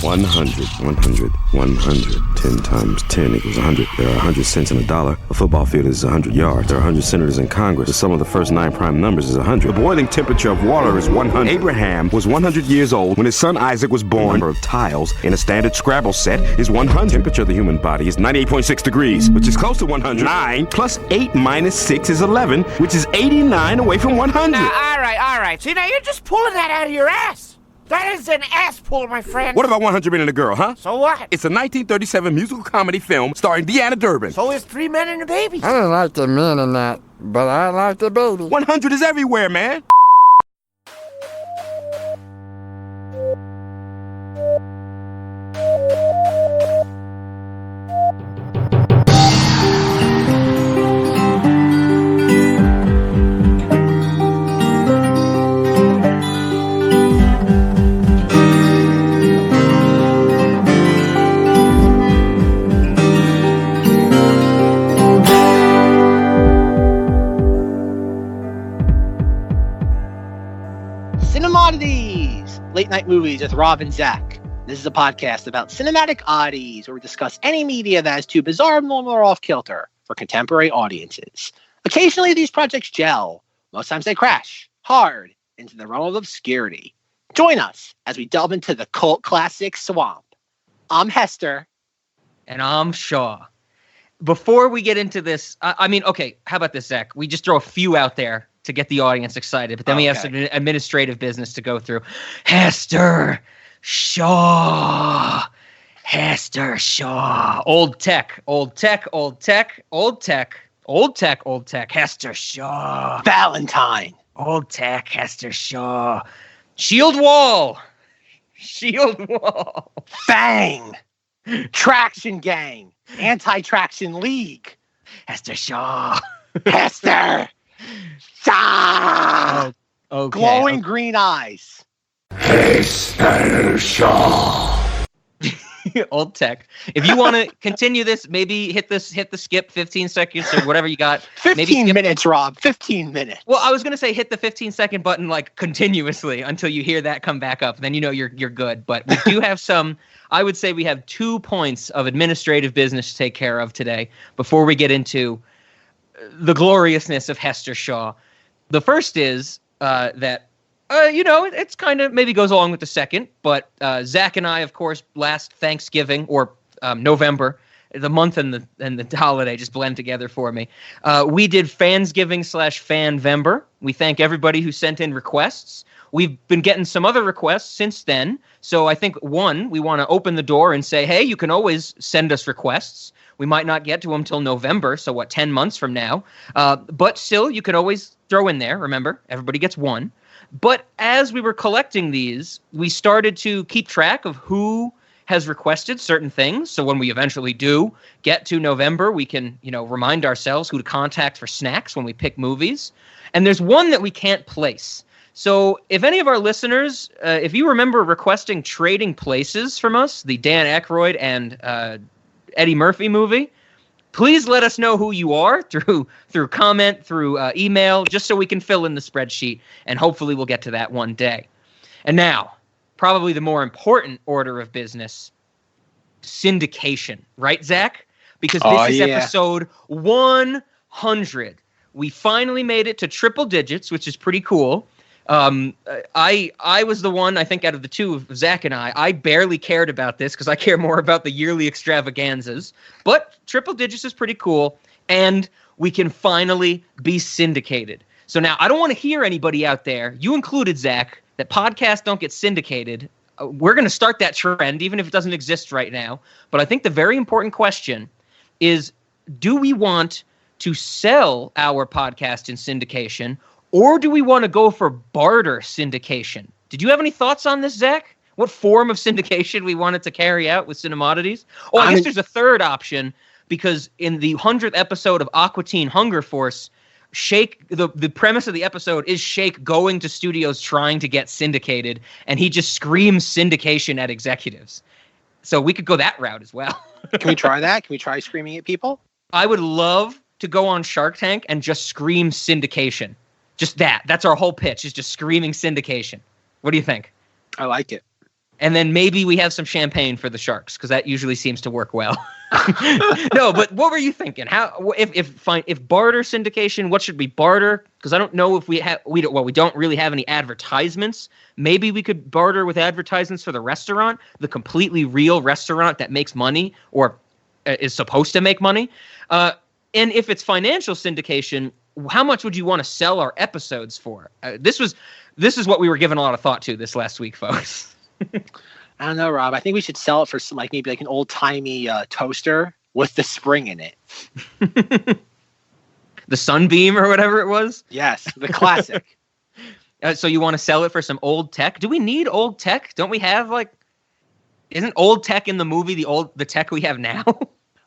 100, 100, 100. 10 times 10 equals 100. There are 100 cents in a dollar. A football field is 100 yards. There are 100 senators in Congress. The sum of the first 9 prime numbers is 100. The boiling temperature of water is 100. Abraham was 100 years old when his son Isaac was born. The number of tiles in a standard Scrabble set is 100. The temperature of the human body is 98.6 degrees, which is close to 100. 9 plus 8 minus 6 is 11, which is 89 away from 100. All right. See, now you're just pulling that out of your ass. That is an ass pull, my friend. What about 100 Men and a Girl, huh? So what? It's a 1937 musical comedy film starring Deanna Durbin. So is 3 Men and a Baby. I don't like the men in that, but I like the baby. 100 is everywhere, man. Cinemoddities! Late night movies with Rob and Zack. This is a podcast about cinematic oddities where we discuss any media that is too bizarre, abnormal, or off-kilter for contemporary audiences. Occasionally these projects gel. Most times they crash hard into the realm of obscurity. Join us as we delve into the cult classic swamp. I'm Hester. And I'm Shaw. Before we get into this, okay, how about this, Zack? We just throw a few out there to get the audience excited, but then we have some administrative business to go through. Hester Shaw. Old tech. Hester Shaw. Valentine. Old tech. Hester Shaw. Shield wall. Fang. Traction gang. Anti-traction league. Hester Shaw. Hester Shaw. Okay. Glowing green eyes. Hester Shaw. Old tech. If you want to continue this, maybe hit the skip 15 seconds or whatever you got. 15 minutes, Rob. 15 minutes. Well, I was going to say hit the 15-second button like continuously until you hear that come back up. Then you know you're good. But we do have some, I would say we have 2 points of administrative business to take care of today before we get into the gloriousness of Hester Shaw. The first is that it's kind of maybe goes along with the second, but Zack and I, of course, last Thanksgiving or November, the month and the holiday just blend together for me. We did Fansgiving/Fanvember. We thank everybody who sent in requests. We've been getting some other requests since then. So I think, one, we want to open the door and say, hey, you can always send us requests. We might not get to them till November, so 10 months from now. But still, you can always throw in there. Remember, everybody gets one. But as we were collecting these, we started to keep track of who has requested certain things. So when we eventually do get to November, we can, remind ourselves who to contact for snacks when we pick movies. And there's one that we can't place. So if any of our listeners, if you remember requesting Trading Places from us, the Dan Aykroyd and Eddie Murphy movie, please let us know who you are through comment, through email, just so we can fill in the spreadsheet, and hopefully we'll get to that one day. And now, probably the more important order of business, syndication. Right, Zack? Because this is episode 100. We finally made it to triple digits, which is pretty cool. I was the one, I think, out of the two of Zack and I barely cared about this because I care more about the yearly extravaganzas. But triple digits is pretty cool, and we can finally be syndicated. So now I don't want to hear anybody out there, you included, Zack, that podcasts don't get syndicated. We're going to start that trend, even if it doesn't exist right now. But I think the very important question is, do we want to sell our podcast in syndication, or do we want to go for barter syndication? Did you have any thoughts on this, Zack? What form of syndication we wanted to carry out with Cinemoddities? Oh, I guess there's a third option, because in the 100th episode of Aqua Teen Hunger Force, Shake, the premise of the episode is Shake going to studios trying to get syndicated, and he just screams syndication at executives. So we could go that route as well. Can we try that? Can we try screaming at people? I would love to go on Shark Tank and just scream syndication. Just that. That's our whole pitch, is just screaming syndication. What do you think? I like it. And then maybe we have some champagne for the sharks because that usually seems to work well. No, but what were you thinking? How if barter syndication? What should we barter? Because I don't know if we don't really have any advertisements. Maybe we could barter with advertisements for the restaurant, the completely real restaurant that makes money or is supposed to make money. And if it's financial syndication, how much would you want to sell our episodes for? This is what we were giving a lot of thought to this last week, folks. I don't know, Rob. I think we should sell it for some, maybe an old-timey toaster with the spring in it. The Sunbeam or whatever it was? Yes, the classic. So you want to sell it for some old tech? Do we need old tech? Don't we have, isn't old tech in the movie the tech we have now?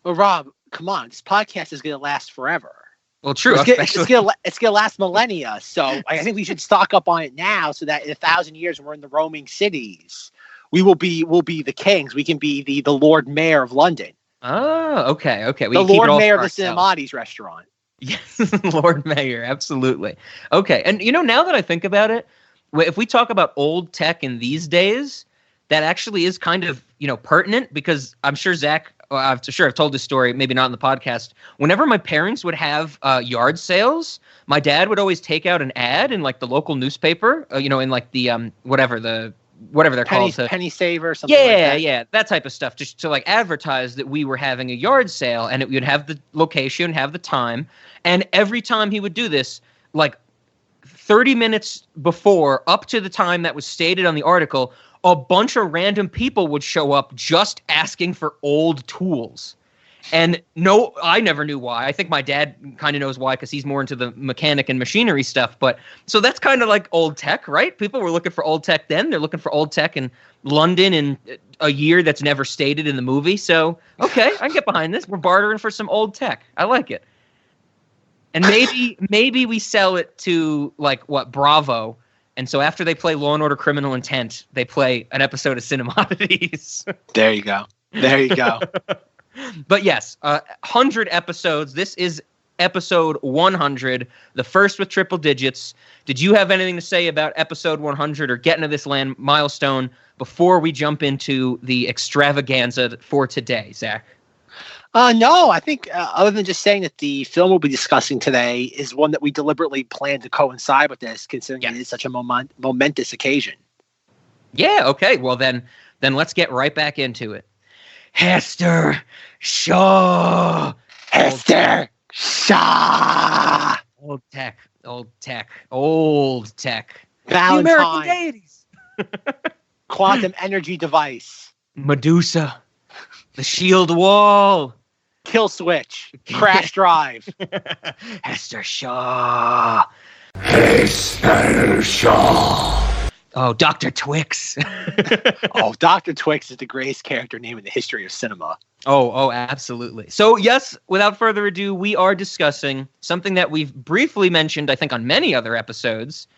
Well, Rob, come on. This podcast is going to last forever. Well, true. It's going to last millennia. So I think we should stock up on it now so that in 1,000 years when we're in the roaming cities, we'll be the kings. We can be the Lord Mayor of London. Oh, okay. The Lord Mayor of the Cinemoddities restaurant. Yes, Lord Mayor. Absolutely. Okay. And, now that I think about it, if we talk about old tech in these days, that actually is kind of, pertinent because I'm sure Zach, I've told this story, maybe not in the podcast. Whenever my parents would have yard sales, my dad would always take out an ad in the local newspaper, in the whatever they're called. Penny Saver, something like that. Yeah, that type of stuff. Just to advertise that we were having a yard sale, and it would have the location, have the time. And every time he would do this, 30 minutes before, up to the time that was stated on the article, a bunch of random people would show up just asking for old tools. And no, I never knew why. I think my dad kind of knows why because he's more into the mechanic and machinery stuff. But so that's kind of like old tech, right? People were looking for old tech then. They're looking for old tech in London in a year that's never stated in the movie. So, okay, I can get behind this. We're bartering for some old tech. I like it. And maybe we sell it to Bravo. And so after they play Law & Order Criminal Intent, they play an episode of Cinemoddities. There you go. But yes, 100 episodes. This is episode 100, the first with triple digits. Did you have anything to say about episode 100 or getting to this milestone before we jump into the extravaganza for today, Zach? No, I think other than just saying that the film we'll be discussing today is one that we deliberately planned to coincide with this, considering it is such a momentous occasion. Yeah, okay. Well, then let's get right back into it. Hester Shaw. Hester Shaw. Old tech. Valentine. The American deities. Quantum energy device. Medusa. The shield wall. Kill switch. Crash drive. Hester Shaw. Hester Shaw. Oh, Dr. Twix. Dr. Twix is the greatest character name in the history of cinema. Oh, absolutely. So, yes, without further ado, we are discussing something that we've briefly mentioned, I think, on many other episodes,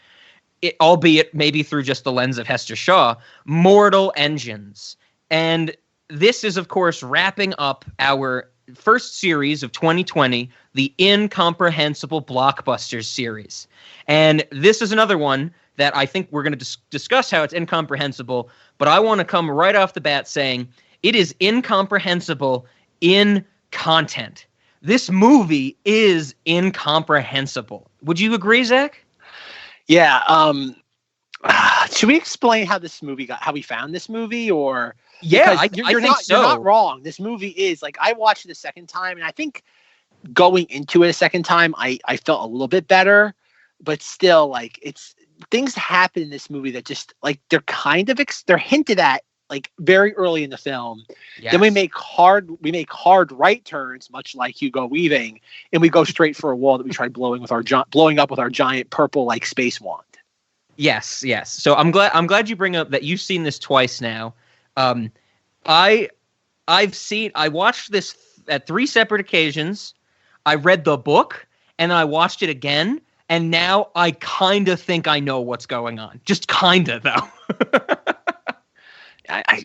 albeit maybe through just the lens of Hester Shaw, Mortal Engines. And this is, of course, wrapping up our first series of 2020, the Incomprehensible Blockbusters series. And this is another one that I think we're going to discuss how it's incomprehensible, but I want to come right off the bat saying it is incomprehensible in content. This movie is incomprehensible. Would you agree, Zach? Yeah. Should we explain how we found this movie, or? Yeah, I think so. You're not wrong. This movie is I watched it a second time, and I think going into it a second time, I felt a little bit better, but still, it's things happen in this movie that just they're kind of they're hinted at very early in the film. Yes. Then we make hard right turns, much like Hugo Weaving, and we go straight for a wall that we tried blowing up with our giant purple space wand. Yes. So I'm glad you bring up that you've seen this twice now. I watched this at 3 separate occasions. I read the book and then I watched it again. And now I kind of think I know what's going on. Just kind of, though.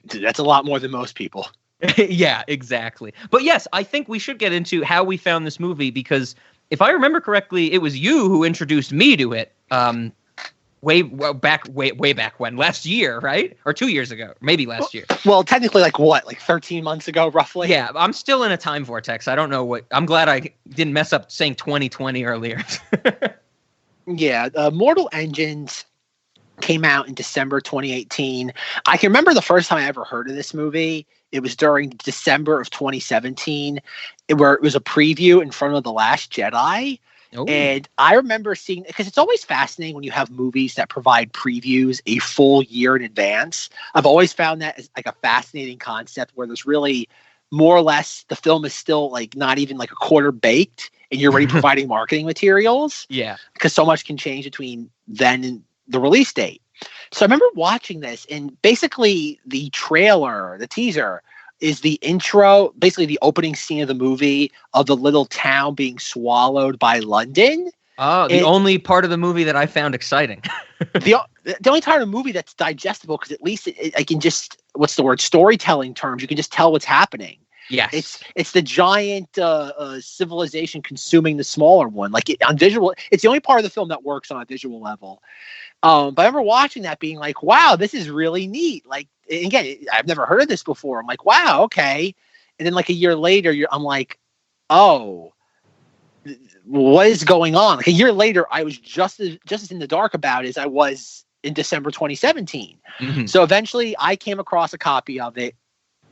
That's a lot more than most people. Yeah, exactly. But yes, I think we should get into how we found this movie, because if I remember correctly, it was you who introduced me to it. way back when? Last year, right? Or 2 years ago? Maybe last year. Well, technically, like 13 months ago, roughly? Yeah, I'm still in a time vortex. I don't know what. I'm glad I didn't mess up saying 2020 earlier. Yeah, Mortal Engines came out in December 2018. I can remember the first time I ever heard of this movie. It was during December of 2017, where it was a preview in front of The Last Jedi. Ooh. And I remember seeing, because it's always fascinating when you have movies that provide previews a full year in advance. I've always found that as like a fascinating concept where there's really more or less the film is still like not even like a quarter baked and you're already providing marketing materials. Yeah. Because so much can change between then and the release date. So I remember watching this, and basically the trailer, the teaser, is the intro, basically the opening scene of the movie of the little town being swallowed by London. Oh, the only part of the movie that I found exciting. the only part of the movie that's digestible, because at least I can just, what's the word, storytelling terms, you can just tell what's happening. Yes. It's the giant civilization consuming the smaller one. Like on visual, it's the only part of the film that works on a visual level. But I remember watching that being like, wow, this is really neat. Like, again, I've never heard of this before. I'm like, wow, okay. And then like a year later, I'm like, oh, what is going on? Like a year later, I was just as in the dark about it as I was in December 2017. Mm-hmm. So eventually I came across a copy of it,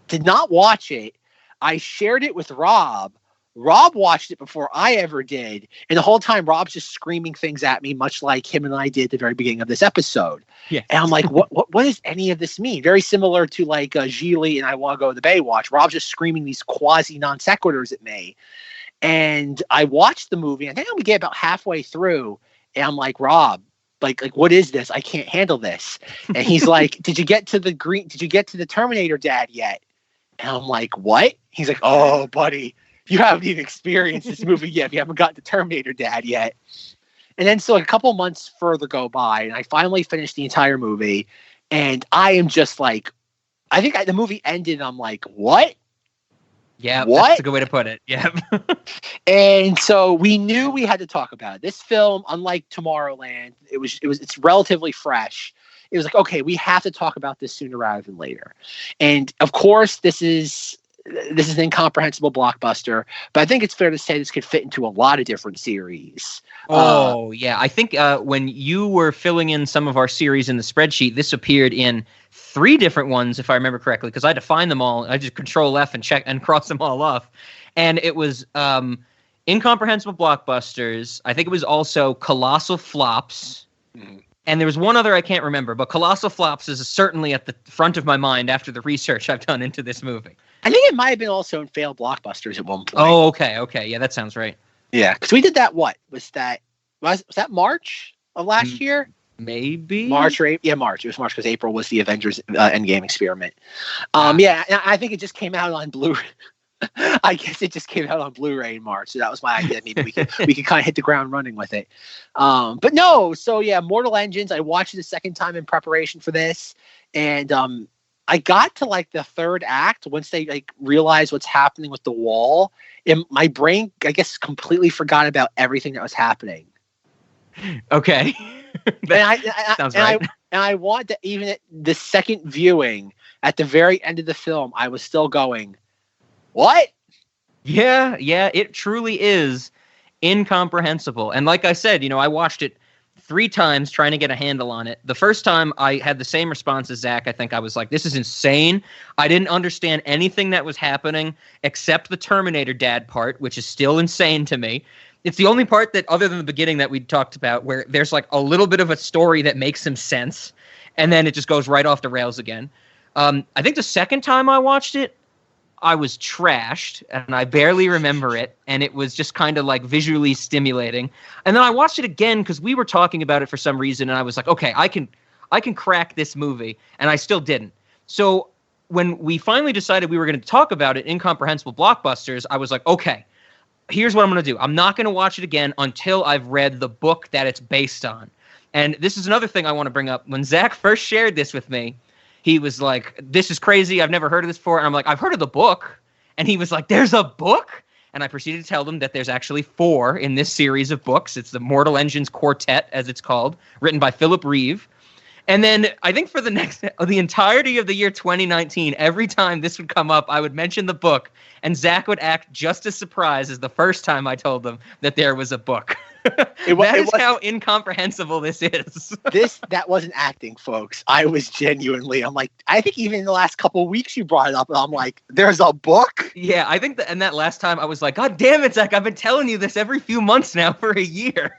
did not watch it. I shared it with Rob. Rob watched it before I ever did. And the whole time, Rob's just screaming things at me, much like him and I did at the very beginning of this episode. Yeah. And I'm like, what does any of this mean? Very similar to like Gigli and I Want to Go to the Baywatch. Rob's just screaming these quasi non sequiturs at me. And I watched the movie. And I think we get about halfway through. And I'm like, Rob, like what is this? I can't handle this. And he's like, did you get to the Terminator dad yet? And I'm like, what? He's like, oh, buddy, you haven't even experienced this movie yet. You haven't got the Terminator dad yet. And then so a couple months further go by, and I finally finished the entire movie. And I am just like, I think the movie ended, and I'm like, what? Yeah, that's a good way to put it. Yeah. And so we knew we had to talk about it. This film, unlike Tomorrowland, it's relatively fresh. It was like, okay, we have to talk about this sooner rather than later. And of course, this is an incomprehensible blockbuster, but I think it's fair to say this could fit into a lot of different series. Yeah. I think when you were filling in some of our series in the spreadsheet, this appeared in 3 different ones, if I remember correctly, because I had to find them all. I just Control F and check and cross them all off. And it was incomprehensible blockbusters. I think it was also colossal flops. Mm-hmm. And there was one other I can't remember, but Colossal Flops is certainly at the front of my mind after the research I've done into this movie. I think it might have been also in failed blockbusters at one point. Oh, okay. Yeah, that sounds right. Yeah, because we did that, was that March of last year? Maybe. March or April? Yeah, March. It was March because April was the Avengers Endgame experiment. Yeah, and I think it just came out on Blu-ray. I guess it just came out on Blu-ray in March, so that was my idea. Maybe we could kind of hit the ground running with it. But no, so yeah, Mortal Engines. I watched it a second time in preparation for this, and I got to like the third act once they like realized what's happening with the wall, and my brain, I guess, completely forgot about everything that was happening. Okay, sounds right. And I want to, even at the second viewing, at the very end of the film, I was still going, what? Yeah, it truly is incomprehensible. And like I said, I watched it 3 times trying to get a handle on it. The first time I had the same response as Zach. I think I was like, this is insane. I didn't understand anything that was happening except the Terminator dad part, which is still insane to me. It's the only part that, other than the beginning that we talked about, where there's like a little bit of a story that makes some sense, and then it just goes right off the rails again. I think the second time I watched it, I was trashed, and I barely remember it, and it was just kind of like visually stimulating. And then I watched it again because we were talking about it for some reason, and I was like, okay, I can crack this movie, and I still didn't. So when we finally decided we were going to talk about it, Incomprehensible Blockbusters, I was like, okay, here's what I'm going to do. I'm not going to watch it again until I've read the book that it's based on. And this is another thing I want to bring up. When Zach first shared this with me, he was like, this is crazy. I've never heard of this before. And I'm like, I've heard of the book. And he was like, there's a book? and I proceeded to tell them that there's actually 4 in this series of books. It's the Mortal Engines Quartet, as it's called, written by Philip Reeve. And then I think for the entirety of the year 2019, every time this would come up, I would mention the book, and Zach would act just as surprised as the first time I told them that there was a book. That is how incomprehensible this is. That wasn't acting, folks. I was genuinely, I'm like, I think even in the last couple of weeks you brought it up, and I'm like, there's a book? Yeah, I think and that last time I was like, God damn it, Zach, I've been telling you this every few months now for a year.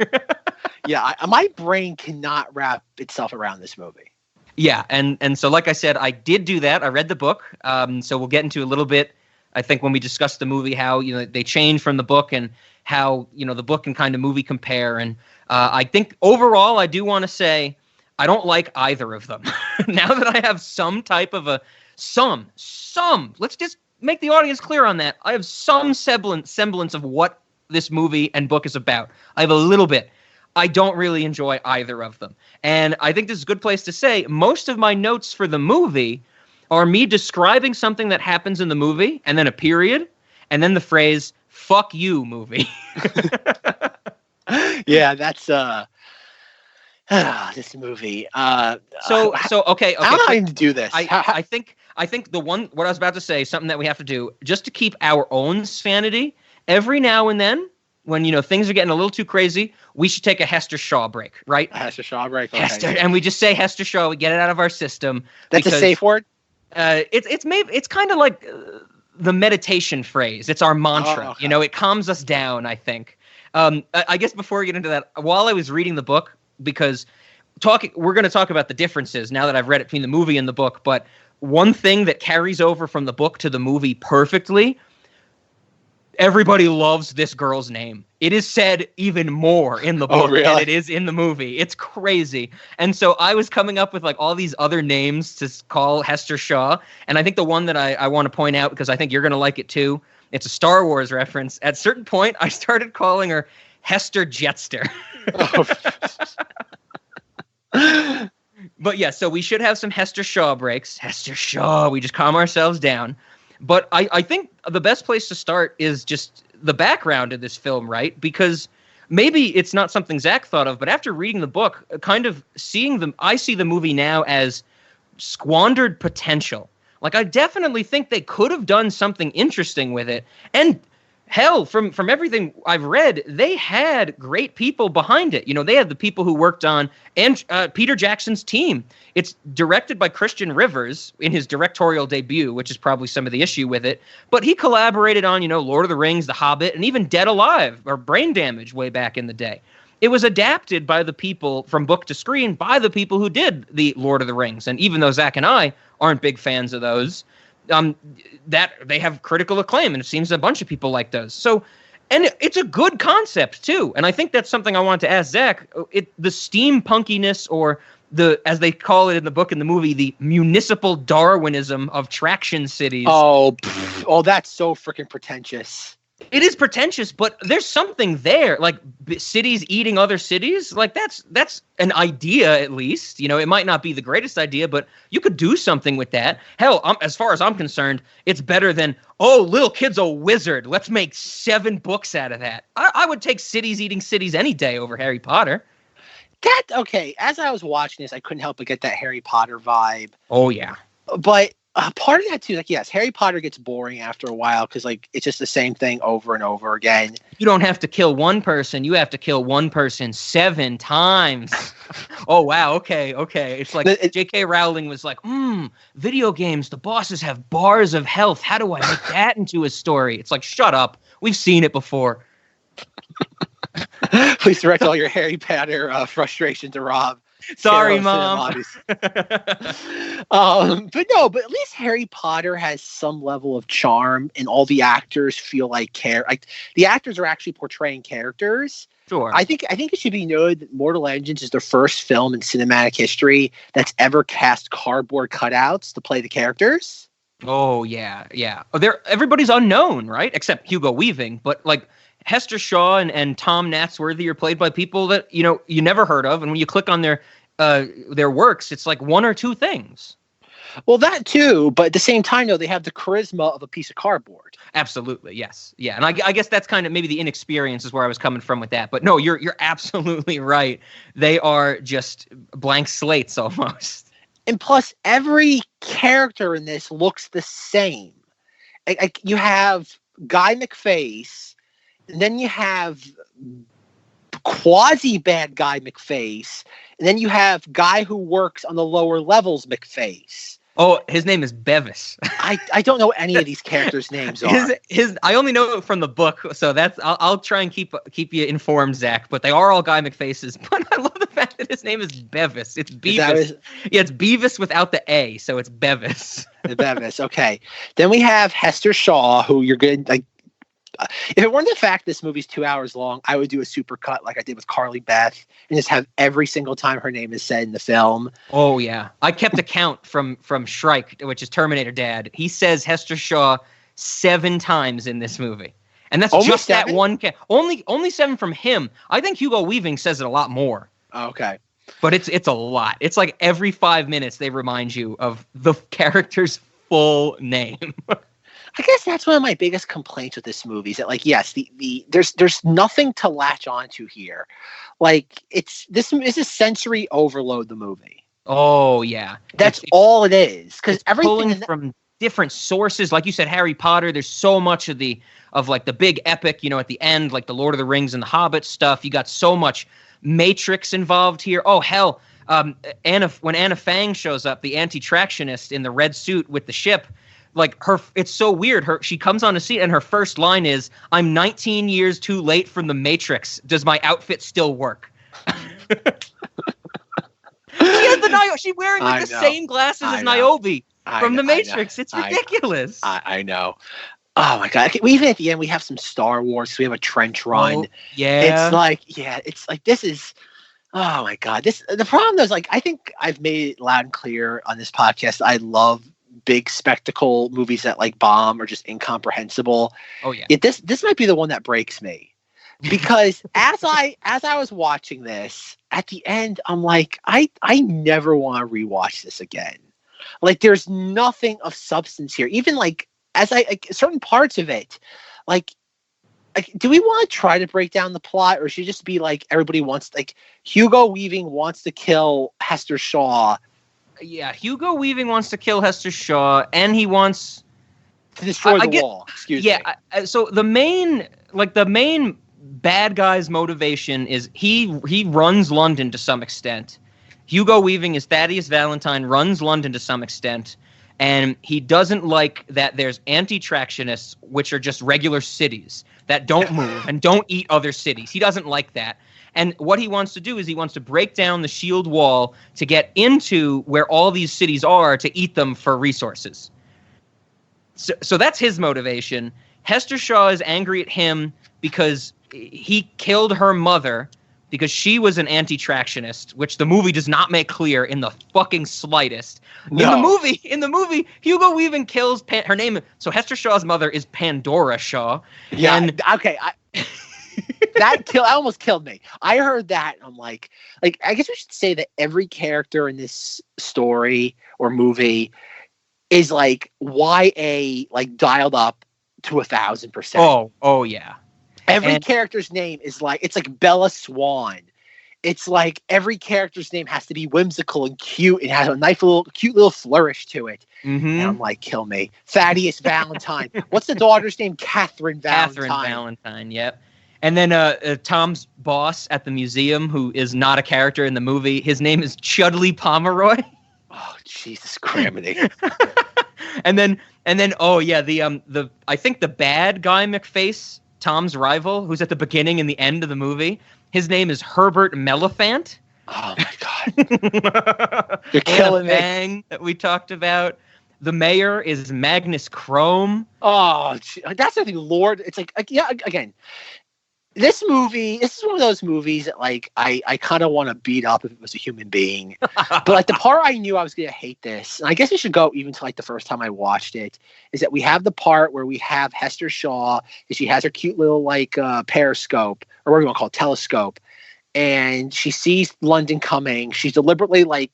Yeah, my brain cannot wrap itself around this movie. Yeah, and so like I said, I did do that. I read the book. So we'll get into a little bit, I think, when we discuss the movie, how they change from the book and how the book and kind of movie compare. And I think overall, I do want to say I don't like either of them. Now that I have some type of let's just make the audience clear on that. I have some semblance of what this movie and book is about. I have a little bit. I don't really enjoy either of them. And I think this is a good place to say most of my notes for the movie are me describing something that happens in the movie, and then a period, and then the phrase, fuck you, movie. Yeah, that's this movie. So okay. I'm not going to do this. I think what I was about to say, something that we have to do, just to keep our own sanity, every now and then, when things are getting a little too crazy, we should take a Hester Shaw break, right? A Hester Shaw break. Okay. Hester, and we just say Hester Shaw. We get it out of our system. That's a safe word. It's kind of like the meditation phrase. It's our mantra. Oh, okay. It calms us down, I think. I guess before we get into that, while I was reading the book, because we're going to talk about the differences now that I've read it between the movie and the book. But one thing that carries over from the book to the movie perfectly. Everybody loves this girl's name. It is said even more in the book than it is in the movie. It's crazy. And so I was coming up with like all these other names to call Hester Shaw. And I think the one that I want to point out, because I think you're going to like it too, it's a Star Wars reference. At a certain point, I started calling her Hester Jetster. But yeah, so we should have some Hester Shaw breaks. Hester Shaw, we just calm ourselves down. But I think the best place to start is just the background of this film, right? Because maybe it's not something Zach thought of, but after reading the book, kind of I see the movie now as squandered potential. Like, I definitely think they could have done something interesting with it. And hell, from everything I've read, they had great people behind it. They had the people who worked on Peter Jackson's team. It's directed by Christian Rivers in his directorial debut, which is probably some of the issue with it. But he collaborated on, Lord of the Rings, The Hobbit, and even Dead Alive or Brain Damage way back in the day. It was adapted by the people from book to screen by the people who did the Lord of the Rings. And even though Zach and I aren't big fans of those, that they have critical acclaim, and it seems a bunch of people like those. So, and it's a good concept too. And I think that's something I wanted to ask Zach. The steampunkiness, or as they call it in the book and the movie, the municipal Darwinism of traction cities. Oh, that's so freaking pretentious. It is pretentious, but there's something there, like cities eating other cities. Like that's an idea, at least. It might not be the greatest idea, but you could do something with that. Hell, as far as I'm concerned, it's better than, little kid's a wizard. Let's make 7 books out of that. I would take cities eating cities any day over Harry Potter. As I was watching this, I couldn't help but get that Harry Potter vibe. Oh, yeah. But part of that too, yes, Harry Potter gets boring after a while because it's just the same thing over and over again. You don't have to kill one person; you have to kill one person 7 times. Oh wow, okay. It's like J.K. Rowling was like, video games. The bosses have bars of health. How do I make that into a story? It's like, shut up. We've seen it before. Please direct all your Harry Potter frustration to Rob. Sorry, Mom. But at least Harry Potter has some level of charm, and all the actors feel like the actors are actually portraying characters. Sure. I think it should be noted that Mortal Engines is the first film in cinematic history that's ever cast cardboard cutouts to play the characters. Oh yeah. Everybody's unknown, right? Except Hugo Weaving, but like Hester Shaw and Tom Natsworthy are played by people that you never heard of, and when you click on their works, it's like 1 or 2 things. Well, that too, but at the same time, though, they have the charisma of a piece of cardboard. Absolutely, yes, yeah, and I guess that's kind of maybe the inexperience is where I was coming from with that. But no, you're absolutely right. They are just blank slates almost. And plus, every character in this looks the same. You have Guy McFace, and then you have quasi bad guy McFace, and then you have guy who works on the lower levels McFace. Oh, his name is Bevis. I don't know any of these characters' names are. I only know it from the book, so I'll try and keep you informed, Zach. But they are all Guy McFaces. But I love the fact that his name is Bevis. It's Beavis. Yeah, it's Beavis without the A, so it's Bevis. Bevis. Okay. Then we have Hester Shaw, who you're good. Like, if it weren't the fact this movie's 2 hours long, I would do a super cut like I did with Carly Beth and just have every single time her name is said in the film. Oh yeah, I kept a count from Shrike, which is Terminator Dad. He says Hester Shaw 7 times in this movie, and that's Almost just 7? that one. Only 7 from him. I think Hugo Weaving says it a lot more. Okay. But it's a lot. It's like every 5 minutes they remind you of the character's full name. I guess that's one of my biggest complaints with this movie is that, like, yes, there's nothing to latch onto here. Like, this is a sensory overload. The movie. Oh yeah, that's all it is. Because everything pulling from different sources, like you said, Harry Potter. There's so much of the big epic, at the end, like the Lord of the Rings and the Hobbit stuff. You got so much Matrix involved here. Oh hell, when Anna Fang shows up, the anti-tractionist in the red suit with the ship. Like it's so weird. She comes on a seat and her first line is, "I'm 19 years too late from the Matrix. Does my outfit still work?" She's wearing the same glasses as Niobe from the Matrix. It's ridiculous. I know. Oh my god! Even at the end, we have some Star Wars. So we have a trench run. Oh, yeah. It's like this is. Oh my god! The problem though is, like, I think I've made it loud and clear on this podcast. I love big spectacle movies that like bomb or just incomprehensible. Oh yeah. This might be the one that breaks me, because as I was watching this at the end, I'm like, I never want to rewatch this again. Like, there's nothing of substance here. Even like certain parts of it, like do we want to try to break down the plot, or should it just be like everybody wants, like, Hugo Weaving wants to kill Hester Shaw? Yeah, Hugo Weaving wants to kill Hester Shaw, and he wants to destroy the wall. Excuse me. Yeah, so the main bad guy's motivation is he runs London to some extent. Hugo Weaving is Thaddeus Valentine, runs London to some extent, and he doesn't like that there's anti-tractionists, which are just regular cities that don't move and don't eat other cities. He doesn't like that. And what he wants to do is he wants to break down the shield wall to get into where all these cities are to eat them for resources. So that's his motivation. Hester Shaw is angry at him because he killed her mother because she was an anti-tractionist, which the movie does not make clear in the fucking slightest. No. In the movie, Hugo Weaving kills her name. So Hester Shaw's mother is Pandora Shaw. Yeah. Okay. That almost killed me. I heard that. And I'm like, I guess we should say that every character in this story or movie is like YA, like dialed up to 1,000%. Oh yeah. Every character's name is like, it's like Bella Swan. It's like every character's name has to be whimsical and cute and has a cute little flourish to it. Mm-hmm. And I'm like, kill me. Thaddeus Valentine. What's the daughter's name? Catherine Valentine. Yep. And then Tom's boss at the museum, who is not a character in the movie, his name is Chudley Pomeroy. Oh, Jesus Criminy. and then oh yeah, the I think the bad guy McFace, Tom's rival, who's at the beginning and the end of the movie, his name is Herbert Meliphant. Oh my god. You're killing me. Fang that we talked about. The mayor is Magnus Chrome. Oh, that's the thing, Lord. It's like, yeah, again, this is one of those movies that, like, I kind of want to beat up if it was a human being. But, like, the part I knew I was going to hate this, and I guess we should go even to, like, the first time I watched it, is that we have the part where we have Hester Shaw, and she has her cute little, like, periscope, or what do you want to call it, telescope, and she sees London coming. She's deliberately, like,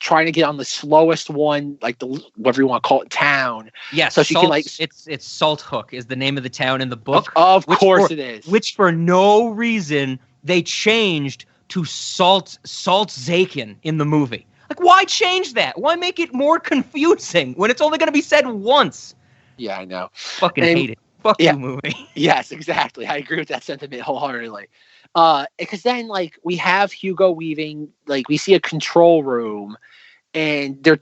trying to get on the slowest one, like the whatever you want to call it, town. Yes, so she can like it's Salt Hook is the name of the town in the book. Of course it is. Which for no reason they changed to Salt Zakin in the movie. Like, why change that? Why make it more confusing when it's only going to be said once? Yeah, I know. Fucking hate it. Fuck you, movie. Yes, exactly. I agree with that sentiment wholeheartedly. Because then, like, we have Hugo Weaving, like, we see a control room, and they're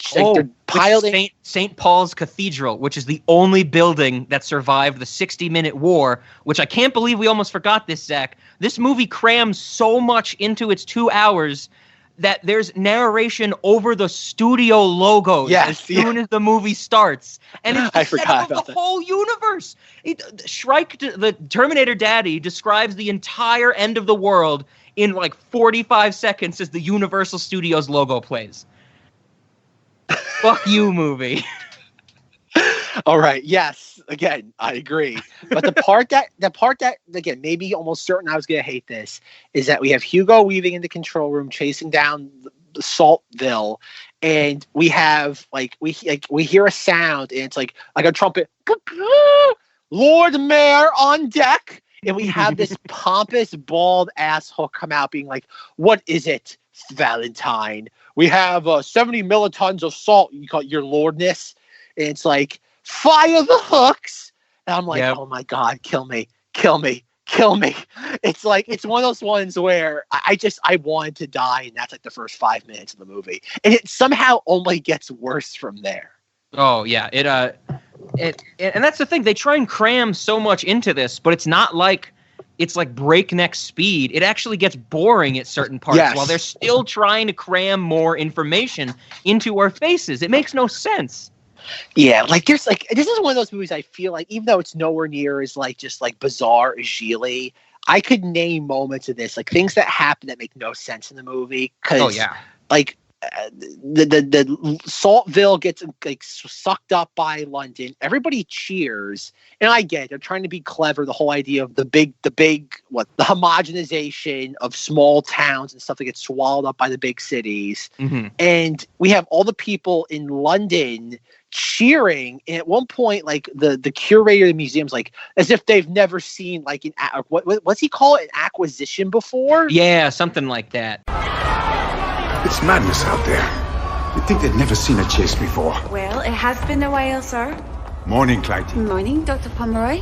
piloting St. Paul's Cathedral, which is the only building that survived the 60-minute war, which I can't believe we almost forgot this, Zach. This movie crams so much into its 2 hours that there's narration over the studio logos as soon as the movie starts. And it's the setup of the whole universe. Shrike, the Terminator Daddy, describes the entire end of the world in like 45 seconds as the Universal Studios logo plays. Fuck you, movie. All right. Yes. Again, I agree. But the part that again, maybe almost certain I was going to hate this is that we have Hugo Weaving in the control room chasing down the Saltville, and we have we hear a sound, and it's like a trumpet. Lord Mayor on deck, and we have this pompous bald asshole come out being like, "What is it, Valentine? We have 70 millitons of salt. You call it your lordness." And it's like, fire the hooks. And I'm like, oh my God, kill me. It's like, it's one of those ones where I wanted to die. And that's like the first 5 minutes of the movie. And it somehow only gets worse from there. Oh yeah. And that's the thing. They try and cram so much into this, but it's not like, it's like breakneck speed. It actually gets boring at certain parts while they're still trying to cram more information into our faces. It makes no sense. Yeah, like there's like, this is one of those movies I feel like, even though it's nowhere near as like just like bizarre as Gigli, I could name moments of this, like things that happen that make no sense in the movie. Cause like the Saltville gets like sucked up by London. Everybody cheers, and I get it. They're trying to be clever. The whole idea of the homogenization of small towns and stuff that gets swallowed up by the big cities. Mm-hmm. And we have all the people in London cheering, and at one point, like the curator of the museum's like, as if they've never seen like what's he call it, an acquisition before? Yeah, something like that. It's madness out there. You'd think they'd never seen a chase before. Well, it has been a while, sir. Morning, Clyde. Morning, Dr. Pomeroy.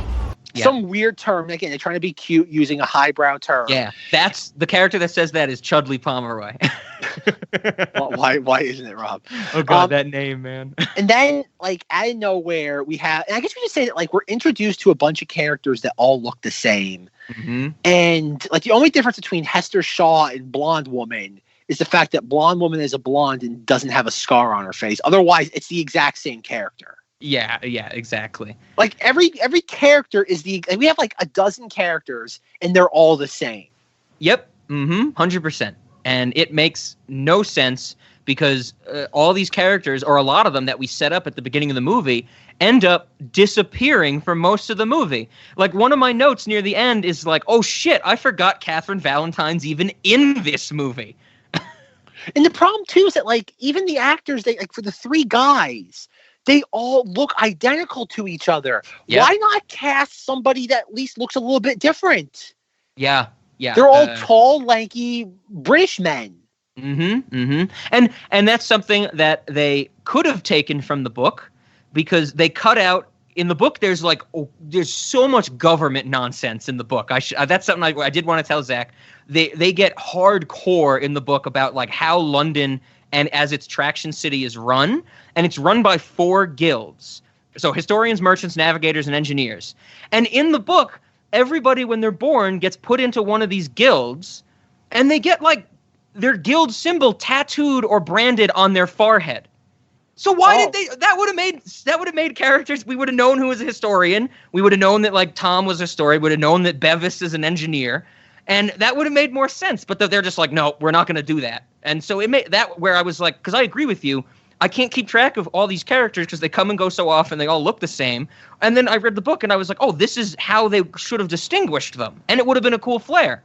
Yeah. Some weird term. Again, they're trying to be cute using a highbrow term. Yeah, that's the character that says that is Chudley Pomeroy. Why isn't it, Rob? Oh God, that name, man. And then, like, out of nowhere, we have, and I guess we just say that, like, we're introduced to a bunch of characters that all look the same. Mm-hmm. And like the only difference between Hester Shaw and Blonde Woman is the fact that Blonde Woman is a blonde and doesn't have a scar on her face. Otherwise, it's the exact same character. Yeah, exactly. Like every character is we have like a dozen characters and they're all the same. Yep. 100%. And it makes no sense because all these characters, or a lot of them that we set up at the beginning of the movie, end up disappearing for most of the movie. Like one of my notes near the end is like, oh shit, I forgot Catherine Valentine's even in this movie. And the problem too is that like even the actors, they like for the three guys, they all look identical to each other. Yep. Why not cast somebody that at least looks a little bit different? Yeah. They're all tall, lanky British men. And that's something that they could have taken from the book because they cut out in the book. There's so much government nonsense in the book. That's something I did want to tell Zach. They get hardcore in the book about like how London and as its traction city is run, and it's run by 4 guilds. So historians, merchants, navigators, and engineers. And in the book, everybody when they're born gets put into one of these guilds, and they get like their guild symbol tattooed or branded on their forehead. So why did they? That would have made characters. We would have known who was a historian. We would have known that like Tom was a historian. Would have known that Bevis is an engineer, and that would have made more sense. But they're just like, no, we're not going to do that. And so it made that where I was like, because I agree with you. I can't keep track of all these characters because they come and go so often. They all look the same. And then I read the book and I was like, oh, this is how they should have distinguished them, and it would have been a cool flair.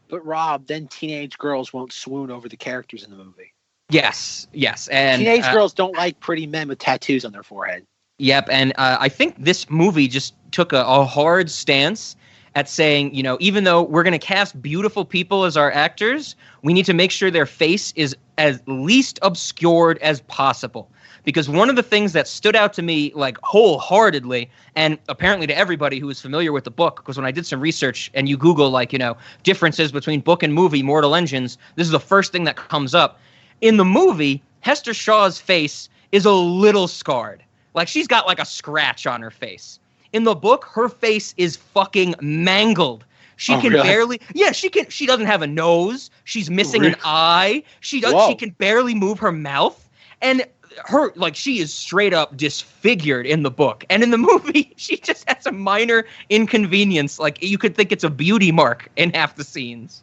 But Rob, then teenage girls won't swoon over the characters in the movie. Yes. And teenage girls don't like pretty men with tattoos on their forehead. Yep, and I think this movie just took a hard stance at saying, you know, even though we're going to cast beautiful people as our actors, we need to make sure their face is as least obscured as possible. Because one of the things that stood out to me, like, wholeheartedly, and apparently to everybody who is familiar with the book, because when I did some research and you Google, like, you know, differences between book and movie, Mortal Engines, this is the first thing that comes up. In the movie, Hester Shaw's face is a little scarred. Like, she's got, like, a scratch on her face. In the book, her face is fucking mangled. She can really? barely... Yeah, she doesn't have a nose. She's missing an eye. She can barely move her mouth. And her, like, she is straight up disfigured in the book. And in the movie, she just has a minor inconvenience. Like, you could think it's a beauty mark in half the scenes.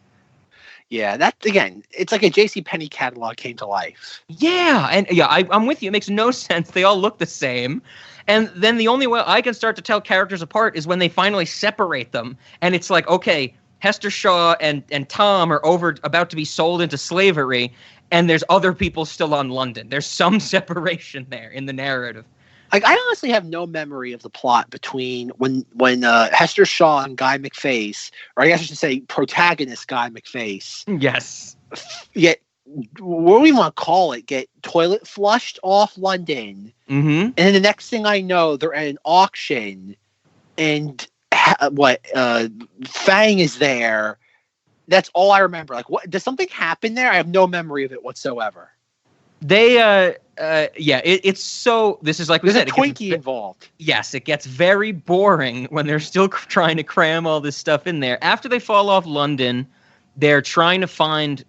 Yeah, that, again, it's like a JCPenney catalog came to life. Yeah, and yeah, I'm with you. It makes no sense. They all look the same. And then the only way I can start to tell characters apart is when they finally separate them. And it's like, okay, Hester Shaw and Tom are about to be sold into slavery, and there's other people still on London. There's some separation there in the narrative. Like, I honestly have no memory of the plot between when Hester Shaw and Guy McFace, or I guess I should say protagonist Guy McFace. Yes. What do we want to call it? Get toilet flushed off London. Mm-hmm. And then the next thing I know, they're at an auction, and Fang is there. That's all I remember. Like, what? Does something happen there? I have no memory of it whatsoever. It's so. This is like we There's said. a Twinkie involved. Yes, it gets very boring when they're still trying to cram all this stuff in there. After they fall off London, they're trying to find.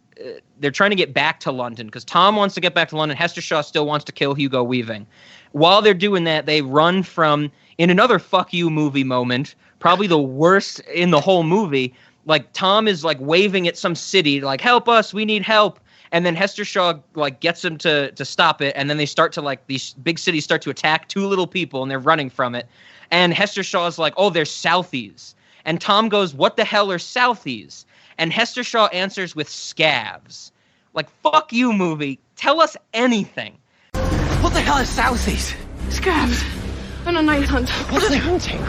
They're trying to get back to London because Tom wants to get back to London. Hester Shaw still wants to kill Hugo Weaving. While they're doing that, they run from, in another fuck you movie moment, probably the worst in the whole movie. Like, Tom is like waving at some city, like, help us, we need help. And then Hester Shaw like gets him to stop it. And then they start to, like, these big cities start to attack two little people and they're running from it. And Hester Shaw's like, oh, they're Southies. And Tom goes, what the hell are Southies? And Hester Shaw answers with scabs. Like, fuck you, movie. Tell us anything. What the hell is Southies? Scabs. On a night hunt. What are they hunting?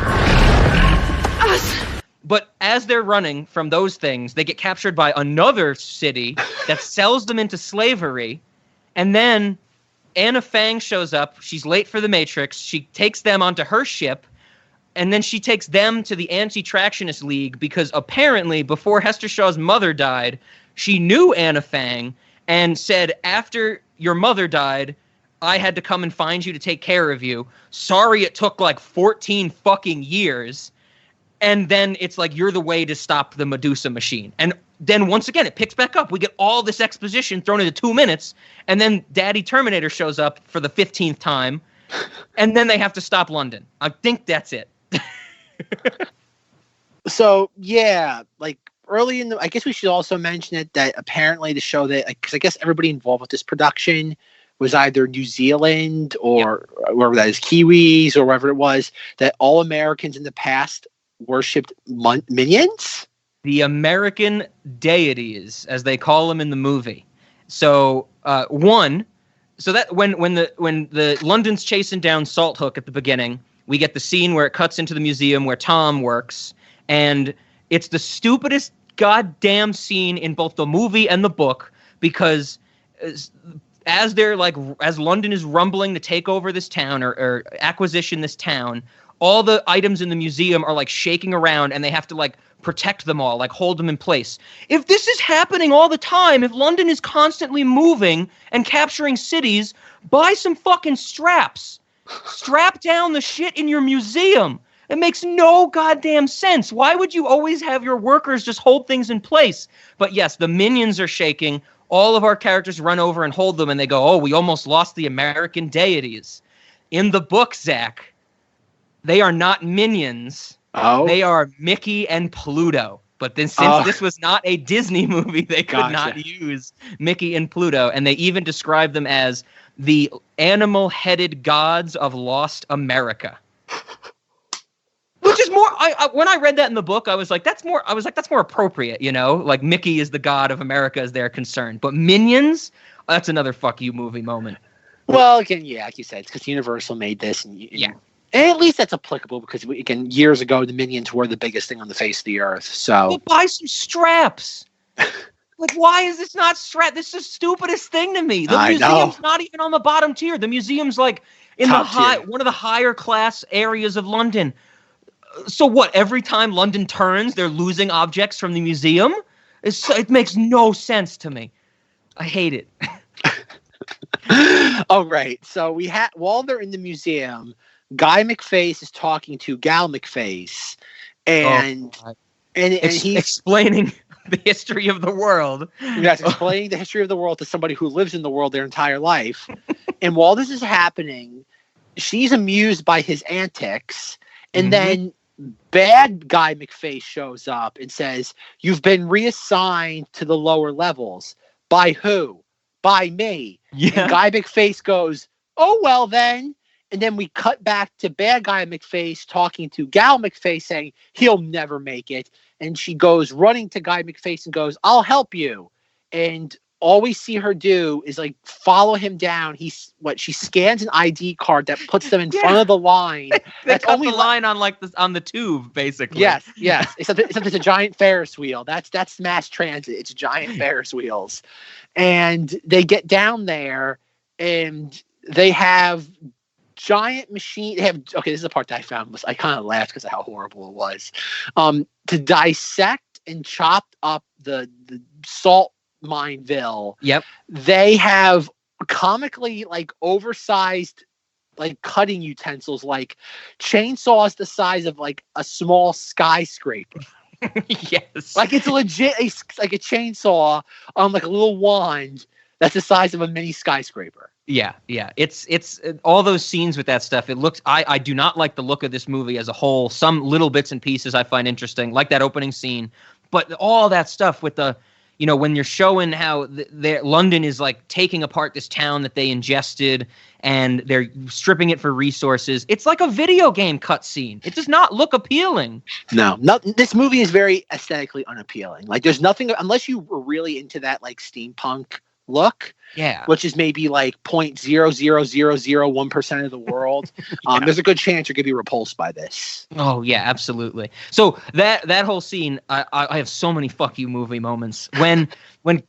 Us. But as they're running from those things, they get captured by another city that sells them into slavery. And then Anna Fang shows up. She's late for the Matrix. She takes them onto her ship. And then she takes them to the Anti-Tractionist League because apparently before Hester Shaw's mother died, she knew Anna Fang and said, after your mother died, I had to come and find you to take care of you. Sorry it took like 14 fucking years. And then it's like, you're the way to stop the Medusa machine. And then once again, it picks back up. We get all this exposition thrown into 2 minutes. And then Daddy Terminator shows up for the 15th time. And then they have to stop London. I think that's it. So, yeah, like early in I guess we should also mention it that apparently to show that, because I guess everybody involved with this production was either New Zealand or wherever that is, Kiwis or wherever it was, that all Americans in the past worshipped minions? The American deities, as they call them in the movie. So, so that when the London's chasing down Salt Hook at the beginning, we get the scene where it cuts into the museum where Tom works, and it's the stupidest goddamn scene in both the movie and the book, because as London is rumbling to take over this town or acquisition this town, all the items in the museum are like shaking around and they have to like protect them all, like hold them in place. If this is happening all the time, if London is constantly moving and capturing cities, buy some fucking straps. Strap down the shit in your museum. It makes no goddamn sense. Why would you always have your workers just hold things in place? But yes, the minions are shaking. All of our characters run over and hold them and they go, oh, we almost lost the American deities. In the book, Zack, they are not minions. Oh. They are Mickey and Pluto. But then since this was not a Disney movie, they could not use Mickey and Pluto. And they even describe them as the animal-headed gods of lost America. Which is more, when I read that in the book, I was like, that's more appropriate, you know? Like, Mickey is the god of America as they're concerned. But minions, That's another fuck you movie moment. Well, again, yeah, like you said, it's because Universal made this, and at least that's applicable because again, years ago, the Minions were the biggest thing on the face of the earth. So Well, buy some straps. Like, why is this not strapped? This is the stupidest thing to me. The museum's not even on the bottom tier. The museum's like in Top the tier. one of the higher class areas of London. So what? Every time London turns, they're losing objects from the museum. It makes no sense to me. I hate it. Oh, right. So while they're in the museum, Guy McFace is talking to Gal McFace, and he's explaining the history of the world. Yes, explaining the history of the world to somebody who lives in the world their entire life. And while this is happening, she's amused by his antics, and then bad Guy McFace shows up and says, "You've been reassigned to the lower levels." By who? By me. Yeah. And Guy McFace goes, "Oh, well then." And then we cut back to bad Guy McFace talking to Gal McFace saying he'll never make it. And she goes running to Guy McFace and goes, "I'll help you." And all we see her do is like follow him down. She scans an ID card that puts them in front of the line. That's only the line on on the tube, basically. Yes. Except it's a giant Ferris wheel. That's mass transit. It's giant Ferris wheels. And they get down there and they have giant machine. Okay, this is the part that I found I kind of laughed because of how horrible it was. To dissect and chop up the salt Mineville. Yep. They have comically like oversized like cutting utensils, like chainsaws the size of like a small skyscraper. Yes. Like it's legit like a chainsaw on like a little wand that's the size of a mini skyscraper. Yeah. It's all those scenes with that stuff. It looks. I do not like the look of this movie as a whole. Some little bits and pieces I find interesting, like that opening scene, but all that stuff with the, when you're showing how London is like taking apart this town that they ingested and they're stripping it for resources. It's like a video game cutscene. It does not look appealing. No, this movie is very aesthetically unappealing. Like there's nothing, unless you were really into that like steampunk look. Yeah. Which is maybe like 0.00001% of the world. There's a good chance you're going to be repulsed by this. Oh, yeah, absolutely. So that whole scene, I have so many fuck you movie moments. When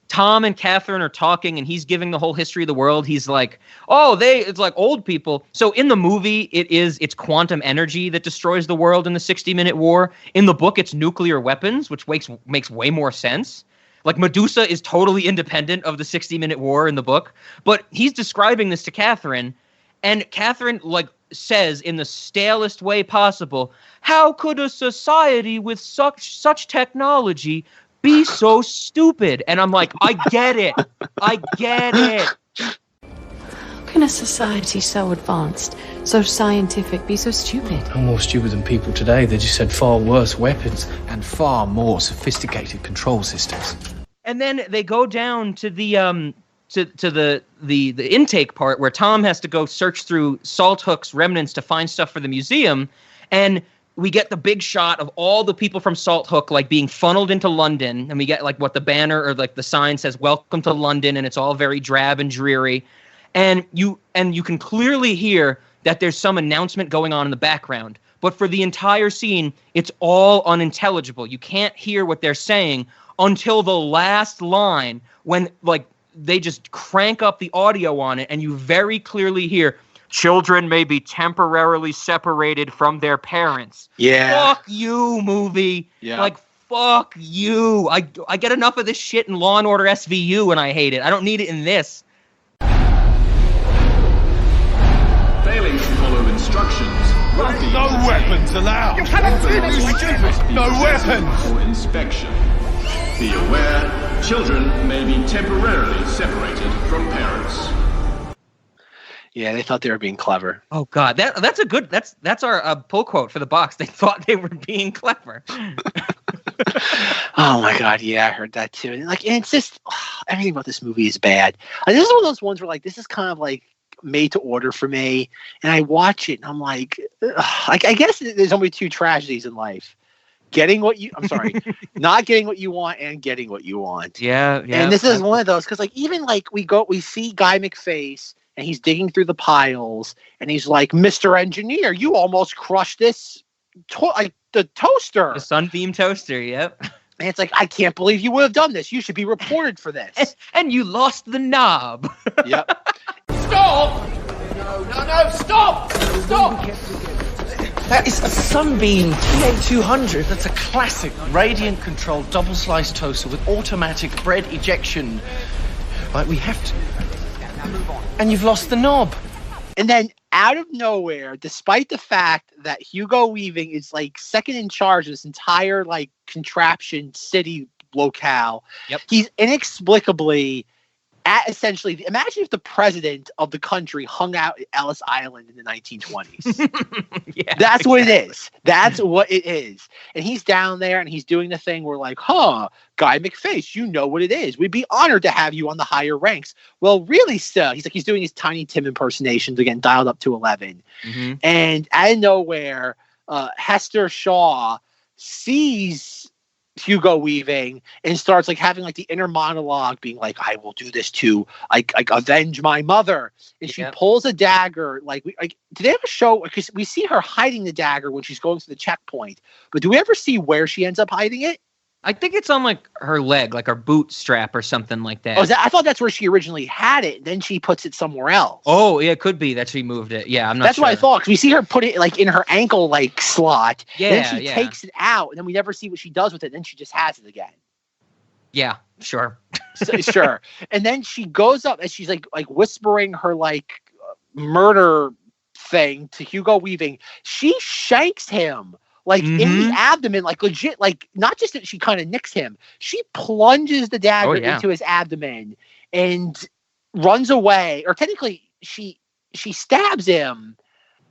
Tom and Catherine are talking and he's giving the whole history of the world, he's like, it's like old people. So in the movie, it's quantum energy that destroys the world in the 60-minute war. In the book, it's nuclear weapons, which makes way more sense. Like Medusa is totally independent of the 60-minute war in the book, but he's describing this to Catherine, and Catherine like says in the stalest way possible, "How could a society with such technology be so stupid?" And I'm like, I get it. How can a society so advanced, so scientific, be so stupid? I'm more stupid than people today. They just had far worse weapons and far more sophisticated control systems. And then they go down to the the intake part where Tom has to go search through Salt Hook's remnants to find stuff for the museum, and we get the big shot of all the people from Salt Hook like being funneled into London, and we get like what the banner or like the sign says, "Welcome to London," and it's all very drab and dreary. And you can clearly hear that there's some announcement going on in the background. But for the entire scene, it's all unintelligible. You can't hear what they're saying until the last line when like they just crank up the audio on it and you very clearly hear, "Children may be temporarily separated from their parents." Yeah. Fuck you, movie. Yeah. Like, fuck you. I get enough of this shit in Law & Order SVU and I hate it. I don't need it in this. Failing to follow instructions. No weapons allowed. You cannot do this, stupid. No weapons. For inspection. Be aware, children may be temporarily separated from parents. Yeah, they thought they were being clever. Oh God, that's a good. That's our pull quote for the box. They thought they were being clever. Oh my God, yeah, I heard that too. And like, and it's just everything about this movie is bad. Like, this is one of those ones where like this is kind of like made to order for me, and I watch it and I'm like, I guess there's only two tragedies in life: not getting what you want and getting what you want. Yeah. And this is one of those, because like even like we see Guy McFace and he's digging through the piles and he's like, Mr. Engineer, you almost crushed this the toaster. The Sunbeam toaster, yep. And it's like, I can't believe you would have done this. You should be reported for this. And you lost the knob. Yep. Stop! No, stop! Stop! That is a Sunbeam TA200. That's a classic radiant controlled double slice toaster with automatic bread ejection. Like, we have to. And you've lost the knob. And then out of nowhere, despite the fact that Hugo Weaving is like second in charge of this entire like contraption city locale, he's inexplicably at essentially, imagine if the president of the country hung out at Ellis Island in the 1920s. Yeah, that's what it is. That's what it is. And he's down there and he's doing the thing where like, Guy McFace, you know what it is. We'd be honored to have you on the higher ranks. Well, really, so he's doing his Tiny Tim impersonations again, dialed up to 11. Mm-hmm. And out of nowhere, Hester Shaw sees Hugo Weaving and starts like having like the inner monologue being like, I will do this to like avenge my mother. And she pulls a dagger. Like, did they ever show, because we see her hiding the dagger when she's going through the checkpoint, but do we ever see where she ends up hiding it? I think it's on like her leg, like her boot strap or something like that. Oh, I thought that's where she originally had it. Then she puts it somewhere else. Oh, yeah, it could be that she moved it. Yeah, I'm not That's sure. what I thought, because we see her put it like in her ankle like slot. Yeah, then she takes it out, and then we never see what she does with it. And then she just has it again. Yeah, sure. Sure. And then she goes up and she's like whispering her like murder thing to Hugo Weaving. She shanks him. Like in the abdomen, like legit, like not just that she kind of nicks him, she plunges the dagger into his abdomen and runs away. Or technically, she stabs him,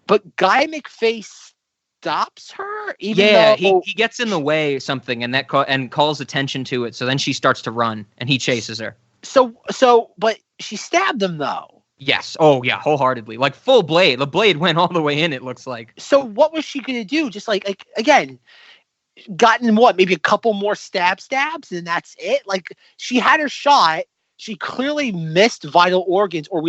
but Guy McFace stops her. Even though he gets in the way or something, and that and calls attention to it. So then she starts to run, and he chases her. But she stabbed him though. Yes. Oh, yeah, wholeheartedly. Like full blade. The blade went all the way in, it looks like. So what was she going to do? Just like, again, gotten what? Maybe a couple more stabs, and that's it? Like, she had her shot. She clearly missed vital organs, or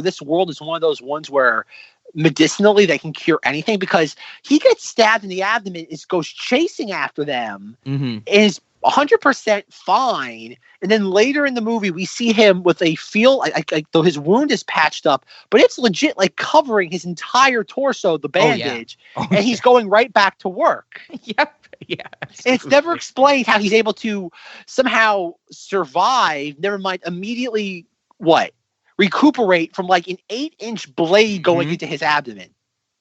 this world is one of those ones where medicinally they can cure anything, because he gets stabbed in the abdomen, goes chasing after them, and is 100% fine. And then later in the movie, we see him with a though his wound is patched up, but it's legit like covering his entire torso, the bandage, and he's going right back to work. Yep. Yeah. Absolutely. And it's never explained how he's able to somehow survive. Never mind, immediately recuperate from like an 8-inch blade going into his abdomen.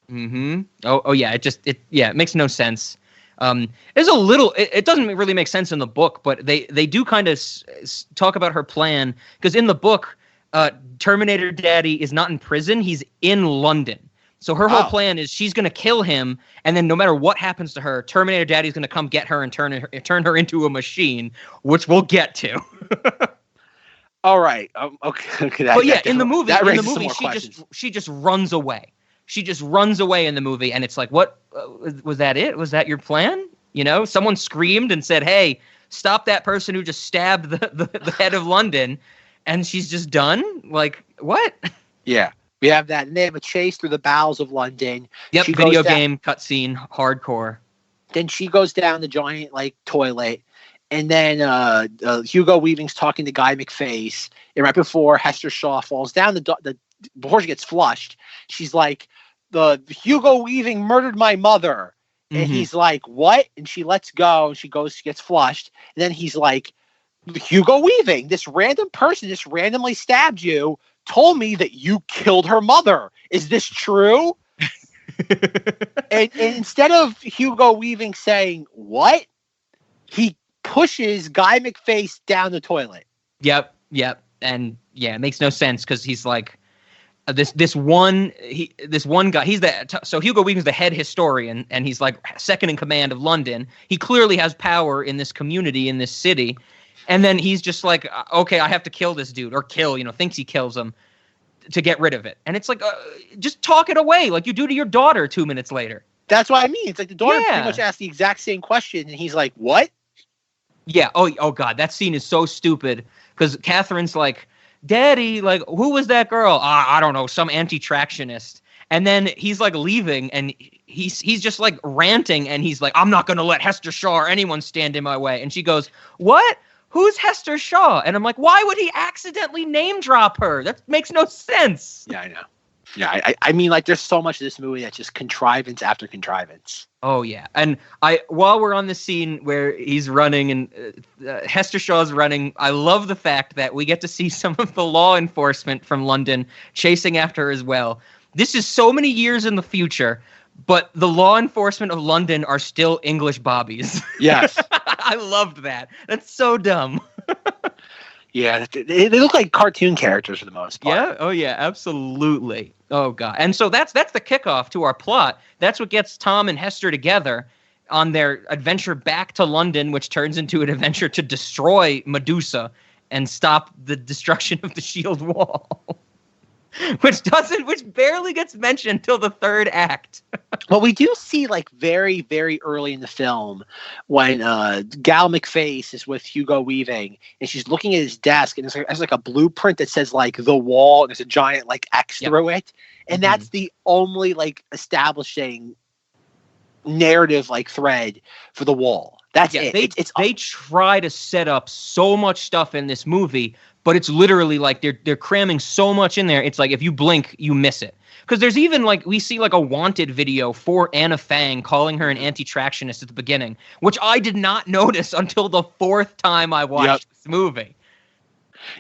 Mm-hmm. Oh yeah. It makes no sense. There's a little. It doesn't really make sense in the book, but they do kind of talk about her plan, because in the book, Terminator Daddy is not in prison; he's in London. So her whole plan is she's going to kill him, and then no matter what happens to her, Terminator Daddy's going to come get her and turn her into a machine, which we'll get to. All right. Okay. But yeah, in the movie, she just runs away. She just runs away in the movie, and it's like, what was that? Was that your plan? You know, someone screamed and said, "Hey, stop that person who just stabbed the head of London," and she's just done. Like, what? Yeah, we have that, and they have a chase through the bowels of London. Yep, video game cutscene, hardcore. Then she goes down the giant like toilet, and then Hugo Weaving's talking to Guy McFace, and right before Hester Shaw falls down before she gets flushed, she's like, the Hugo Weaving murdered my mother. And he's like, what? And she lets go, and she gets flushed. And then he's like, Hugo Weaving, this random person just randomly stabbed you, told me that you killed her mother. Is this true? and instead of Hugo Weaving saying, what? He pushes Guy McFace down the toilet. Yep. And yeah, it makes no sense, because he's like, this one guy, so Hugo Weaving's the head historian, and he's like second in command of London. He clearly has power in this community, in this city, and then he's just like, okay, I have to kill this dude, or thinks he kills him to get rid of it. And it's like, just talk it away like you do to your daughter 2 minutes later. That's what I mean. It's like the daughter pretty much asked the exact same question, and he's like, "What?" Yeah. Oh God, that scene is so stupid because Catherine's like, "Daddy, like, who was that girl? I don't know, some anti-tractionist." And then he's like leaving, and he's just like ranting, and he's like, "I'm not gonna let Hester Shaw or anyone stand in my way." And she goes, "What? Who's Hester Shaw?" And I'm like, "Why would he accidentally name drop her? That makes no sense." Yeah, I know. Yeah, I mean, like, there's so much of this movie that's just contrivance after contrivance. Oh yeah, and while we're on the scene where he's running and Hester Shaw's running, I love the fact that we get to see some of the law enforcement from London chasing after her as well. This is so many years in the future, but the law enforcement of London are still English bobbies. Yes. I loved that. That's so dumb. Yeah, they look like cartoon characters for the most part. Yeah. Oh yeah, absolutely. Oh God. And so that's the kickoff to our plot. That's what gets Tom and Hester together on their adventure back to London, which turns into an adventure to destroy Medusa and stop the destruction of the shield wall. which barely gets mentioned until the third act. Well, we do see, like, very, very early in the film when Gal McFace is with Hugo Weaving, and she's looking at his desk, and there's like a blueprint that says, like, the wall, and there's a giant, like, X through it. And that's the only, like, establishing narrative, like, thread for the wall. That's it. They try to set up so much stuff in this movie, but it's literally like they're cramming so much in there. It's like if you blink, you miss it. Because there's even like we see like a wanted video for Anna Fang calling her an anti-tractionist at the beginning, which I did not notice until the fourth time I watched this movie.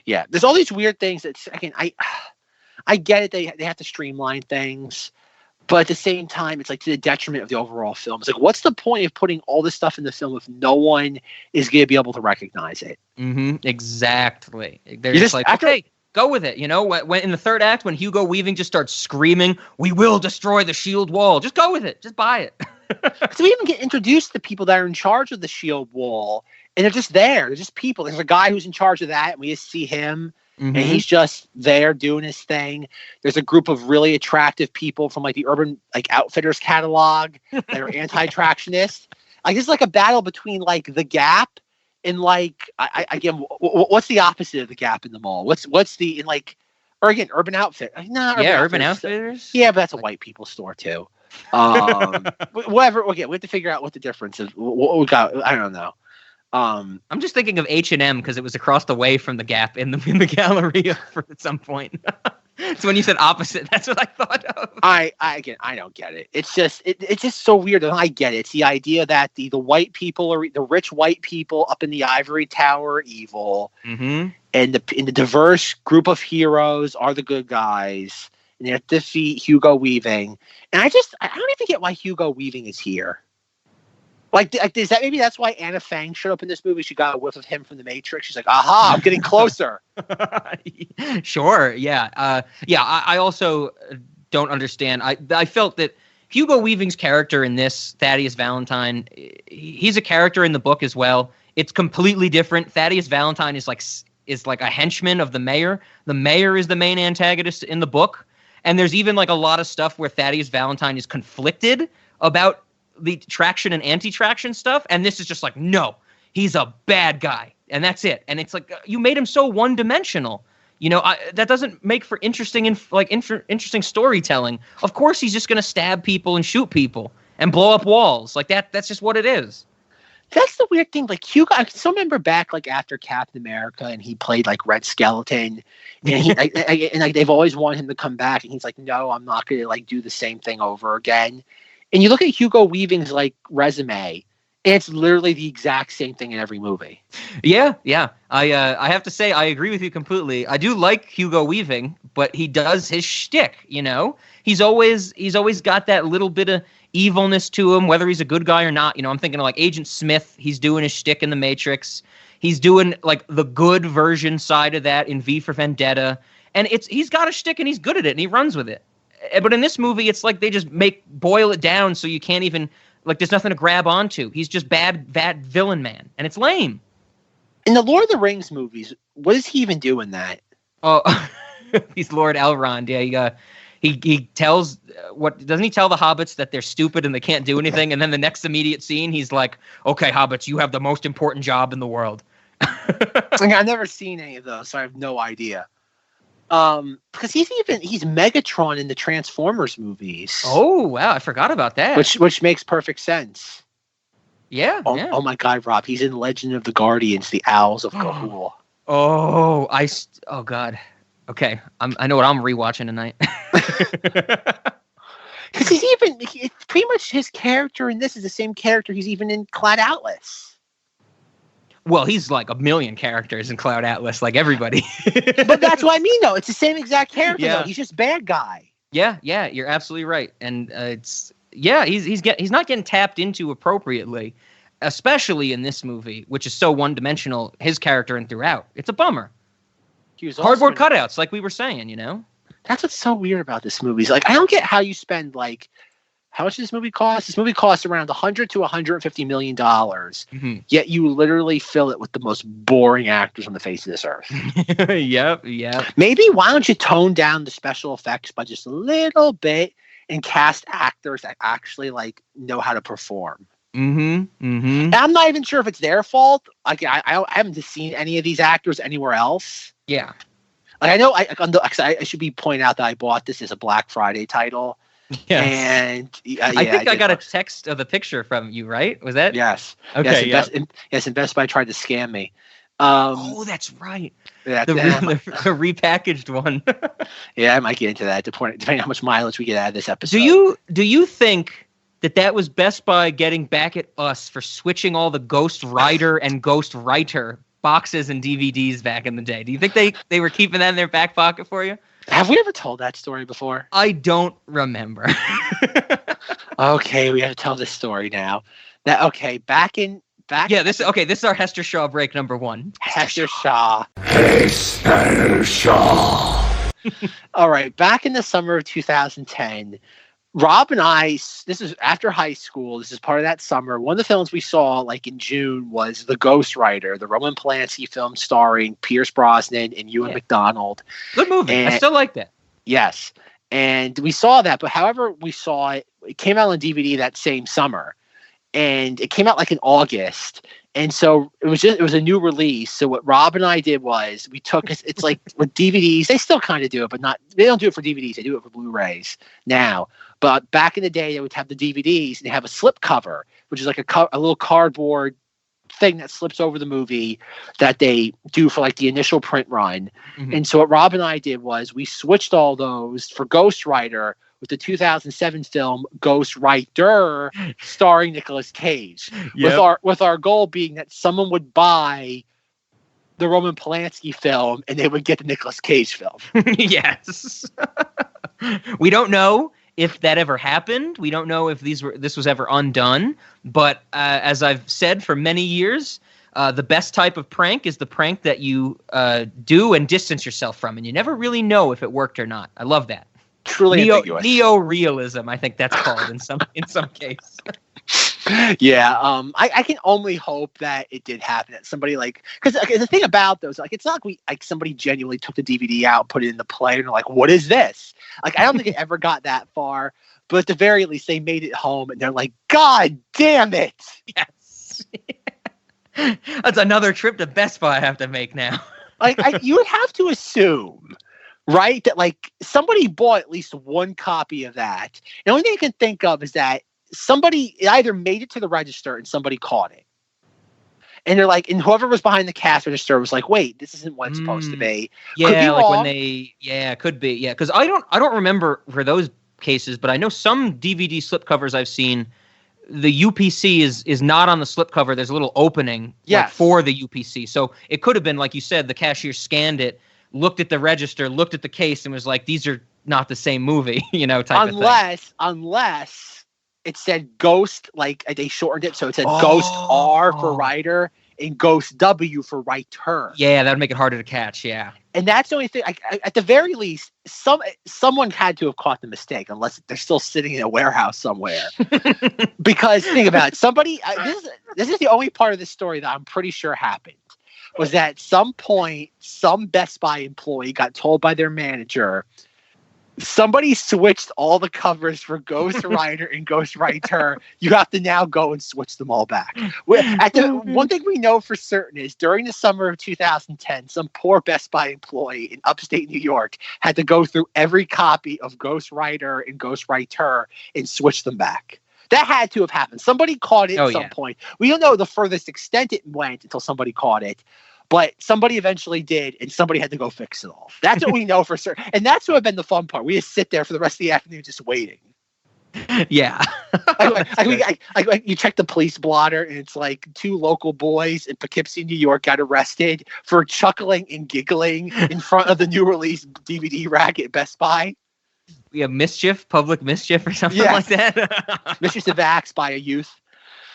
Yeah, there's all these weird things that again I get it. They have to streamline things. But at the same time, it's like to the detriment of the overall film. It's like, what's the point of putting all this stuff in the film if no one is going to be able to recognize it? Mm-hmm. Exactly. They're just like, okay, go with it. You know, when in the third act, when Hugo Weaving just starts screaming, "We will destroy the shield wall," just go with it. Just buy it. So we even get introduced to the people that are in charge of the shield wall, and they're just there. They're just people. There's a guy who's in charge of that, and we just see him. Mm-hmm. And he's just there doing his thing. There's a group of really attractive people from like the Urban like Outfitters catalog that are anti-tractionist. Like this is like a battle between like the Gap and like again, what's the opposite of the Gap in the mall? What's the in like or again Urban Outfitters? Urban Outfitters. Yeah, but that's a white people store too. Whatever. Okay, we have to figure out what the difference is. What we got? I don't know. I'm just thinking of H&M because it was across the way from the Gap in the Galleria at some point. So when you said opposite, that's what I thought of. I don't get it. It's just it's just so weird. And I get it. It's the idea that the white people are the rich white people up in the ivory tower are evil, and the diverse group of heroes are the good guys, and they have to defeat Hugo Weaving. And I don't even get why Hugo Weaving is here. Like, is that maybe that's why Anna Fang showed up in this movie? She got a whiff of him from The Matrix. She's like, "Aha, I'm getting closer." Sure, yeah, I also don't understand. I felt that Hugo Weaving's character in this, Thaddeus Valentine, he's a character in the book as well. It's completely different. Thaddeus Valentine is like a henchman of the mayor. The mayor is the main antagonist in the book, and there's even like a lot of stuff where Thaddeus Valentine is conflicted about the traction and anti-traction stuff, and this is just like, no, he's a bad guy, and that's it. And it's like you made him so one-dimensional. You know, that doesn't make for interesting interesting storytelling. Of course, he's just gonna stab people and shoot people and blow up walls like that. That's just what it is. That's the weird thing. Like Hugo, I still remember back like after Captain America, and he played like Red Skeleton, and like they've always wanted him to come back, and he's like, no, I'm not gonna like do the same thing over again. And you look at Hugo Weaving's like resume, and it's literally the exact same thing in every movie. Yeah. I have to say I agree with you completely. I do like Hugo Weaving, but he does his shtick. You know, he's always got that little bit of evilness to him, whether he's a good guy or not. You know, I'm thinking of like Agent Smith. He's doing his shtick in The Matrix. He's doing like the good version side of that in V for Vendetta, and he's got a shtick and he's good at it and he runs with it. But in this movie, it's like they just boil it down so you can't even, like, there's nothing to grab onto. He's just bad villain man, and it's lame. In the Lord of the Rings movies, what does he even do in that? Oh, he's Lord Elrond. Yeah, He tells doesn't he tell the hobbits that they're stupid and they can't do anything, and then the next immediate scene he's like, "Okay, hobbits, you have the most important job in the world." I've never seen any of those, so I have no idea. Because he's Megatron in the Transformers movies. Oh wow, I forgot about that. Which makes perfect sense. Yeah. Oh my God, Rob, he's in Legend of the Guardians, the Owls of Ga'Hoole. Oh God. Okay, I know what I'm rewatching tonight. Because pretty much his character in this is the same character he's even in Cloud Atlas. Well, he's like a million characters in Cloud Atlas, like everybody. But that's what I mean, though. It's the same exact character, though. He's just bad guy. Yeah, you're absolutely right. And he's not getting tapped into appropriately, especially in this movie, which is so one-dimensional, his character and throughout. It's a bummer. Cardboard cutouts, like we were saying, you know? That's what's so weird about this movie. Like, I don't get how you spend, like, how much does this movie cost? This movie costs around $100 to $150 million, yet you literally fill it with the most boring actors on the face of this earth. Yep. Maybe why don't you tone down the special effects by just a little bit and cast actors that actually, like, know how to perform? And I'm not even sure if it's their fault. Like, I haven't seen any of these actors anywhere else. Yeah. Like, I know I should be pointing out that I bought this as a Black Friday title. Yes. And I think I got a text of the picture from you, right? Was that? Yes. Okay. Yes, and Best Buy tried to scam me. That's right. The repackaged one. Yeah, I might get into that depending on how much mileage we get out of this episode. Do you think that was Best Buy getting back at us for switching all the Ghost Rider and Ghost Writer boxes and DVDs back in the day? Do you think they were keeping that in their back pocket for you? Have we ever told that story before? I don't remember. Okay, we have to tell this story now. Back. Yeah, this is our Hester Shaw break number 1. Hester Shaw. All right, back in the summer of 2010, Rob and I, this is after high school, this is part of that summer. One of the films we saw, like in June, was The Ghost Rider, the Roman Polanski film starring Pierce Brosnan and Ewan McDonald. Good movie. I still like that. Yes. And we saw that, but however we saw it, it came out on DVD that same summer. And it came out like in August. And so it was a new release. So what Rob and I did was we took it's like with DVDs, they still kind of do it, but they don't do it for DVDs, they do it for Blu-rays now. But back in the day, they would have the DVDs and they have a slip cover, which is like a little cardboard thing that slips over the movie that they do for like the initial print run. And so what Rob and I did was we switched all those for Ghost Rider with the 2007 film Ghost Rider starring Nicolas Cage. Yep. With our goal being that someone would buy the Roman Polanski film and they would get the Nicolas Cage film. Yes. We don't know if that ever happened. We don't know if this was ever undone. But as I've said for many years, the best type of prank is the prank that you do and distance yourself from, and you never really know if it worked or not. I love that. Truly ambiguous. Neo-realism, I think that's called in some case. Yeah, I can only hope that it did happen. That somebody because the thing about those, it's not like somebody genuinely took the DVD out, put it in the player, and they're like, "What is this?" Like, I don't think it ever got that far. But at the very least, they made it home, and they're like, "God damn it!" Yes, that's another trip to Best Buy I have to make now. You would have to assume, right, that somebody bought at least one copy of that. The only thing I can think of is that somebody either made it to the register and somebody caught it. And they're like, and whoever was behind the cash register was like, wait, this isn't what it's supposed to be. Yeah, when could be. Yeah, because I don't remember for those cases, but I know some DVD slipcovers I've seen, the UPC is not on the slipcover. There's a little opening for the UPC. So it could have been, like you said, the cashier scanned it, looked at the register, looked at the case, and was like, these are not the same movie, type of thing. Unless it said Ghost, they shortened it, so it said Ghost R for Rider and Ghost W for Writer. Yeah, that would make it harder to catch, yeah. And that's the only thing, at the very least, someone had to have caught the mistake, unless they're still sitting in a warehouse somewhere. Because, think about it, somebody, this is the only part of this story that I'm pretty sure happened, was that at some point, some Best Buy employee got told by their manager, Somebody switched all the covers for Ghost Rider and Ghost Rider. You have to now go and switch them all back. One thing we know for certain is during the summer of 2010, some poor Best Buy employee in upstate New York had to go through every copy of Ghost Rider and Ghost Rider and switch them back. That had to have happened. Somebody caught it at some point. We don't know the furthest extent it went until somebody caught it. But somebody eventually did, and somebody had to go fix it all. That's what we know for certain. And that's what have been the fun part. We just sit there for the rest of the afternoon just waiting. Yeah. You check the police blotter, and it's like 2 local boys in Poughkeepsie, New York got arrested for chuckling and giggling in front of the new release DVD rack at Best Buy. We have mischief, public mischief or something like that. Mischief acts by a youth.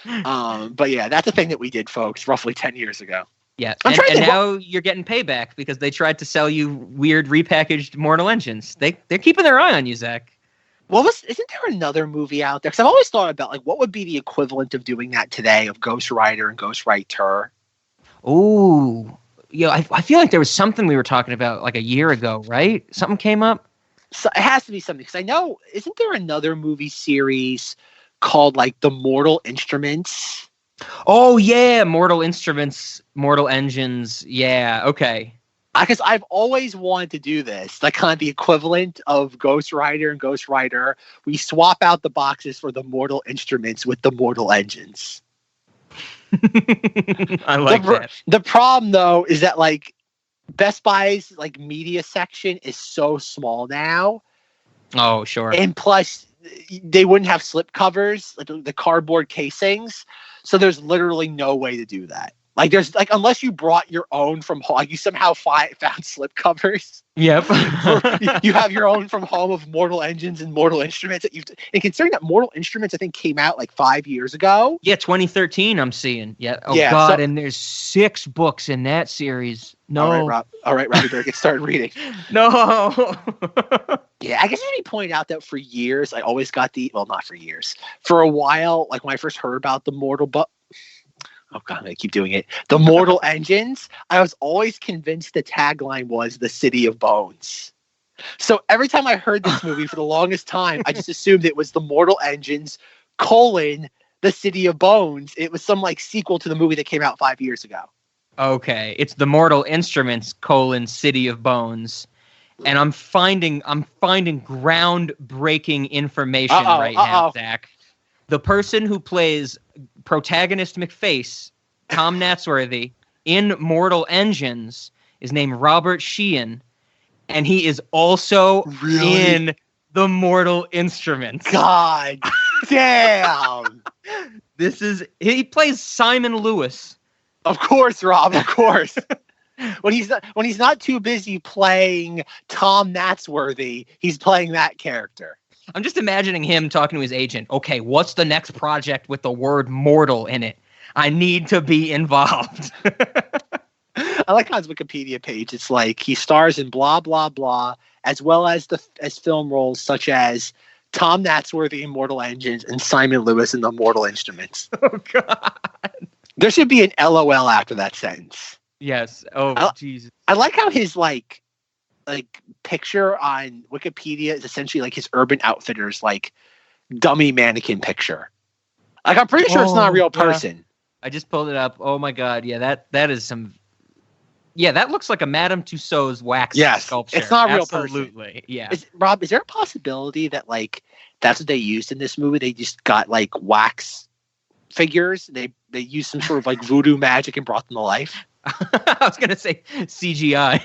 But yeah, that's a thing that we did, folks, roughly 10 years ago. Yeah, and now you're getting payback because they tried to sell you weird repackaged Mortal Engines. They're keeping their eye on you, Zach. Isn't there another movie out there? Because I've always thought about like what would be the equivalent of doing that today of Ghost Rider and Ghost Rider. Ooh, I feel like there was something we were talking about like a year ago, right? Something came up. So it has to be something because I know. Isn't there another movie series called like The Mortal Instruments? Oh yeah, Mortal Instruments, Mortal Engines. Yeah, okay. Because I've always wanted to do this, like kind of the equivalent of Ghost Rider and Ghost Rider. We swap out the boxes for the Mortal Instruments with the Mortal Engines. I like that. The problem though is that like Best Buy's like media section is so small now. Oh sure. And plus, they wouldn't have slip covers, like the cardboard casings. So there's literally no way to do that. Like there's like unless you brought your own from home, like you somehow found slip covers. Yep. You have your own from home of Mortal Engines and Mortal Instruments and considering that Mortal Instruments I think came out like 5 years ago. Yeah, 2013 I'm seeing. Yeah. Oh yeah, God, and there's 6 books in that series. No. All right, Robbie, better get started reading. No. Yeah, I guess let me point out that for years I always got not for years. For a while, like when I first heard about the oh God, I keep doing it. The Mortal Engines, I was always convinced the tagline was the City of Bones. So every time I heard this movie for the longest time, I just assumed it was the Mortal Engines, the City of Bones. It was some like sequel to the movie that came out 5 years ago. Okay, it's the Mortal Instruments, City of Bones. And I'm finding groundbreaking information now, Zach. The person who plays protagonist McFace, Tom Natsworthy, in Mortal Engines is named Robert Sheehan, and he is also in the Mortal Instruments. God damn! He plays Simon Lewis. Of course, Rob. Of course. When he's not too busy playing Tom Natsworthy, he's playing that character. I'm just imagining him talking to his agent. Okay, what's the next project with the word mortal in it? I need to be involved. I like how his Wikipedia page. It's like he stars in blah, blah, blah, as well as as film roles such as Tom Natsworthy in Mortal Engines and Simon Lewis in the Mortal Instruments. Oh, God. There should be an LOL after that sentence. Yes. Oh, Jesus. I like how his like picture on Wikipedia is essentially like his Urban Outfitters like dummy mannequin picture. Like I'm pretty sure it's not a real person. I just pulled it up. Oh my God. Yeah, that is some. Yeah, that looks like a Madame Tussauds wax sculpture. It's not a real person. Absolutely. Yeah. Rob, is there a possibility that like that's what they used in this movie? They just got like wax figures. They used some sort of like voodoo magic and brought them to life. I was gonna say CGI.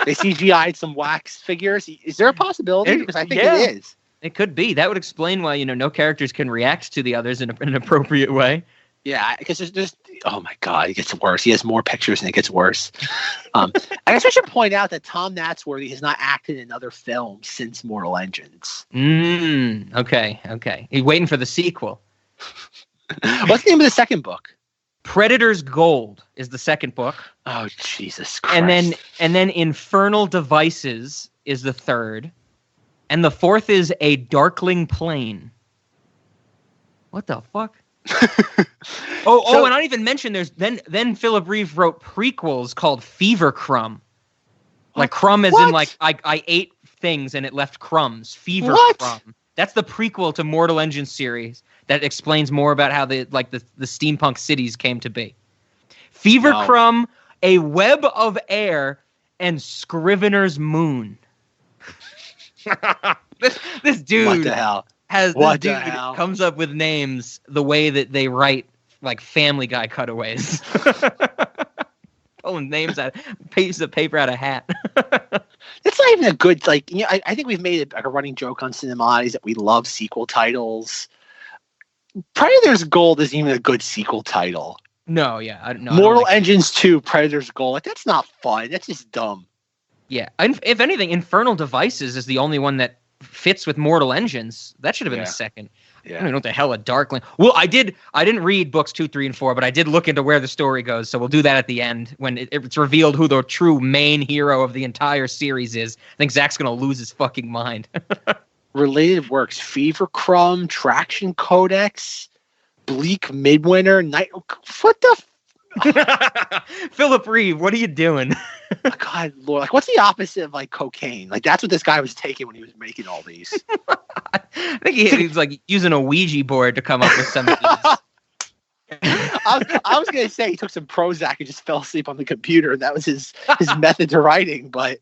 They CGI'd some wax figures. Is there a possibility? Because I think it is. It could be. That would explain why no characters can react to the others in an appropriate way. Yeah, because there's oh my God, it gets worse. He has more pictures and it gets worse. I guess I should point out that Tom Natsworthy has not acted in other films since Mortal Engines. Okay. He's waiting for the sequel. What's the name of the second book? Predator's Gold is the second book. Oh, Jesus Christ. And then Infernal Devices is the third. And the fourth is A Darkling Plane. What the fuck? And I didn't even mention there's then Philip Reeve wrote prequels called Fever Crumb. Like crumb as in like I ate things and it left crumbs. Fever What? Crumb. That's the prequel to Mortal Engines series that explains more about how the steampunk cities came to be. Fever Crumb, A Web of Air, and Scrivener's Moon. this dude What the hell? Comes up with names the way that they write like Family Guy cutaways. Pulling names out, pieces of paper out of hat. It's not even a good, like, you know, I think we've made it like a running joke on Cinemoddities that we love sequel titles. Predator's Gold isn't even a good sequel title. No, yeah. Mortal Engines 2, Predator's Gold. Like, that's not fun. That's just dumb. Yeah. If anything, Infernal Devices is the only one that fits with Mortal Engines. That should have been the second. Yeah. I don't know what the hell a Darkling. Well, I didn't read books 2, 3, and 4, but I did look into where the story goes. So we'll do that at the end when it's revealed who the true main hero of the entire series is. I think Zach's gonna lose his fucking mind. Related works: Fever Crumb, Traction Codex, Bleak Midwinter, Night. What the? Philip Reeve, what are you doing? God, Lord, like, what's the opposite of like cocaine? Like, that's what this guy was taking when he was making all these. I think he was like using a Ouija board to come up with some of these. I was gonna say he took some Prozac and just fell asleep on the computer, and that was his method to writing. But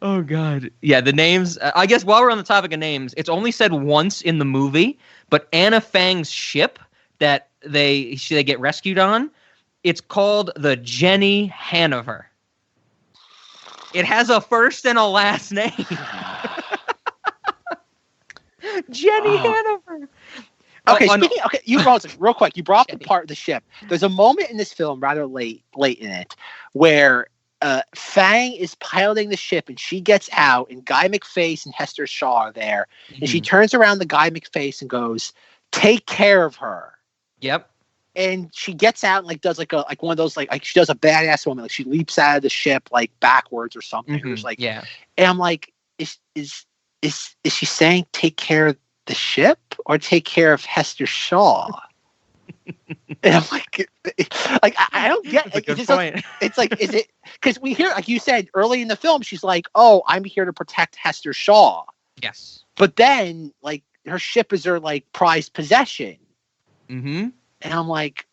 oh god, yeah, the names. I guess while we're on the topic of names, it's only said once in the movie, but Anna Fang's ship that they get rescued on, it's called the Jenny Hanover. It has a first and a last name. Jenny Hanover. Okay, you brought real quick. You brought up the part of the ship. There's a moment in this film, rather late in it, where Fang is piloting the ship and she gets out, and Guy McFace and Hester Shaw are there, and she turns around to Guy McFace and goes, "Take care of her." Yep. And she gets out and like does like one of those like she does a badass moment, like she leaps out of the ship like backwards or something. Mm-hmm. It's like, yeah. And I'm like, is she saying take care of the ship or take care of Hester Shaw? And I'm like I don't get it. It's like, is it because we hear, like you said early in the film, she's like, "Oh, I'm here to protect Hester Shaw." Yes. But then like her ship is her like prized possession. Mm-hmm. And I'm like,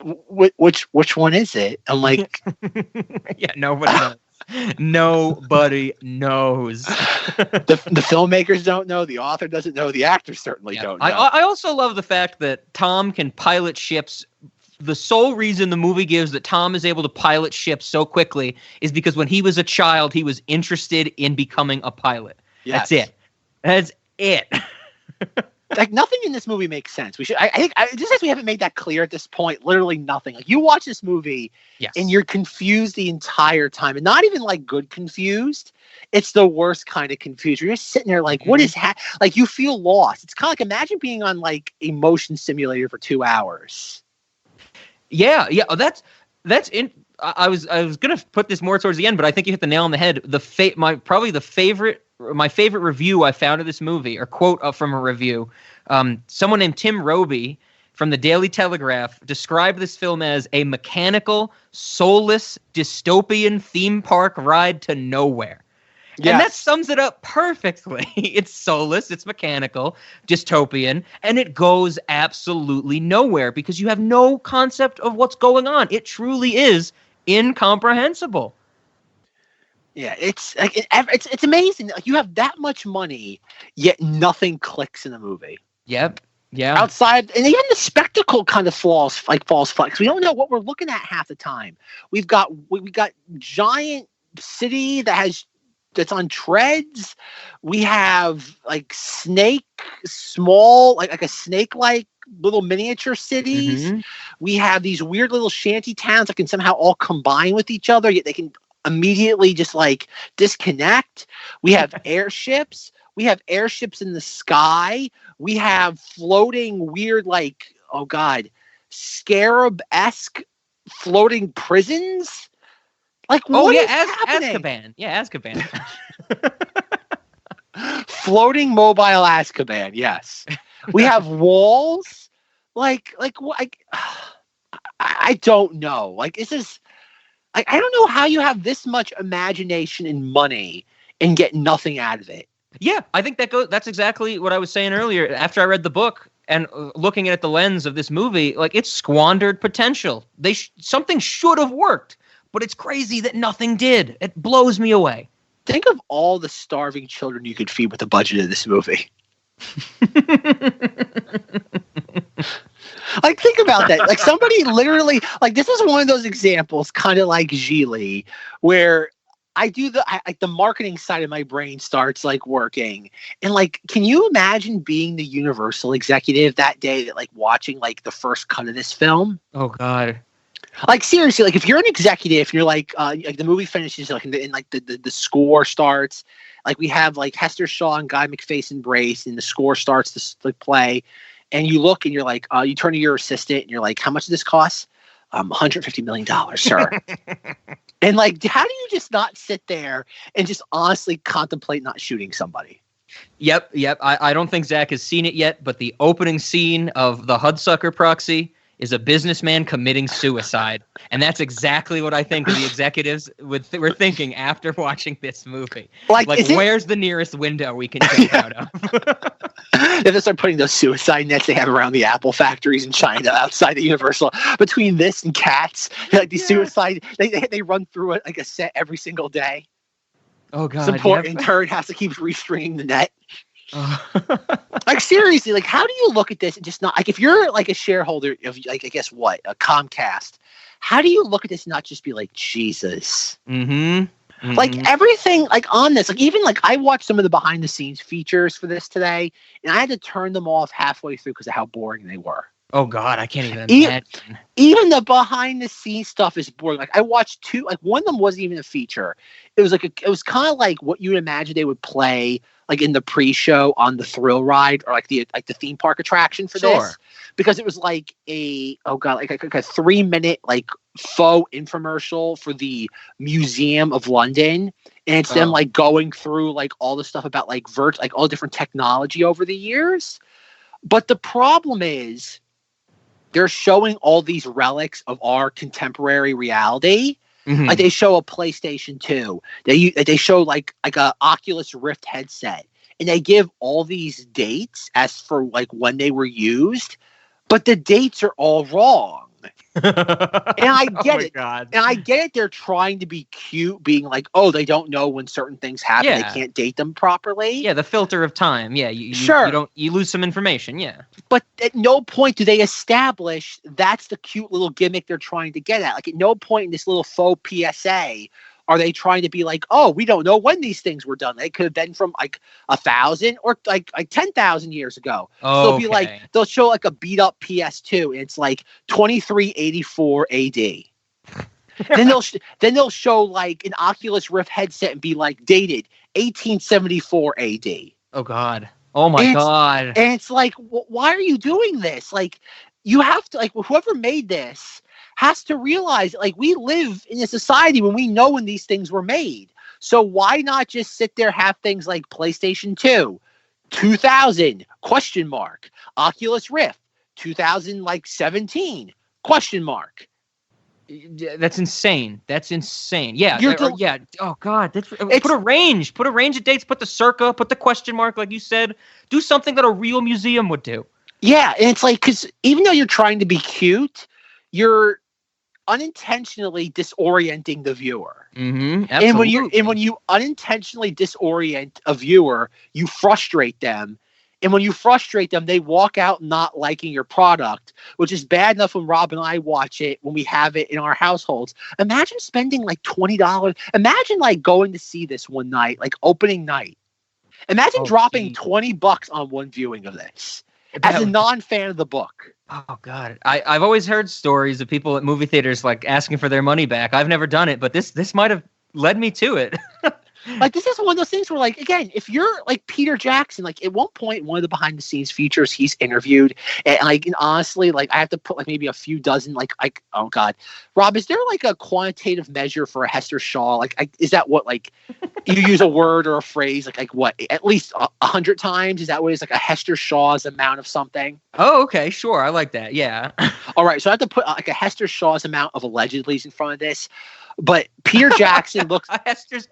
which one is it? I'm like, yeah, nobody knows. Nobody knows. The filmmakers don't know. The author doesn't know. The actors certainly don't know. I also love the fact that Tom can pilot ships. The sole reason the movie gives that Tom is able to pilot ships so quickly is because when he was a child, he was interested in becoming a pilot. Yes. That's it. Like, nothing in this movie makes sense. We should. I think just as we haven't made that clear at this point, literally nothing. Like, you watch this movie, and you're confused the entire time, and not even like good confused. It's the worst kind of confused. You're just sitting there like, what is like? You feel lost. It's kind of like, imagine being on like a motion simulator for 2 hours. Yeah. Oh, that's in. I was gonna put this more towards the end, but I think you hit the nail on the head. My favorite review I found of this movie, or quote from a review, someone named Tim Roby from the Daily Telegraph described this film as a mechanical, soulless, dystopian theme park ride to nowhere. Yes. And that sums it up perfectly. It's soulless, it's mechanical, dystopian, and it goes absolutely nowhere because you have no concept of what's going on. It truly is incomprehensible. Yeah, it's like it's amazing. Like, you have that much money, yet nothing clicks in the movie. Yep. Yeah. Outside, and even the spectacle kind of falls flat. We don't know what we're looking at half the time. We got giant city that's on treads. We have like small, like a snake-like little miniature cities. Mm-hmm. We have these weird little shanty towns that can somehow all combine with each other, yet they can immediately just like disconnect. We have airships. We have airships in the sky. We have floating weird, like, oh god, scarab-esque floating prisons. Like, what is happening? Azkaban. Yeah, Azkaban. Floating mobile Azkaban. Yes, we have walls. Like I don't know. Like, this is. I don't know how you have this much imagination and money and get nothing out of it. Yeah, I think that's exactly what I was saying earlier. After I read the book and looking at the lens of this movie, like, it's squandered potential. Something should have worked, but it's crazy that nothing did. It blows me away. Think of all the starving children you could feed with the budget of this movie. Like, think about that. Like, somebody literally, like, this is one of those examples, kind of like Gigli, where I do the marketing side of my brain starts like working. And like, can you imagine being the Universal executive that day that like watching like the first cut of this film? Oh God. Like, seriously, like if you're an executive and you're like the movie finishes like and like the score starts, like we have like Hester Shaw and Guy McFace embrace and the score starts to like play, and you look and you're like, you turn to your assistant and you're like, how much does this cost? $150 million, sir. And like, how do you just not sit there and just honestly contemplate not shooting somebody? Yep. I don't think Zach has seen it yet, but the opening scene of the Hudsucker Proxy is a businessman committing suicide. And that's exactly what I think the executives were thinking after watching this movie. Like where's the nearest window we can jump out of? Then they start putting those suicide nets they have around the Apple factories in China outside the Universal. Between this and Cats, like the suicide, they run through it like a set every single day. Oh God! Some poor intern has to keep restringing the net. Like, seriously, like, how do you look at this and just not like, if you're like a shareholder of like, I guess what, a Comcast, how do you look at this and not just be like, Jesus? Mm-hmm. Like, everything like on this, like, even like I watched some of the behind the scenes features for this today, and I had to turn them off halfway through because of how boring they were. Oh God, I can't even imagine. Even the behind the scenes stuff is boring. Like, I watched two, like one of them wasn't even a feature. It was like it was kind of like what you would imagine they would play like in the pre-show on the thrill ride or like the theme park attraction for this, because it was like a 3-minute like faux infomercial for the Museum of London, and it's them like going through like all the stuff about like like all different technology over the years. But the problem is they're showing all these relics of our contemporary reality. Mm-hmm. Like, they show a PlayStation 2. They show like a Oculus Rift headset, and they give all these dates as for like when they were used, but the dates are all wrong. And I get it. God. And I get it. They're trying to be cute, being like, oh, they don't know when certain things happen. Yeah. They can't date them properly. Yeah, the filter of time. Yeah, you lose some information. Yeah, but at no point do they establish that's the cute little gimmick they're trying to get at. Like, at no point in this little faux PSA are they trying to be like, oh, we don't know when these things were done. They could have been from like 1,000 or like 10,000 years ago. Oh, so they'll be like, they'll show like a beat up PS2 and it's like 2384 AD. then they'll show like an Oculus Rift headset and be like dated 1874 AD. Oh God. Oh my God. And it's like, why are you doing this? Like, you have to, like, whoever made this has to realize, like, we live in a society when we know when these things were made. So why not just sit there, have things like PlayStation 2, 2000, ? Oculus Rift, 2017, ? That's insane. Yeah. Yeah. Oh God. Put a range. Put a range of dates. Put the circa. Put the question mark. Like you said, do something that a real museum would do. Yeah, and it's like, because even though you're trying to be cute, you're unintentionally disorienting the viewer. Mm-hmm. And when you unintentionally disorient a viewer, you frustrate them. And when you frustrate them, they walk out not liking your product, which is bad enough when Rob and I watch it, when we have it in our households. Imagine spending like $20. Imagine like going to see this one night, like opening night. Imagine dropping $20 on one viewing of this as a non-fan of the book. Oh God. I've always heard stories of people at movie theaters like asking for their money back. I've never done it, but this might have led me to it. Like, this is one of those things where, like, again, if you're like Peter Jackson, like at one point in one of the behind the scenes features, he's interviewed, and like, and honestly, like, I have to put like maybe a few dozen, like oh God, Rob, is there like a quantitative measure for a Hester Shaw? Like, is that what, like, you use a word or a phrase like what, at least 100 times? Is that what is like a Hester Shaw's amount of something? Oh, okay, sure, I like that. Yeah. All right, so I have to put like a Hester Shaw's amount of allegedly's in front of this. But Peter Jackson looks.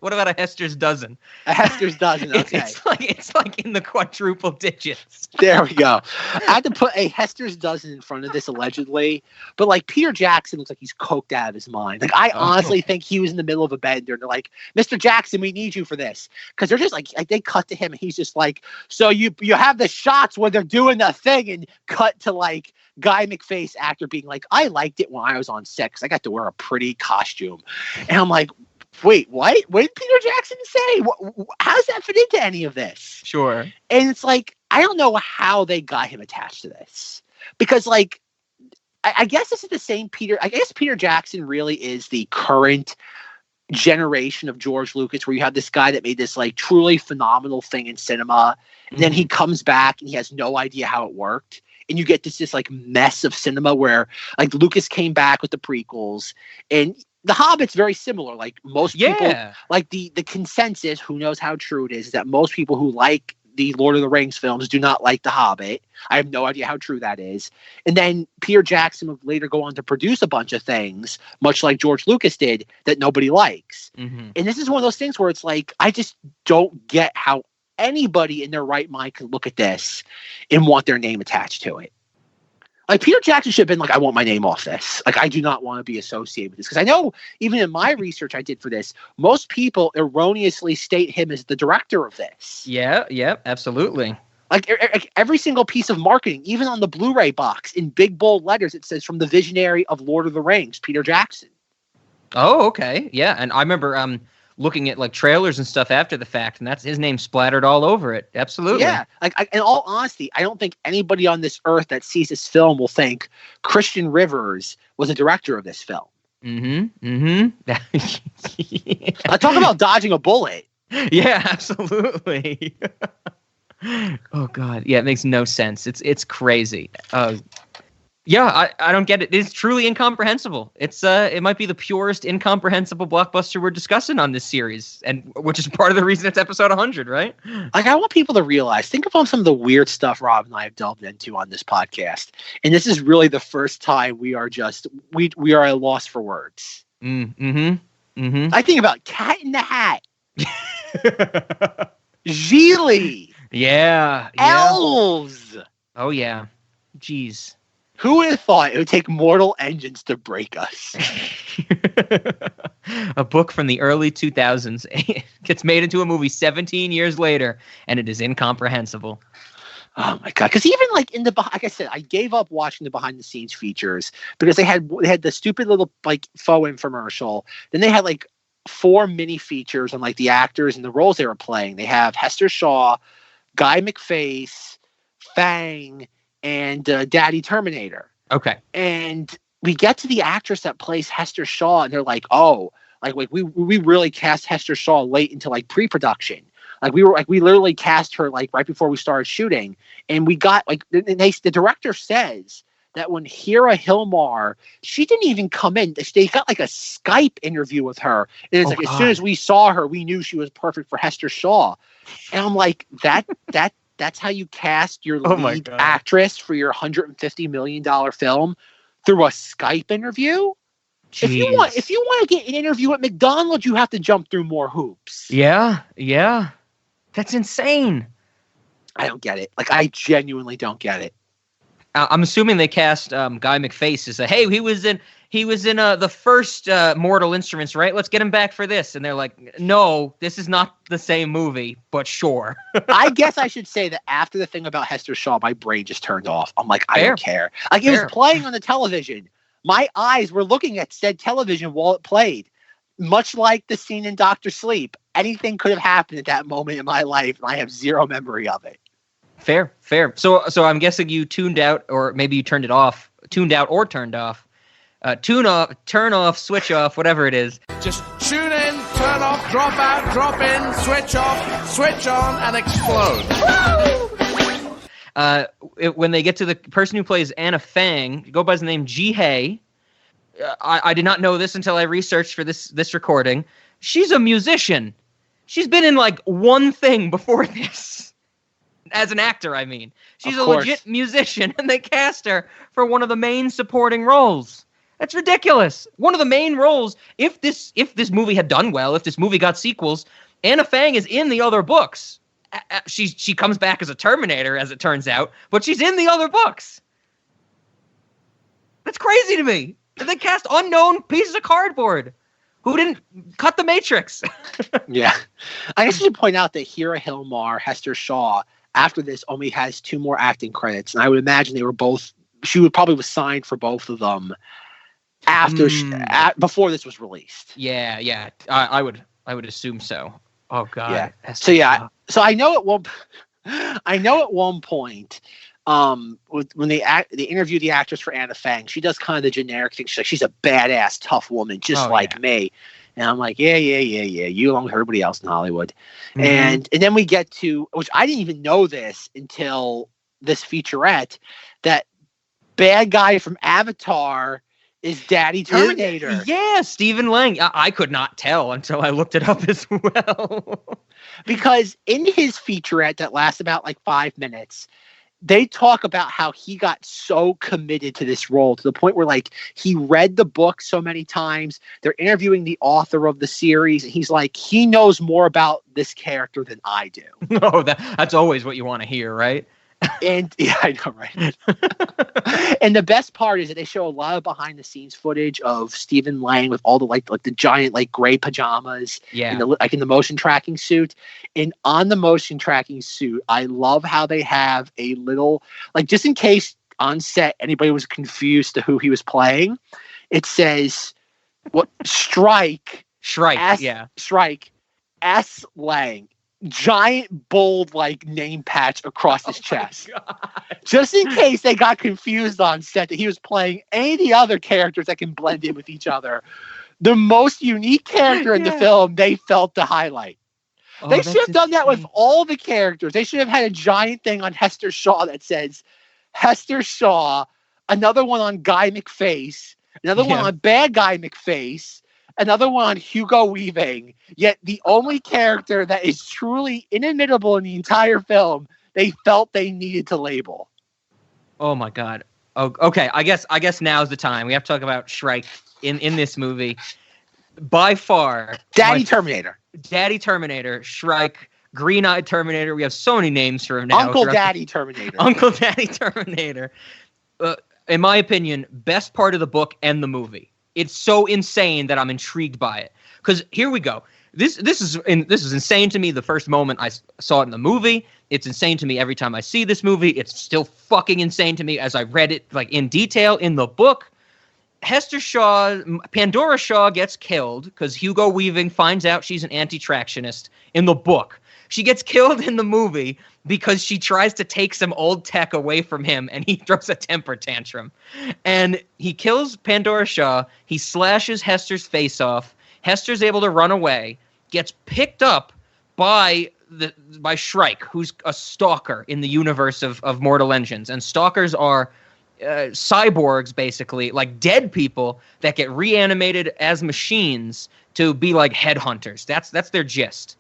What about a Hester's dozen? A Hester's dozen. Okay, it's like in the quadruple digits. There we go. I had to put a Hester's dozen in front of this allegedly, but like Peter Jackson looks like he's coked out of his mind. Like I honestly think he was in the middle of a bender and they're like, Mr. Jackson, we need you for this, because they're just like they cut to him and he's just like, so you have the shots where they're doing the thing, and cut to like Guy McFace actor being like, I liked it when I was on set because I got to wear a pretty costume, and I'm like, wait, what? What did Peter Jackson say? How does that fit into any of this? Sure. And it's like, I don't know how they got him attached to this, because like, I guess this is the same Peter. I guess Peter Jackson really is the current generation of George Lucas, where you have this guy that made this like truly phenomenal thing in cinema, and then he comes back and he has no idea how it worked. And you get this like mess of cinema where like Lucas came back with the prequels, and The Hobbit's very similar. Like most people, like the consensus, who knows how true it is that most people who like the Lord of the Rings films do not like The Hobbit. I have no idea how true that is. And then Peter Jackson would later go on to produce a bunch of things, much like George Lucas did, that nobody likes. Mm-hmm. And this is one of those things where it's like, I just don't get how anybody in their right mind could look at this and want their name attached to it. Like Peter Jackson should have been like, I want my name off this. Like, I do not want to be associated with this. Because I know even in my research I did for this, most people erroneously state him as the director of this. Yeah, absolutely. Like every single piece of marketing, even on the Blu-ray box, in big bold letters, it says from the visionary of Lord of the Rings, Peter Jackson. Oh, okay. Yeah, and I remember looking at like trailers and stuff after the fact, and that's his name splattered all over it. Absolutely. Yeah. In all honesty, I don't think anybody on this earth that sees this film will think Christian Rivers was a director of this film. Talk about dodging a bullet. Yeah, absolutely. Oh God. Yeah, it makes no sense. It's crazy. Yeah, I don't get it. It's truly incomprehensible. It might be the purest incomprehensible blockbuster we're discussing on this series, and which is part of the reason it's episode 100, right? Like, I want people to realize, think about some of the weird stuff Rob and I have delved into on this podcast, and this is really the first time we are at a loss for words. I think about Cat in the Hat, Geely, yeah, elves. Oh yeah, jeez. Who would have thought it would take mortal engines to break us? A book from the early 2000s gets made into a movie 17 years later, and it is incomprehensible. Oh my God. Because even like like I said, I gave up watching the behind the scenes features because they had the stupid little like faux infomercial. Then they had like 4 mini features on like the actors and the roles they were playing. They have Hester Shaw, Guy McFace, Fang, and Daddy Terminator. Okay. And we get to the actress that plays Hester Shaw, and they're like, oh, like we really cast Hester Shaw late into like pre-production. Like we literally cast her like right before we started shooting. And we got like the director says that when Hira Hilmar, she didn't even come in. They got like a Skype interview with her. And it's as soon as we saw her, we knew she was perfect for Hester Shaw. And I'm like, that's how you cast your lead actress for your $150 million film, through a Skype interview? Jeez. If you want to get an interview at McDonald's, you have to jump through more hoops. Yeah. That's insane. I don't get it. Like, I genuinely don't get it. I'm assuming they cast Guy McFace as hey, he was in the first Mortal Instruments, right? Let's get him back for this. And they're like, no, this is not the same movie, but sure. I guess I should say that after the thing about Hester Shaw, my brain just turned off. I'm like, I don't care. Like, it was playing on the television. My eyes were looking at said television while it played. Much like the scene in Dr. Sleep. Anything could have happened at that moment in my life, and I have zero memory of it. Fair. So I'm guessing you tuned out, or maybe you turned it off. Tuned out or turned off. Tune off, turn off, switch off, whatever it is. Just tune in, turn off, drop out, drop in, switch off, switch on, and explode. When they get to the person who plays Anna Fang, go by the name Ji Hae. I did not know this until I researched for this recording. She's a musician. She's been in like one thing before this. As an actor, I mean. She's a legit musician, and they cast her for one of the main supporting roles. That's ridiculous. One of the main roles, if this movie had done well, if this movie got sequels, Anna Fang is in the other books. She comes back as a Terminator, as it turns out, but she's in the other books. That's crazy to me. They cast unknown pieces of cardboard who didn't cut the Matrix. Yeah. I guess you should point out that Hira Hilmar, Hester Shaw, after this only has 2 more acting credits. And I would imagine she would probably was signed for both of them after before this was released. Yeah. I would assume so. Oh God. Yeah. Hester So I know at one point, when they interview the actress for Anna Fang, she does kind of the generic thing. She's a badass, tough woman, just me. And I'm like, yeah. You along with everybody else in Hollywood. Mm-hmm. And then we get to, which I didn't even know this until this featurette, that bad guy from Avatar is Daddy Terminator. Yeah, Stephen Lang. I could not tell until I looked it up as well. Because in his featurette that lasts about like 5 minutes, they talk about how he got so committed to this role to the point where like he read the book so many times. They're interviewing the author of the series, and he's like, he knows more about this character than I do. No, that's always what you want to hear, right? And yeah, I know, right? And the best part is that they show a lot of behind the scenes footage of Stephen Lang with all the like the giant like gray pajamas, yeah, in the motion tracking suit. And on the motion tracking suit, I love how they have a little, like, just in case on set anybody was confused to who he was playing, it says what Strike S Lang. Giant bold like name patch across his chest, just in case they got confused on set that he was playing any of the other characters that can blend in with each other. The most unique character in the film, they felt to highlight. They should have done that with all the characters. They should have had a giant thing on Hester Shaw that says Hester Shaw, another one on Guy McFace, another one on Bad Guy McFace, another one on Hugo Weaving, yet the only character that is truly inimitable in the entire film, they felt they needed to label. Oh my God. Oh, okay. I guess now's the time. We have to talk about Shrike in this movie. By far, Terminator, Shrike, Green-Eyed Terminator. We have so many names for him now. Uncle Daddy Terminator. In my opinion, best part of the book and the movie. It's so insane that I'm intrigued by it. Because here we go. This is insane to me the first moment I saw it in the movie. It's insane to me every time I see this movie. It's still fucking insane to me as I read it like in detail in the book. Pandora Shaw gets killed because Hugo Weaving finds out she's an anti-tractionist in the book. She gets killed in the movie because she tries to take some old tech away from him, and he throws a temper tantrum. And he kills Pandora Shaw. He slashes Hester's face off. Hester's able to run away, gets picked up by Shrike, who's a stalker in the universe of Mortal Engines. And stalkers are cyborgs, basically, like dead people that get reanimated as machines to be like headhunters. That's their gist.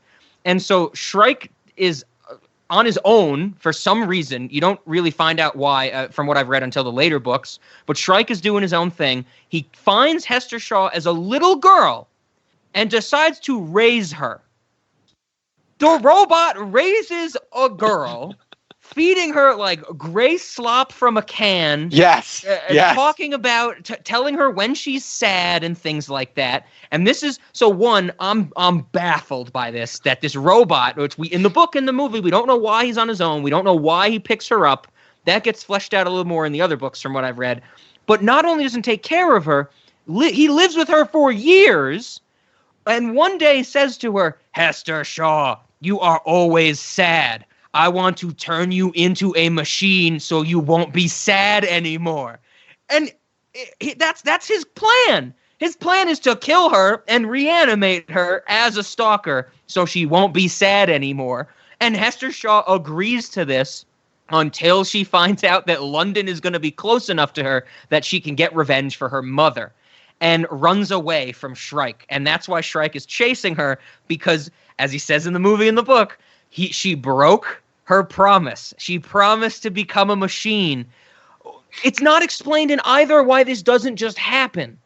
And so Shrike is on his own for some reason. You don't really find out why from what I've read until the later books, but Shrike is doing his own thing. He finds Hester Shaw as a little girl and decides to raise her. The robot raises a girl, feeding her like gray slop from a can. Yes. Talking about, telling her when she's sad and things like that. And this is, so one, I'm baffled by this, that this robot, which in the book and the movie, we don't know why he's on his own. We don't know why he picks her up. That gets fleshed out a little more in the other books from what I've read. But not only doesn't take care of her, he lives with her for years. And one day says to her, Hester Shaw, you are always sad. I want to turn you into a machine so you won't be sad anymore. And that's his plan. His plan is to kill her and reanimate her as a stalker so she won't be sad anymore. And Hester Shaw agrees to this until she finds out that London is going to be close enough to her that she can get revenge for her mother, and runs away from Shrike. And that's why Shrike is chasing her, because, as he says in the movie and the book, she broke her promise. She promised to become a machine. It's not explained in either why this doesn't just happen.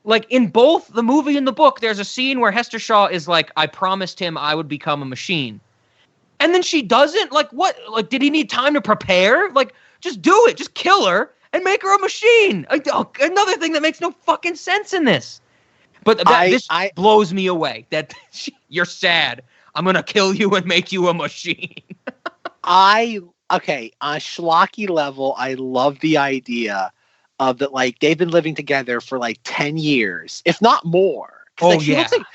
Like, in both the movie and the book, there's a scene where Hester Shaw is like, I promised him I would become a machine. And then she doesn't? Like, what? Like, did he need time to prepare? Like, just do it. Just kill her and make her a machine. Another thing that makes no fucking sense in this. But this blows me away. That you're sad. I'm going to kill you and make you a machine. Okay, on a schlocky level, I love the idea of that, like, they've been living together for like 10 years, if not more.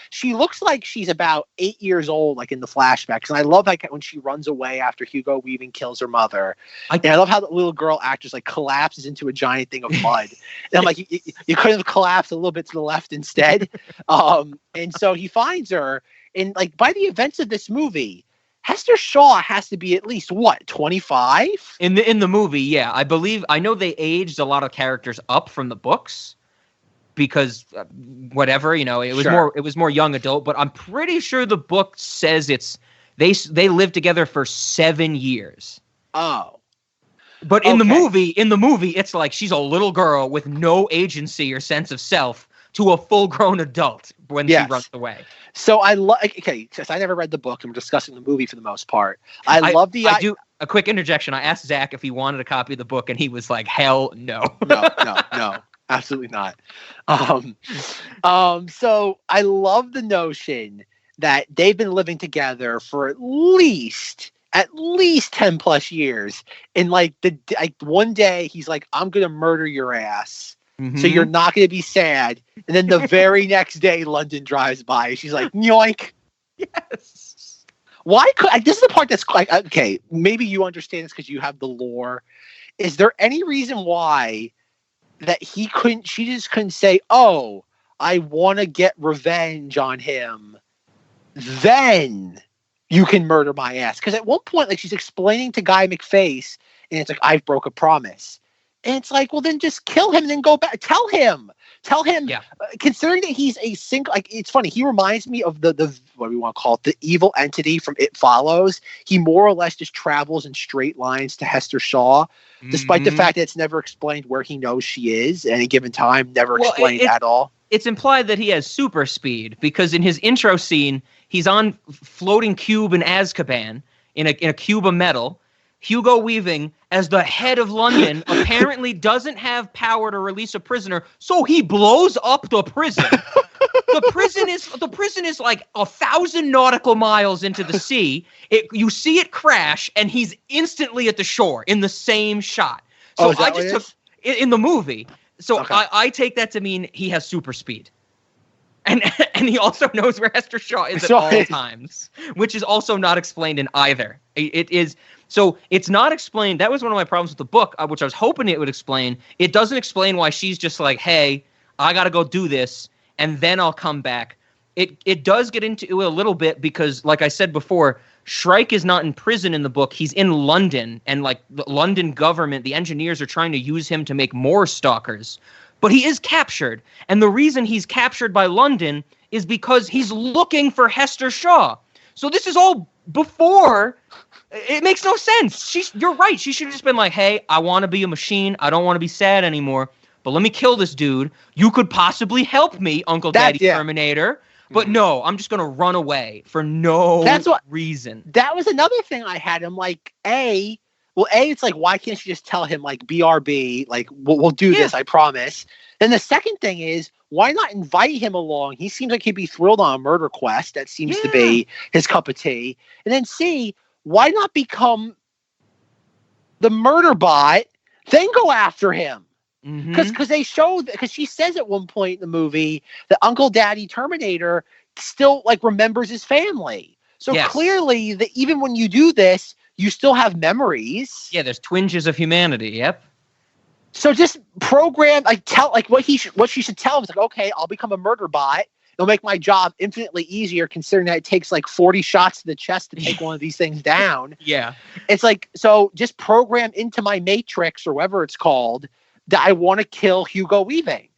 She looks like she's about 8 years old, like in the flashbacks. And I love like when she runs away after Hugo Weaving kills her mother. And I love how the little girl actress like collapses into a giant thing of mud. And I'm like, you could have collapsed a little bit to the left instead. And so he finds her, and like by the events of this movie, Hester Shaw has to be at least, what, 25? In the movie, yeah. I know they aged a lot of characters up from the books because whatever, you know, it was more young adult, but I'm pretty sure the book says they lived together for 7 years. Oh. But in the movie, it's like she's a little girl with no agency or sense of self to a full-grown adult when she runs away. So I love, okay, because I never read the book and we're discussing the movie for the most part. I love the... I do, a quick interjection. I asked Zach if he wanted a copy of the book and he was like, hell no. No, absolutely not. So I love the notion that they've been living together for at least 10 plus years. And like one day he's like, I'm going to murder your ass. Mm-hmm. So you're not going to be sad. And then the very next day, London drives by. She's like, yoink. Yes. Why could this is the part that's like, okay, maybe you understand this because you have the lore. Is there any reason why that she just couldn't say, oh, I want to get revenge on him. Then you can murder my ass. Because at one point, like she's explaining to Guy McFace, and it's like, I've broke a promise. And it's like, well, then just kill him and then go back. Tell him. Yeah. Considering that he's a single, like, it's funny. He reminds me of the what do we want to call it, the evil entity from It Follows. He more or less just travels in straight lines to Hester Shaw, despite the fact that it's never explained where he knows she is at any given time. Never explained at all. It's implied that he has super speed because in his intro scene, he's on floating cube in Azkaban in a cube of metal. Hugo Weaving, as the head of London, apparently doesn't have power to release a prisoner, so he blows up the prison. The prison is like 1,000 nautical miles into the sea. You see it crash, and he's instantly at the shore in the same shot. So I just took in the movie. So okay. I take that to mean he has super speed. And he also knows where Hester Shaw is at all times, which is also not explained in either. It is. So it's not explained. That was one of my problems with the book, which I was hoping it would explain. It doesn't explain why she's just like, hey, I got to go do this, and then I'll come back. It does get into it a little bit because, like I said before, Shrike is not in prison in the book. He's in London, and like the London government, the engineers are trying to use him to make more stalkers. But he is captured, and the reason he's captured by London is because he's looking for Hester Shaw. So this is all before... It makes no sense. You're right. She should have just been like, hey, I want to be a machine. I don't want to be sad anymore. But let me kill this dude. You could possibly help me, Uncle Daddy Terminator. But no, I'm just going to run away for no reason. That was another thing I had. I'm like, it's like, why can't you just tell him, like, BRB, like, we'll do this, I promise. Then the second thing is, why not invite him along? He seems like he'd be thrilled on a murder quest. That seems to be his cup of tea. And then C, why not become the murder bot, then go after him? Because they show because she says at one point in the movie that Uncle Daddy Terminator still like remembers his family. So clearly that even when you do this, you still have memories. Yeah, there's twinges of humanity. Yep. So just program what she should tell him is like, okay, I'll become a murder bot. It'll make my job infinitely easier considering that it takes like 40 shots to the chest to take one of these things down. Yeah. It's like, so just program into my matrix or whatever it's called that I want to kill Hugo Weaving.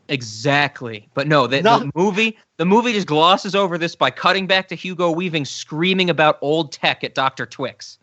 Exactly. But no, the movie just glosses over this by cutting back to Hugo Weaving screaming about old tech at Dr. Twix.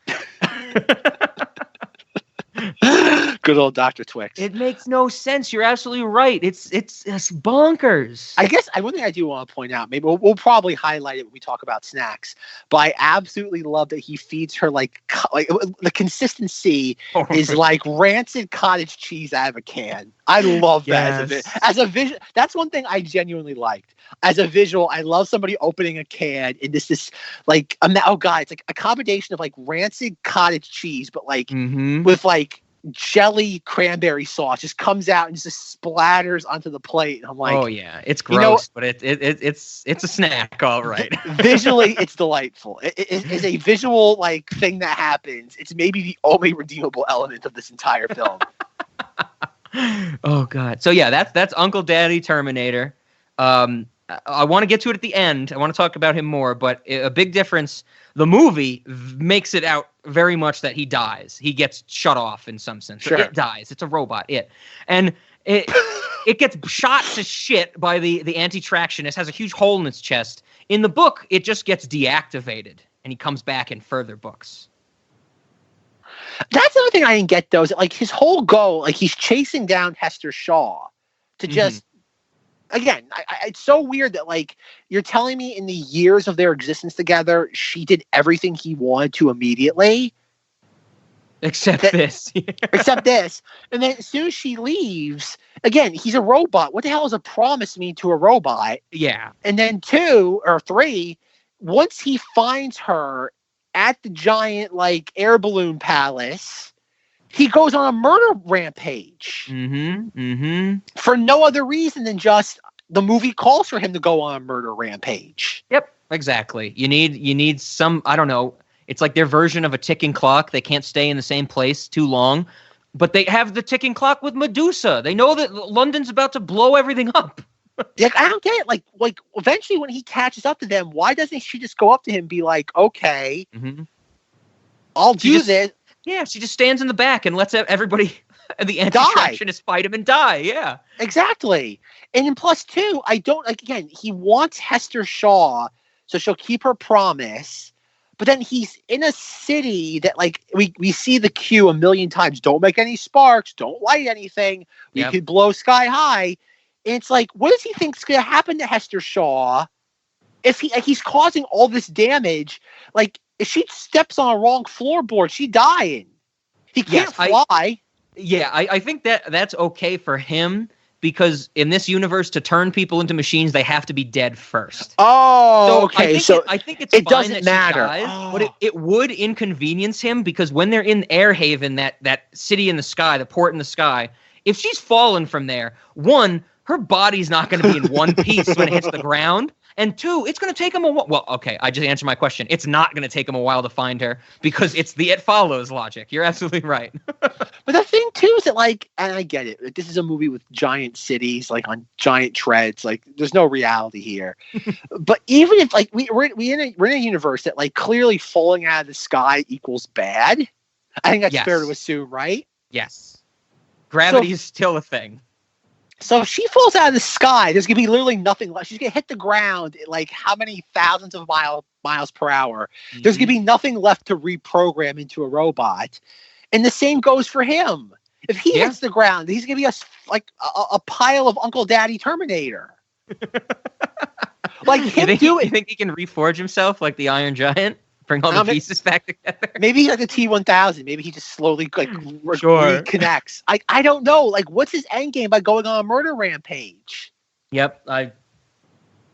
Good old Dr. Twix. It makes no sense. You're absolutely right. It's bonkers. I guess one thing I do want to point out, maybe we'll probably highlight it when we talk about snacks, but I absolutely love that he feeds her like the consistency is like rancid cottage cheese out of a can. I love that as a visual. That's one thing I genuinely liked. As a visual, I love somebody opening a can and this like oh god, it's like a combination of like rancid cottage cheese, but like with like jelly cranberry sauce just comes out and just splatters onto the plate. And I'm like, oh yeah, it's gross, but it's a snack, all right. Visually, it's delightful. It is a visual like thing that happens. It's maybe the only redeemable element of this entire film. Oh god. So yeah, that's Uncle Daddy Terminator. I want to get to it at the end. I want to talk about him more, but a big difference. The movie makes it out very much that he dies. He gets shut off in some sense. Sure. It dies. It's a robot. And it gets shot to shit by the anti-tractionist. Has a huge hole in its chest. In the book, it just gets deactivated, and he comes back in further books. That's another thing I didn't get though. Is that, like his whole goal, like he's chasing down Hester Shaw to just. Again, it's so weird that like you're telling me in the years of their existence together, she did everything he wanted to immediately, except this. Except this, and then as soon as she leaves, again, he's a robot. What the hell does a promise mean to a robot? Yeah, and then 2 or 3, once he finds her at the giant like air balloon palace. He goes on a murder rampage for no other reason than just the movie calls for him to go on a murder rampage. Yep, exactly. You need some, I don't know, it's like their version of a ticking clock. They can't stay in the same place too long, but they have the ticking clock with Medusa. They know that London's about to blow everything up. Yeah, I don't get it. Like eventually when he catches up to them, why doesn't she just go up to him and be like, okay, I'll do this. Yeah, she just stands in the back and lets everybody, the anti-tractionists fight him and die. Yeah, exactly. And then plus 2, I don't like. Again, he wants Hester Shaw, so she'll keep her promise. But then he's in a city that, like, we see the cue a million times. Don't make any sparks. Don't light anything. We could blow sky high. And it's like, what does he think's going to happen to Hester Shaw if he's causing all this damage? Like, if she steps on a wrong floorboard, she's dying. He can't fly. I think that's okay for him because in this universe, to turn people into machines, they have to be dead first. Oh, so okay. I think it's fine doesn't matter. Dies, but it would inconvenience him because when they're in Airhaven, that city in the sky, the port in the sky, if she's fallen from there, 1, her body's not going to be in one piece when it hits the ground. And 2, it's going to take him a while. Well, okay, I just answered my question. It's not going to take him a while to find her because it's the It Follows logic. You're absolutely right. But the thing, too, is that, like, and I get it. Like, this is a movie with giant cities, like, on giant treads. Like, there's no reality here. But even if, like, we're in a universe that, like, clearly falling out of the sky equals bad. I think that's fair to assume, right? Yes. Gravity is still a thing. So if she falls out of the sky, there's going to be literally nothing left. She's going to hit the ground at like how many thousands of miles per hour. There's going to be nothing left to reprogram into a robot. And the same goes for him. If he hits the ground, he's going to be a pile of Uncle Daddy Terminator. Like him you think he can reforge himself like the Iron Giant? Bring all the pieces back together. Maybe like the T-1000. Maybe he just slowly reconnects. I don't know. Like, what's his end game by going on a murder rampage? Yep, I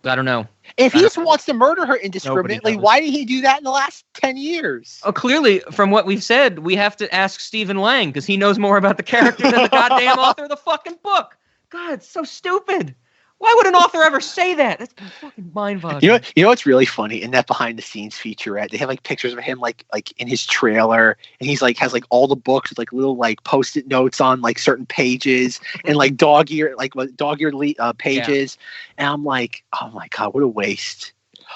don't know. If he just wants to murder her indiscriminately, why did he do that in the last 10 years? Oh, clearly, from what we've said, we have to ask Stephen Lang because he knows more about the character than the goddamn author of the fucking book. God, it's so stupid. Why would an author ever say that? That's fucking mind-boggling. You know what's really funny in that behind-the-scenes featurette? They have like pictures of him like in his trailer, and he's like has like all the books with like little like post-it notes on like certain pages and like dog-eared pages. And I'm like, oh my god, what a waste!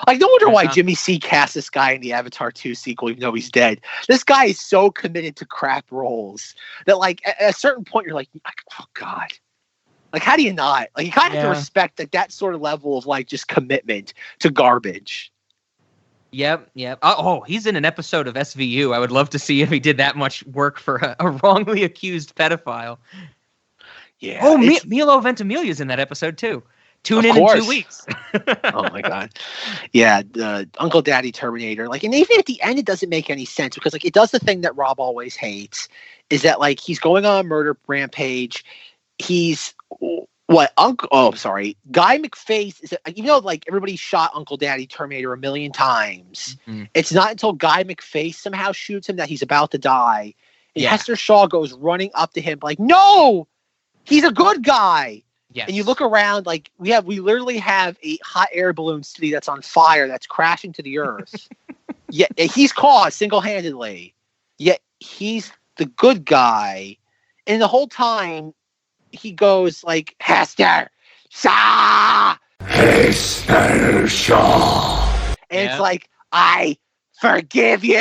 Like, no wonder why Jimmy C cast this guy in the Avatar 2 sequel, even though he's dead. This guy is so committed to crap roles that like at a certain point you're like, oh god. Like, how do you not? Like, you kind of have to respect that sort of level of, like, just commitment to garbage. Yep. He's in an episode of SVU. I would love to see if he did that much work for a wrongly accused pedophile. Yeah. Oh, Milo Ventimiglia's in that episode too. Tune in 2 weeks. Oh my God. Yeah. Uncle Daddy Terminator. Like, and even at the end, it doesn't make any sense because like it does the thing that Rob always hates is that like he's going on a murder rampage. He's Guy McFace is even though like everybody shot Uncle Daddy Terminator a million times, it's not until Guy McFace somehow shoots him that he's about to die. And Hester Shaw goes running up to him like, no, he's a good guy. Yes. And you look around, like we literally have a hot air balloon city that's on fire, that's crashing to the earth. Yet he's caused single-handedly. Yet he's the good guy, and the whole time he goes like, Hester Shaw, Hester Shaw, and it's like, I forgive you.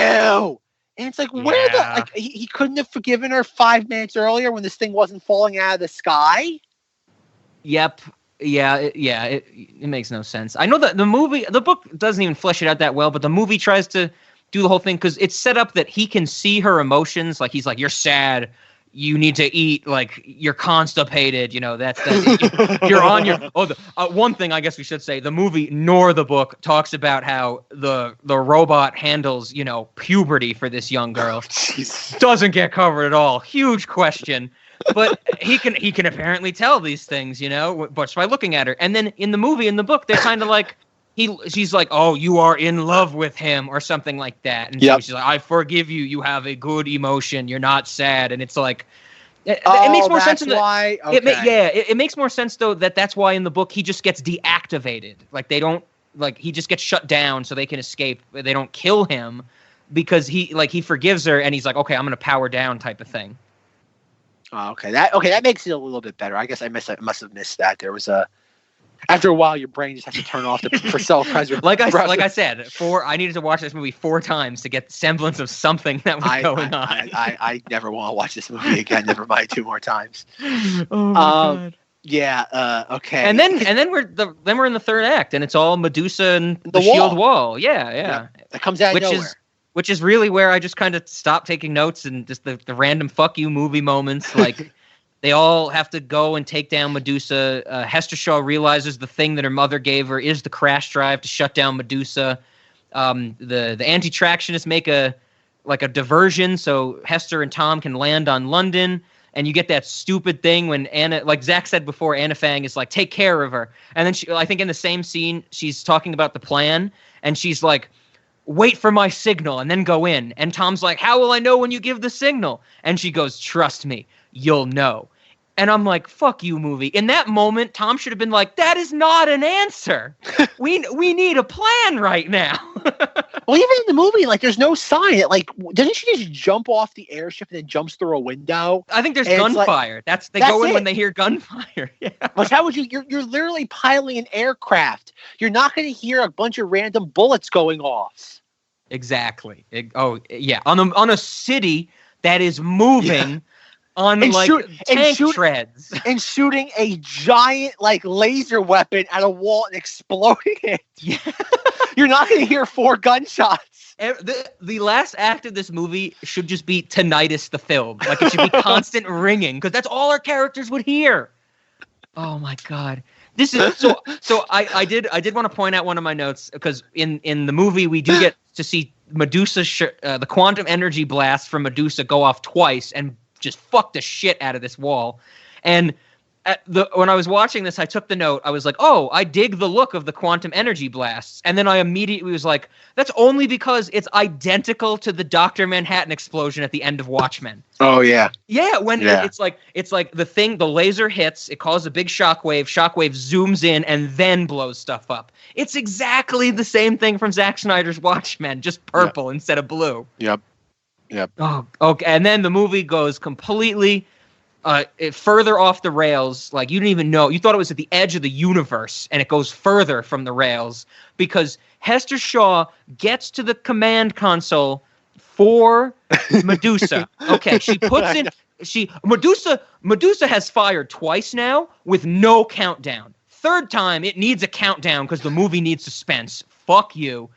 And it's like, where the like he couldn't have forgiven her 5 minutes earlier when this thing wasn't falling out of the sky. Yep. Yeah. It makes no sense. I know that the book doesn't even flesh it out that well, but the movie tries to do the whole thing because it's set up that he can see her emotions. Like he's like, you're sad, you need to eat, like you're constipated. You know that's you're on your. One thing I guess we should say: the movie nor the book talks about how the robot handles puberty for this young girl. Doesn't get covered at all. Huge question. But he can apparently tell these things, but just by looking at her. And then in the movie, in the book, they're kind of like, she's like, oh, you are in love with him or something like that. And so she's like, I forgive you. You have a good emotion. You're not sad. And it's like, it makes more sense. Okay. It makes more sense though that's why in the book he just gets deactivated. Like they don't he just gets shut down so they can escape. They don't kill him because he forgives her and he's like, okay, I'm gonna power down type of thing. Oh, okay. That makes it a little bit better. I guess I must have missed that. There was after a while, your brain just has to turn off for self-preservation. Like I said, I needed to watch this movie 4 times to get the semblance of something that was going on. I never want to watch this movie again. Never mind 2 more times. Oh my God. Yeah. Okay. And then we're in the 3rd act, and it's all Medusa and the shield wall. Yeah. That comes out of nowhere. Which is really where I just kind of stopped taking notes and just the random fuck you movie moments. Like they all have to go and take down Medusa. Hester Shaw realizes the thing that her mother gave her is the crash drive to shut down Medusa. The anti-tractionists make a diversion so Hester and Tom can land on London. And you get that stupid thing when Anna, like Zack said before, Anna Fang is like, take care of her. And then I think in the same scene, she's talking about the plan and she's like, wait for my signal and then go in. And Tom's like, how will I know when you give the signal? And she goes, trust me, you'll know. And I'm like, fuck you, movie. In that moment, Tom should have been like, that is not an answer. We need a plan right now. Well, even in the movie, like, there's no sign. Like, doesn't she just jump off the airship and then jumps through a window? I think there's gunfire. Like, they go in when they hear gunfire. Yeah. Like, how would you're literally piloting an aircraft. You're not going to hear a bunch of random bullets going off. Exactly. On a city that is moving on tank treads and shooting a giant laser weapon at a wall and exploding it. Yeah. You're not going to hear 4 gunshots. The last act of this movie should just be tinnitus the film. Like it should be constant ringing because that's all our characters would hear. Oh my God. This is so I did want to point out one of my notes because in the movie we do get to see Medusa the quantum energy blast from Medusa go off twice and just fuck the shit out of this wall. And when I was watching this, I took the note. I was like, oh, I dig the look of the quantum energy blasts. And then I immediately was like, that's only because it's identical to the Dr. Manhattan explosion at the end of Watchmen. Oh, yeah. Yeah, it's like the laser hits, it causes a big shockwave zooms in and then blows stuff up. It's exactly the same thing from Zack Snyder's Watchmen, just purple instead of blue. Yep. Oh, okay. And then the movie goes completely further off the rails. Like you didn't even know. You thought it was at the edge of the universe, and it goes further from the rails because Hester Shaw gets to the command console for Medusa. Okay, she puts in. Medusa has fired twice now with no countdown. 3rd time, it needs a countdown because the movie needs suspense. fuck you.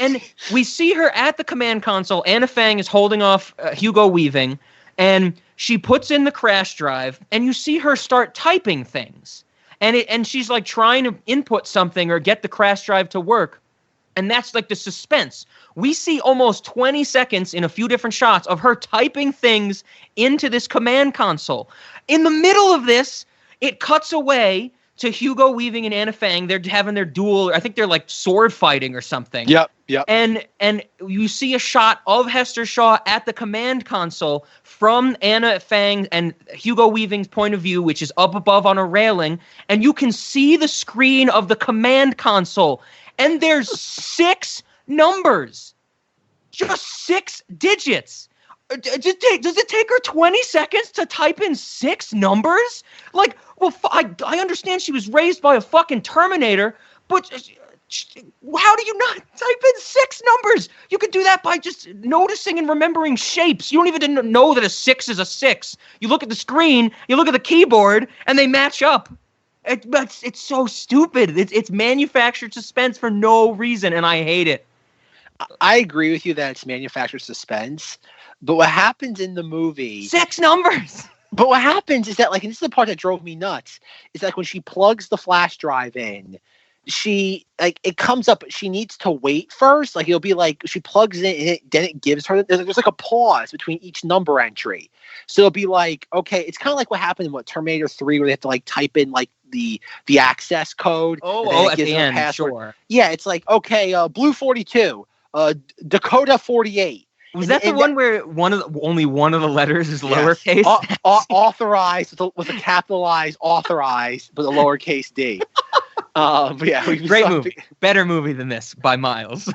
And we see her at the command console. Anna Fang is holding off Hugo Weaving, and she puts in the crash drive, and you see her start typing things. And she's like trying to input something or get the crash drive to work. And that's like the suspense. We see almost 20 seconds in a few different shots of her typing things into this command console. In the middle of this, it cuts away to Hugo Weaving and Anna Fang. They're having their duel. I think they're like sword fighting or something. Yep. And you see a shot of Hester Shaw at the command console from Anna Fang and Hugo Weaving's point of view, which is up above on a railing. And you can see the screen of the command console. And there's 6 numbers. Just 6 digits. Does it take her 20 seconds to type in 6 numbers? Like, well, I understand she was raised by a fucking Terminator, but how do you not type in 6 numbers? You could do that by just noticing and remembering shapes. You don't even know that a 6 is a 6. You look at the screen, you look at the keyboard, and they match up. It's so stupid. It's manufactured suspense for no reason, and I hate it. I agree with you that it's manufactured suspense, but what happens in the movie... 6 numbers! But what happens is that, like, and this is the part that drove me nuts, is like when she plugs the flash drive in, she, like, it comes up, she needs to wait first. Like, it'll be like, she plugs it in, then it gives her, there's like a pause between each number entry. So it'll be like, okay, it's kind of like what happened in Terminator 3, where they have to, like, type in, like, the access code. At the end, password. Sure. Yeah, it's like, okay, Blue 42, Dakota 48. Was that the one where only one of the letters is lowercase? Authorized with a capitalized authorized, but a lowercase d. Great movie. Better movie than this by miles.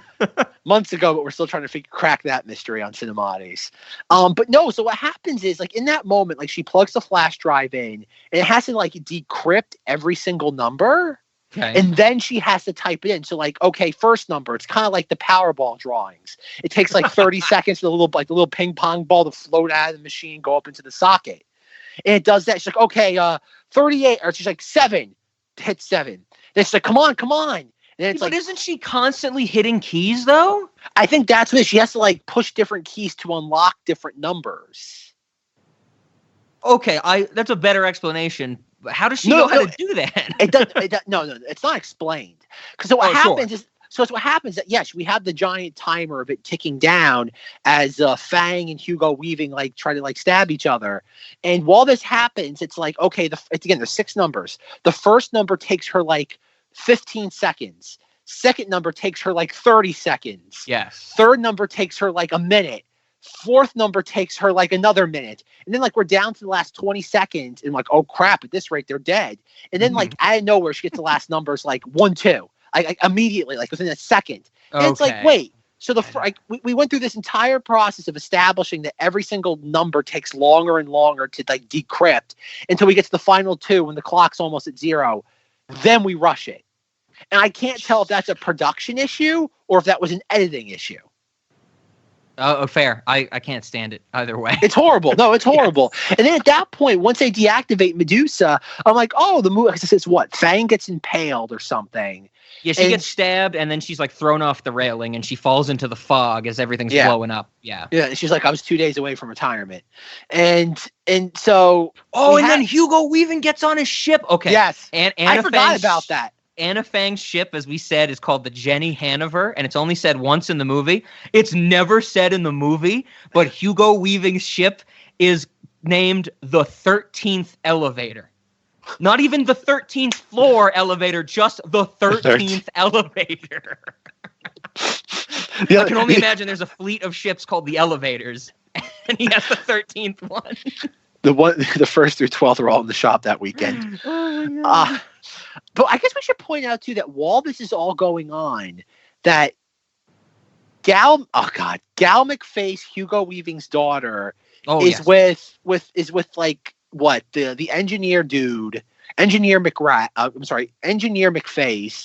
Months ago, but we're still trying to crack that mystery on Cinemoddities. But no, so what happens is, like, in that moment, like, she plugs the flash drive in, and it has to, like, decrypt every single number. Okay. And then she has to type it in. So, like, okay, first number. It's kind of like the Powerball drawings. It takes like 30 seconds for the little ping pong ball to float out of the machine, go up into the socket. And it does that. She's like, okay, 38. Or she's like, 7. Hit 7. Then she's like, come on. And it's but isn't she constantly hitting keys though? I think that's what she has to, like, push different keys to unlock different numbers. Okay, that's a better explanation. How does she know how to do that? It does. No, it's not explained. Because what happens is, yes, we have the giant timer of it ticking down as Fang and Hugo Weaving, like, try to, like, stab each other. And while this happens, it's like, okay, there's 6 numbers. The first number takes her, like, 15 seconds. Second number takes her, like, 30 seconds. Yes. Third number takes her, like, a minute. Fourth number takes her, like, another minute. And then, like, we're down to the last 20 seconds. And, like, oh, crap, at this rate, they're dead. And then, like, out of nowhere, she gets the last numbers, like, 1, 2. Like, immediately, like, within a second. And it's like, wait. So we went through this entire process of establishing that every single number takes longer and longer to, like, decrypt until we get to the final 2 when the clock's almost at 0. Then we rush it. And I can't tell if that's a production issue or if that was an editing issue. Oh, fair. I can't stand it either way. It's horrible. No, it's horrible. Yes. And then at that point, once they deactivate Medusa, I'm like, oh, the movie, it's what? Fang gets impaled or something. Yeah, she gets stabbed, and then she's, like, thrown off the railing, and she falls into the fog as everything's blowing up. Yeah. Yeah, and she's like, I was 2 days away from retirement. And so... then Hugo Weaving gets on his ship. Okay. Yes. And I forgot about that. Anna Fang's ship, as we said, is called the Jenny Hanover, and it's only said once in the movie. It's never said in the movie, but Hugo Weaving's ship is named the 13th elevator. Not even the 13th floor elevator, just the 13th elevator. I can only imagine there's a fleet of ships called the elevators, and he has the 13th one. The first through 12th are all in the shop that weekend. Oh my God. But I guess we should point out, too, that while this is all going on, that Gal McFace, Hugo Weaving's daughter, is with like, what, the engineer dude, Engineer McFace.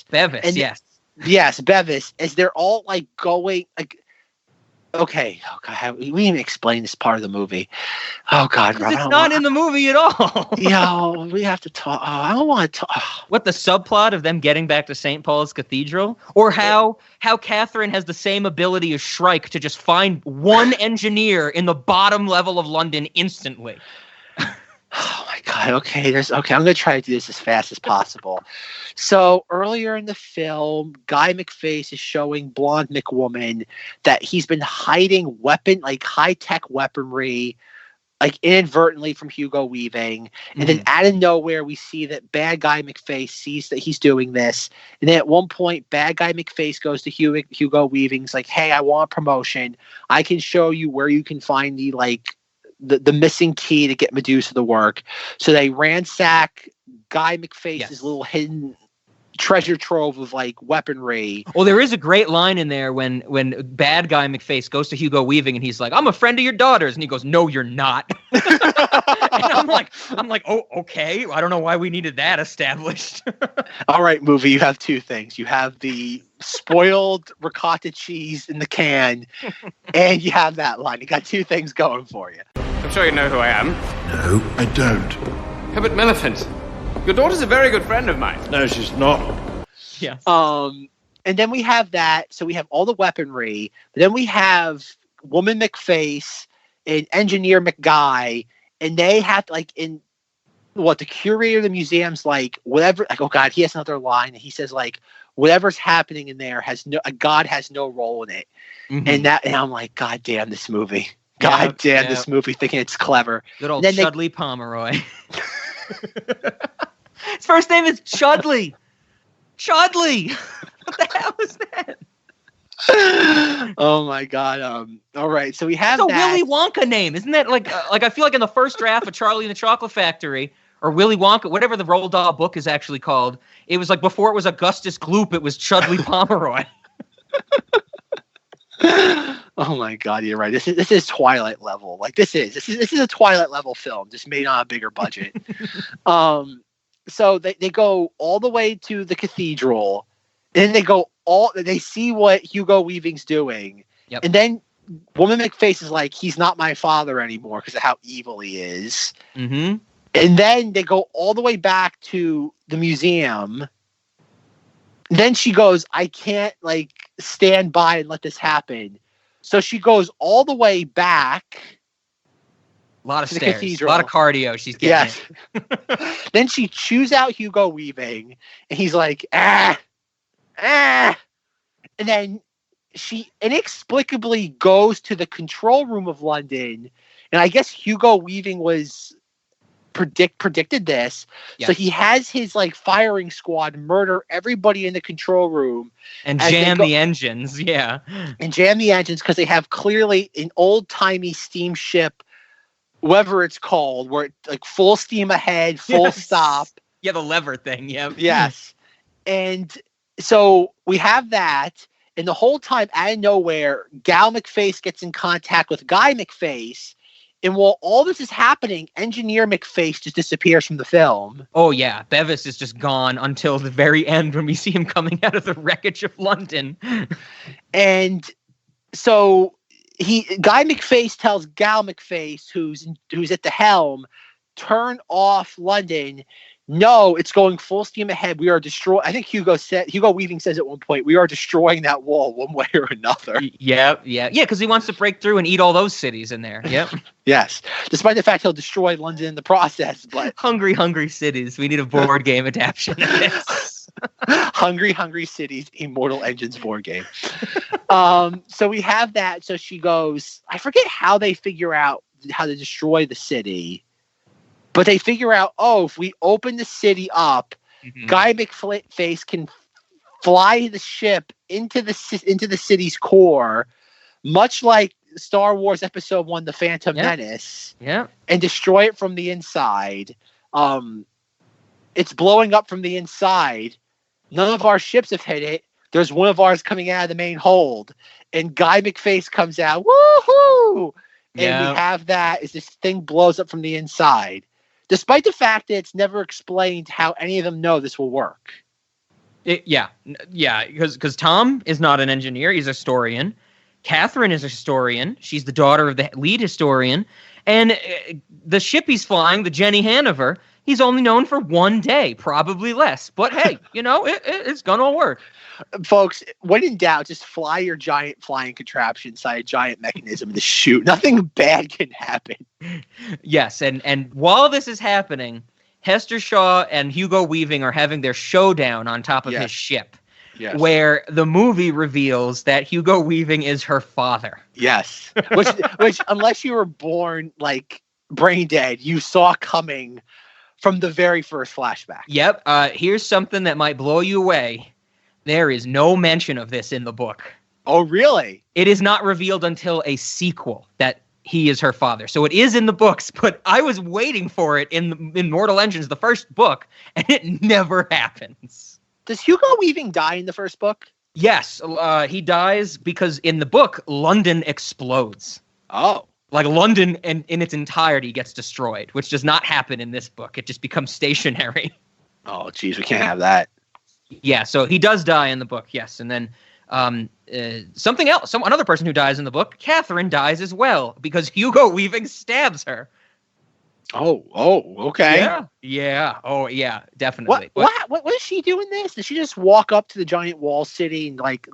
Bevis, yes. Yes, Bevis, as they're all, like, going, like, Okay. We didn't even explain this part of the movie. Oh God, Rob, It's not in the movie at all. We have to talk. Oh, I don't want to talk. What, the subplot of them getting back to St. Paul's Cathedral, or how Catherine has the same ability as Shrike to just find one engineer in the bottom level of London instantly. Oh my God. Okay. I'm gonna try to do this as fast as possible. So earlier in the film, Guy McFace is showing blonde McWoman that he's been hiding high-tech weaponry, like inadvertently from Hugo Weaving. And then out of nowhere, we see that bad Guy McFace sees that he's doing this. And then at one point, bad Guy McFace goes to Hugo Weaving's like, hey, I want a promotion. I can show you where you can find the missing key to get Medusa to work. So they ransack Guy McFace's little hidden treasure trove of weaponry. Well, there is a great line in there when bad Guy McFace goes to Hugo Weaving and he's like, I'm a friend of your daughter's, and he goes, no, you're not. And I'm like, oh, okay. I don't know why we needed that established. All right, movie, you have two things. You have the spoiled ricotta cheese in the can, and you have that line. You got two things going for you. I'm sure you know who I am. No, I don't. Herbert Miliphant. Your daughter's a very good friend of mine. No, she's not. Yes. And then we have that. So we have all the weaponry. But then we have Woman McFace and Engineer McGuy, and they have the curator of the museum's whatever. Oh God, he has another line. He says whatever's happening in there God has no role in it. Mm-hmm. And I'm like, God damn this movie. God damn this movie, thinking it's clever. Good old Chudley Pomeroy. His first name is Chudley. Chudley. What the hell is that? Oh my God. All right. So we have it's a Willy Wonka name, isn't that like I feel like in the first draft of Charlie and the Chocolate Factory or Willy Wonka, whatever the Roald Dahl book is actually called, it was before it was Augustus Gloop, it was Chudley Pomeroy. Oh my God, you're right. This is Twilight level. This is a Twilight level film, just made on a bigger budget. So they go all the way to the cathedral, and then they see what Hugo Weaving's doing, and then Woman McFace is like, he's not my father anymore because of how evil he is. Mm-hmm. And then they go all the way back to the museum. Then she goes, I can't stand by and let this happen. So she goes all the way back. A lot of stairs, a lot of cardio she's getting. Yes. Then she chews out Hugo Weaving, and he's like, ah. And then she inexplicably goes to the control room of London, and I guess Hugo Weaving was predicted this. Yes. So he has his firing squad murder everybody in the control room and jam the engines. Yeah. And jam the engines because they have clearly an old-timey steamship, whatever it's called, where it's full steam ahead, full stop. Yeah, the lever thing. Yeah. Yes. And so we have that, and the whole time out of nowhere, Gal McFace gets in contact with Guy McFace. And while all this is happening, Engineer McFace just disappears from the film. Oh, yeah. Bevis is just gone until the very end when we see him coming out of the wreckage of London. And so Guy McFace tells Gal McFace, who's at the helm, turn off London. No, it's going full steam ahead. We are destroying. I think Hugo Weaving says at one point, we are destroying that wall one way or another. Yeah, because he wants to break through and eat all those cities in there. Yep. Yes, despite the fact he'll destroy London in the process. But hungry cities. We need a board game adaptation of this. Hungry Cities, Immortal Engines board game. So we have that. So she goes. I forget how they figure out how to destroy the city. But they figure out, if we open the city up, Guy McFace can fly the ship into the city's core, much like Star Wars Episode 1, The Phantom Menace, and destroy it from the inside. It's blowing up from the inside. None of our ships have hit it. There's one of ours coming out of the main hold. And Guy McFace comes out, woohoo! And we have that as this thing blows up from the inside. Despite the fact that it's never explained how any of them know this will work. Because Tom is not an engineer; he's a historian, Catherine is a historian. She's the daughter of the lead historian. And the ship he's flying, the Jenny Hanover, he's only known for 1 day, probably less. But hey, it's going to work. Folks, when in doubt, just fly your giant flying contraption inside a giant mechanism to shoot. Nothing bad can happen. Yes, and while this is happening, Hester Shaw and Hugo Weaving are having their showdown on top of his ship. Yes. Where the movie reveals that Hugo Weaving is her father. Yes. Which unless you were born like brain dead, you saw coming from the very first flashback. Yep. Here's something that might blow you away. There is no mention of this in the book. Oh, really? It is not revealed until a sequel that he is her father. So it is in the books, but I was waiting for it in Mortal Engines, the first book, and it never happens. Does Hugo Weaving die in the first book? Yes, he dies because in the book, London explodes. Oh. Like London in its entirety gets destroyed, which does not happen in this book. It just becomes stationary. Oh, geez, we can't have that. Yeah, so he does die in the book, yes. And then something else, another person who dies in the book, Catherine dies as well because Hugo Weaving stabs her. Oh, okay. Yeah. Oh, yeah, definitely. What does she do in this? Does she just walk up to the giant wall city and like,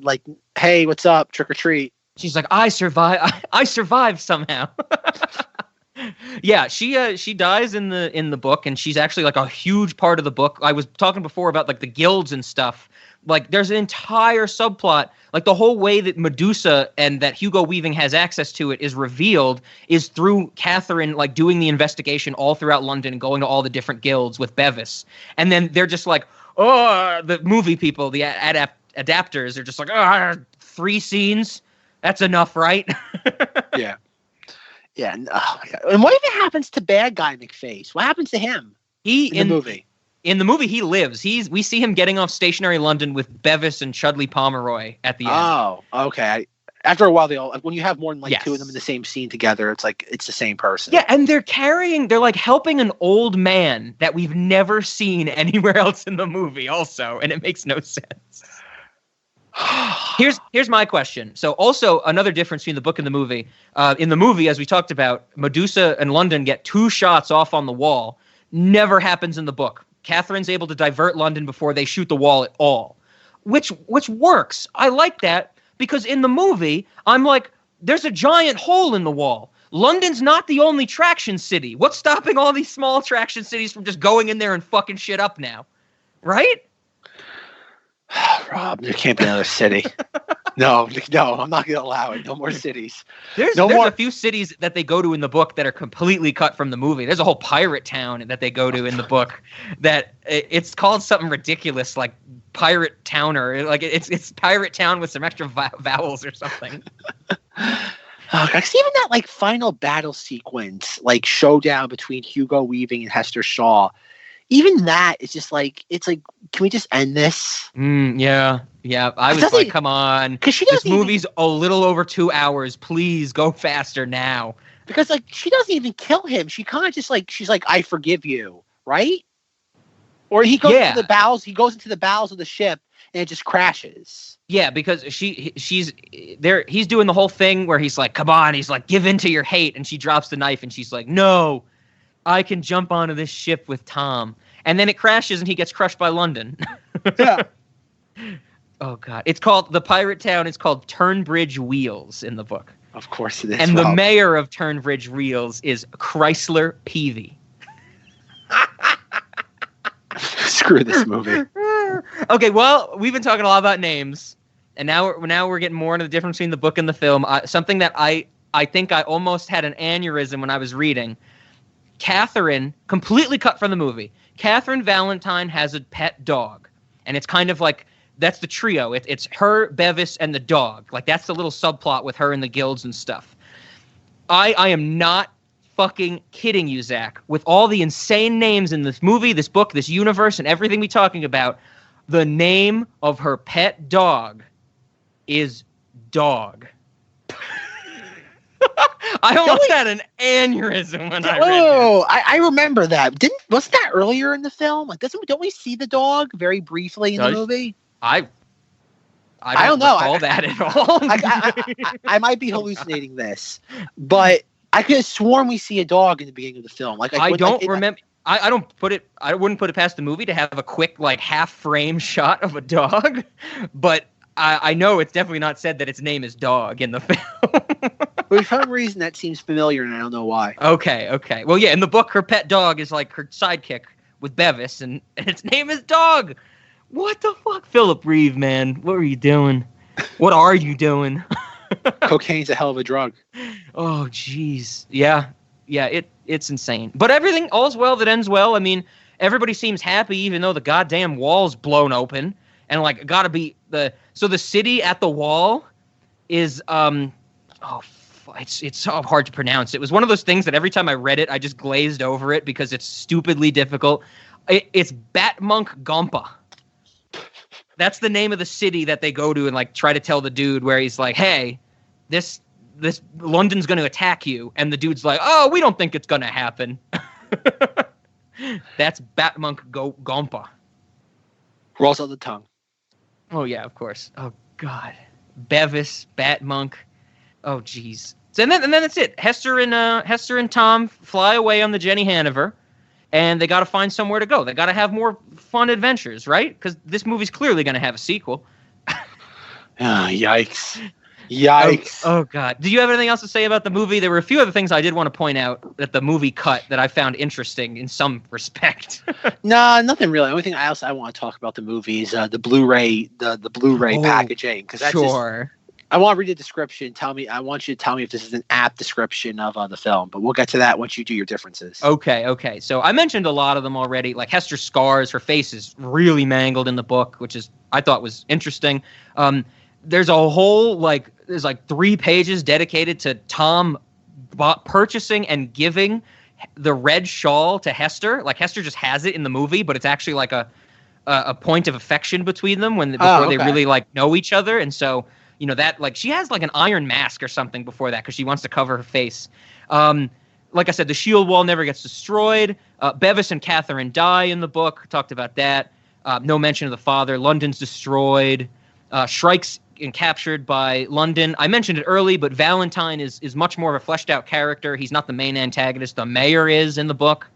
hey, what's up? Trick or treat. She's like, I survived somehow. Yeah, she dies in the book, and she's actually like a huge part of the book. I was talking before about like the guilds and stuff. Like there's an entire subplot, like the whole way that Medusa and that Hugo Weaving has access to it is revealed is through Catherine like doing the investigation all throughout London and going to all the different guilds with Bevis. And then they're just like, oh, the movie people, the adapters are just like, 3 scenes. That's enough, right? Yeah. Yeah. And what even happens to bad guy McFace? What happens to him in the movie? In the movie, he lives. We see him getting off stationary London with Bevis and Chudley Pomeroy at the end. Oh, okay. After a while, when you have more than two of them in the same scene together, it's like it's the same person. Yeah, and they're like helping an old man that we've never seen anywhere else in the movie also, and it makes no sense. Here's my question. So also another difference between the book and the movie. In the movie, as we talked about, Medusa and London get 2 shots off on the wall. Never happens in the book. Catherine's able to divert London before they shoot the wall at all, which works. I like that because in the movie, I'm like, there's a giant hole in the wall. London's not the only traction city. What's stopping all these small traction cities from just going in there and fucking shit up now? Right? Rob, there can't be another city. No, I'm not going to allow it. No more cities. There's a few cities that they go to in the book that are completely cut from the movie. There's a whole pirate town that they go to in the book that it's called something ridiculous like Pirate Town or like it's Pirate Town with some extra vowels or something. Because even that like final battle sequence, like showdown between Hugo Weaving and Hester Shaw, even that is just like, it's like, can we just end this? Yeah. I was like, come on. This movie's a little over 2 hours. Please go faster now. Because like, she doesn't even kill him. She kind of just like, she's like, I forgive you. Right? Or he goes into the bowels. He goes into the bowels of the ship and it just crashes. Yeah, because she's there. He's doing the whole thing where he's like, come on. He's like, give in to your hate. And she drops the knife and she's like, no. I can jump onto this ship with Tom. And then it crashes and he gets crushed by London. Yeah. Oh, God. It's called, the pirate town is called Turnbridge Wheels in the book. Of course it is. And the mayor of Turnbridge Wheels is Chrysler Peavy. Screw this movie. Okay, well, we've been talking a lot about names. And now we're getting more into the difference between the book and the film. Something that I think I almost had an aneurysm when I was reading. Catherine, completely cut from the movie. Catherine Valentine has a pet dog. And it's kind of like, that's the trio. It's her, Bevis, and the dog. Like, that's the little subplot with her and the guilds and stuff. I am not fucking kidding you, Zach. With all the insane names in this movie, this book, this universe, and everything we're talking about, the name of her pet dog is Dog. I almost had an aneurysm when I read it. I remember that. Wasn't that earlier in the film? Like, don't we see the dog very briefly in the movie? I don't know. Recall that at all. I might be hallucinating this, but I could have sworn we see a dog in the beginning of the film. I don't remember. I don't put it. I wouldn't put it past the movie to have a quick like half frame shot of a dog, but I know it's definitely not said that its name is Dog in the film. For some reason, that seems familiar, and I don't know why. Okay. Well, yeah, in the book, her pet dog is like her sidekick with Bevis, and its name is Dog. What the fuck? Philip Reeve, man. What are you doing? What are you doing? Cocaine's a hell of a drug. Oh, jeez. Yeah, it's insane. But everything, all's well that ends well. I mean, everybody seems happy, even though the goddamn wall's blown open. And, like, gotta be So the city at the wall is, it's so hard to pronounce. It was one of those things that every time I read it, I just glazed over it because it's stupidly difficult. It's Batmonk Gompa. That's the name of the city that they go to and like try to tell the dude where he's like, hey, this London's going to attack you. And the dude's like, oh, we don't think it's going to happen. That's Batmonk Gompa. Rolls on the tongue. Oh, yeah, of course. Oh, God. Bevis, Batmonk. Oh, jeez. So, and then that's it. Hester and Tom fly away on the Jenny Hanover. And they got to find somewhere to go. They got to have more fun adventures, right? Because this movie's clearly going to have a sequel. Yikes. Oh, God. Do you have anything else to say about the movie? There were a few other things I did want to point out that the movie cut that I found interesting in some respect. Nah, nothing really. The only thing else I want to talk about the movie is the Blu-ray, the Blu-ray packaging. Because that's sure. I want to read the description. I want you to tell me if this is an apt description of the film, but we'll get to that once you do your differences. Okay. So I mentioned a lot of them already. Like Hester's scars, her face is really mangled in the book, which I thought was interesting. There's a whole there's 3 pages dedicated to Tom purchasing and giving the red shawl to Hester. Like Hester just has it in the movie, but it's actually like a point of affection between them before they really know each other, and so. You know, that, she has, an iron mask or something before that because she wants to cover her face. Like I said, the shield wall never gets destroyed. Bevis and Catherine die in the book. Talked about that. No mention of the father. London's destroyed. Shrike's captured by London. I mentioned it early, but Valentine is much more of a fleshed-out character. He's not the main antagonist. The mayor is in the book.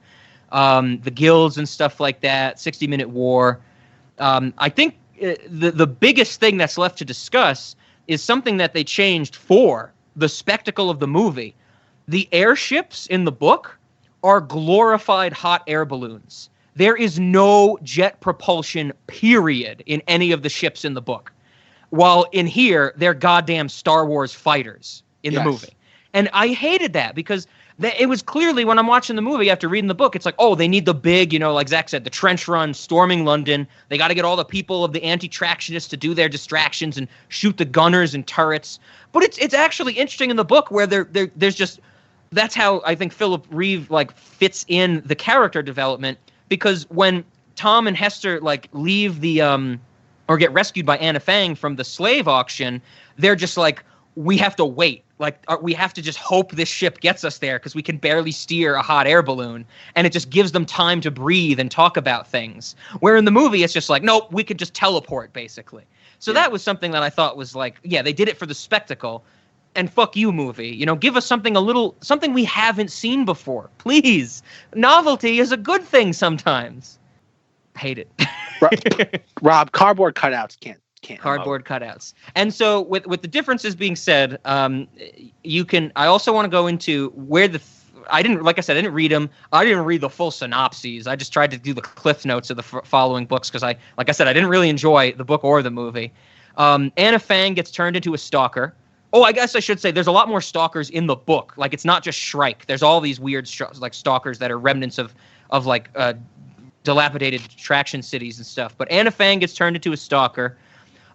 The guilds and stuff like that. 60-Minute War. I think the biggest thing that's left to discuss is something that they changed for the spectacle of the movie. The airships in the book are glorified hot air balloons. There is no jet propulsion, period, in any of the ships in the book. While in here, they're goddamn Star Wars fighters in the movie. And I hated that because it was clearly, when I'm watching the movie after reading the book, it's like, oh, they need the big, like Zack said, the trench run, storming London. They got to get all the people of the anti-tractionists to do their distractions and shoot the gunners and turrets. But it's actually interesting in the book where there's just, that's how I think Philip Reeve fits in the character development, because when Tom and Hester leave the or get rescued by Anna Fang from the slave auction, they're just like, we have to wait. We have to just hope this ship gets us there because we can barely steer a hot air balloon. And it just gives them time to breathe and talk about things. Where in the movie, it's just like, nope, we could just teleport, basically. So that was something that I thought was they did it for the spectacle. And fuck you, movie. Give us something something we haven't seen before. Please. Novelty is a good thing sometimes. Hate it. Rob, cardboard cutouts can't. Cardboard cutouts. And so with the differences being said, I also want to go into where I didn't read them. I didn't read the full synopses. I just tried to do the cliff notes of the following books because I didn't really enjoy the book or the movie. Anna Fang gets turned into a stalker. Oh, I guess I should say there's a lot more stalkers in the book. It's not just Shrike. There's all these weird stalkers that are remnants of dilapidated traction cities and stuff. But Anna Fang gets turned into a stalker.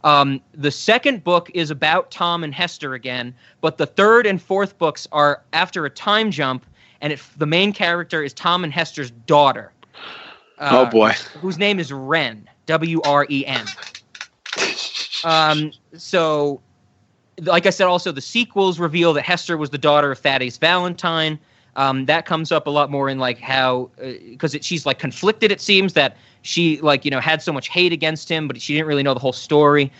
The second book is about Tom and Hester again, but the third and fourth books are after a time jump, and the main character is Tom and Hester's daughter. Oh boy. Whose name is Wren, W-R-E-N. So, like I said, also the sequels reveal that Hester was the daughter of Thaddeus Valentine. That comes up a lot more in like how, because she's like conflicted, it seems, that she like, had so much hate against him, but she didn't really know the whole story.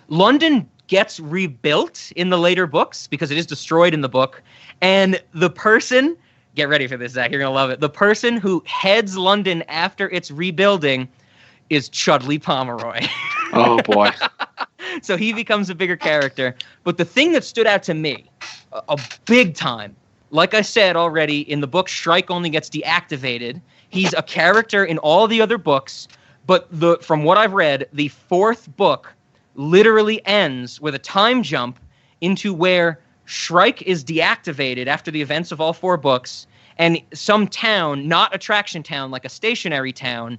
London gets rebuilt in the later books because it is destroyed in the book. And the person, get ready for this, Zach, you're going to love it. The person who heads London after its rebuilding is Chudley Pomeroy. Oh, boy. So he becomes a bigger character. But the thing that stood out to me, a big time, like I said already, in the book, Shrike only gets deactivated. He's a character in all the other books, but from what I've read, the fourth book literally ends with a time jump into where Shrike is deactivated after the events of all four books, and some town, not Attraction Town, like a stationary town,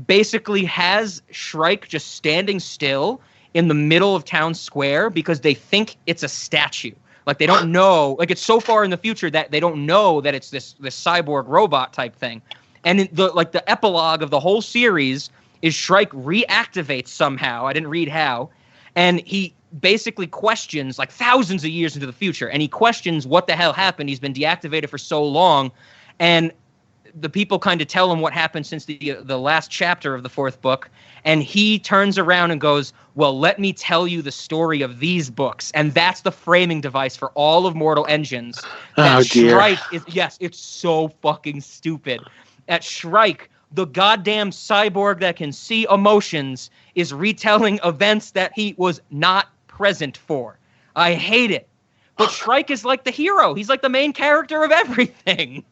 basically has Shrike just standing still in the middle of town square because they think it's a statue. Like, they don't know, like, it's so far in the future that they don't know that it's this cyborg robot type thing. And the epilogue of the whole series is Shrike reactivates somehow. I didn't read how. And he basically questions, like, thousands of years into the future, and he questions what the hell happened. He's been deactivated for so long. And the people kind of tell him what happened since the last chapter of the fourth book. And he turns around and goes, well, let me tell you the story of these books. And that's the framing device for all of Mortal Engines. Oh, dear. Shrike is, yes, it's so fucking stupid. At Shrike, the goddamn cyborg that can see emotions, is retelling events that he was not present for. I hate it. But Shrike is like the hero. He's like the main character of everything.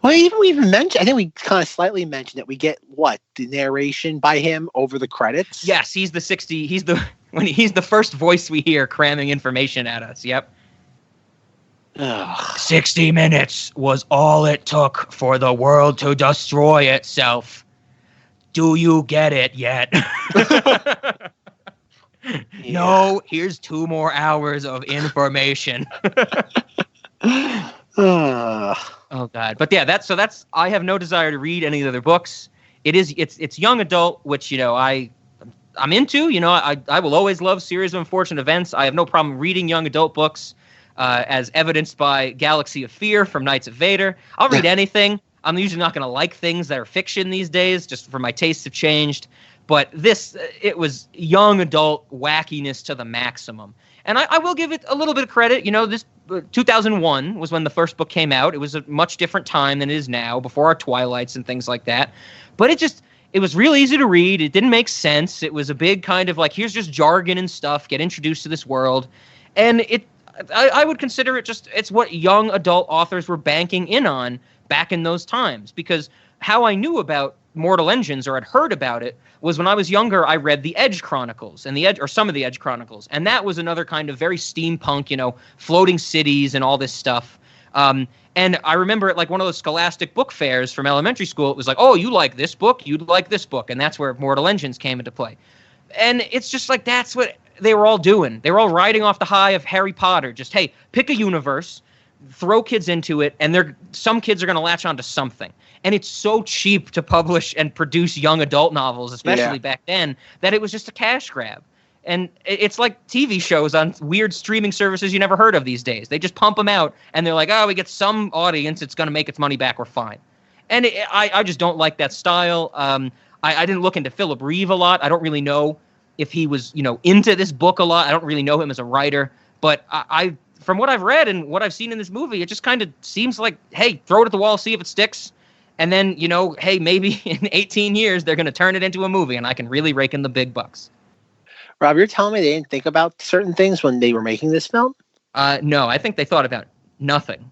Well, we even mentioned, I think we kind of slightly mentioned that we get the narration by him over the credits. Yes, he's the first voice we hear cramming information at us. Yep. Ugh. 60 minutes was all it took for the world to destroy itself. Do you get it yet? Yeah. No, here's 2 more hours of information. Oh God. But yeah, that's I have no desire to read any of the other books. It's young adult, which I'm into. I will always love series of unfortunate events. I have no problem reading young adult books, as evidenced by Galaxy of Fear from Knights of Vader. I'll read anything. I'm usually not going to like things that are fiction these days, just for my tastes have changed. But it was young adult wackiness to the maximum. And I will give it a little bit of credit. This 2001 was when the first book came out. It was a much different time than it is now, before our Twilights and things like that. But it was real easy to read. It didn't make sense. It was a big kind of like, here's just jargon and stuff, get introduced to this world. And I would consider it's what young adult authors were banking in on back in those times. Because how I knew about Mortal Engines, or had heard about it, was when I was younger. I read the Edge Chronicles or some of the Edge Chronicles, and that was another kind of very steampunk, floating cities and all this stuff. And I remember at like one of those scholastic book fairs from elementary school, it was like, oh, you like this book, you'd like this book, and that's where Mortal Engines came into play. And it's just like, that's what they were all doing. They were all riding off the high of Harry Potter. Just, hey, pick a universe, throw kids into it, and some kids are going to latch onto something. And it's so cheap to publish and produce young adult novels, especially back then, that it was just a cash grab. And it's like TV shows on weird streaming services you never heard of these days. They just pump them out, and they're like, oh, we get some audience, it's going to make its money back, we're fine. And I just don't like that style. I didn't look into Philip Reeve a lot. I don't really know if he was, into this book a lot. I don't really know him as a writer. But I from what I've read and what I've seen in this movie, it just kind of seems like, hey, throw it at the wall, see if it sticks. And then, hey, maybe in 18 years, they're going to turn it into a movie and I can really rake in the big bucks. Rob, you're telling me they didn't think about certain things when they were making this film? No, I think they thought about nothing.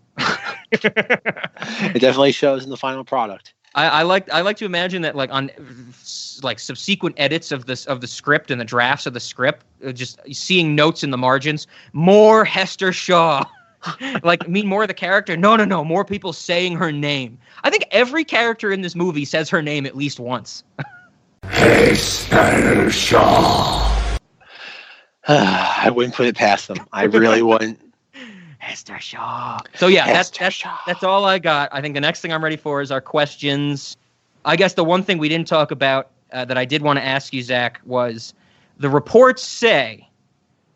It definitely shows in the final product. I like to imagine that, like, on like subsequent edits of the script and the drafts of the script, just seeing notes in the margins, more Hester Shaw. Like, mean more of the character? No, more people saying her name. I think every character in this movie says her name at least once. Hester Shaw. I wouldn't put it past them. I really wouldn't. Hester Shaw. So yeah, that's all I got. I think the next thing I'm ready for is our questions. I guess the one thing we didn't talk about that I did want to ask you, Zach, was the reports say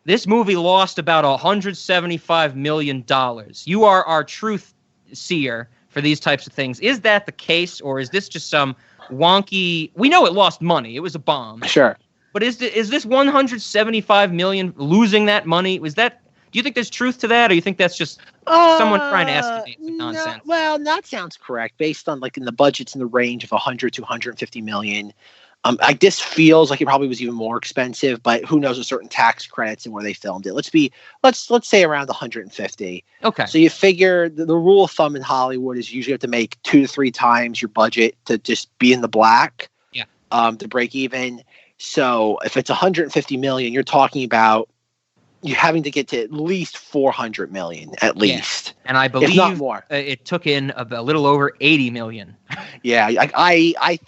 this movie lost about $175 million. You are our truth seer for these types of things. Is that the case, or is this just some wonky? We know it lost money. It was a bomb. Sure. But is this 175 million losing that money? Do you think there's truth to that, or you think that's just someone trying to estimate some nonsense? Well, that sounds correct based on like in the budgets in the range of 100 to 150 million. This feels like it probably was even more expensive, but who knows with certain tax credits and where they filmed it. Let's say around 150. Okay. So you figure the rule of thumb in Hollywood is usually you have to make 2 to 3 times your budget to just be in the black. Yeah. To break even. So if it's 150 million, you're talking about you having to get to at least 400 million at least. Yeah. And I believe if not more. It took in a little over 80 million. Yeah, I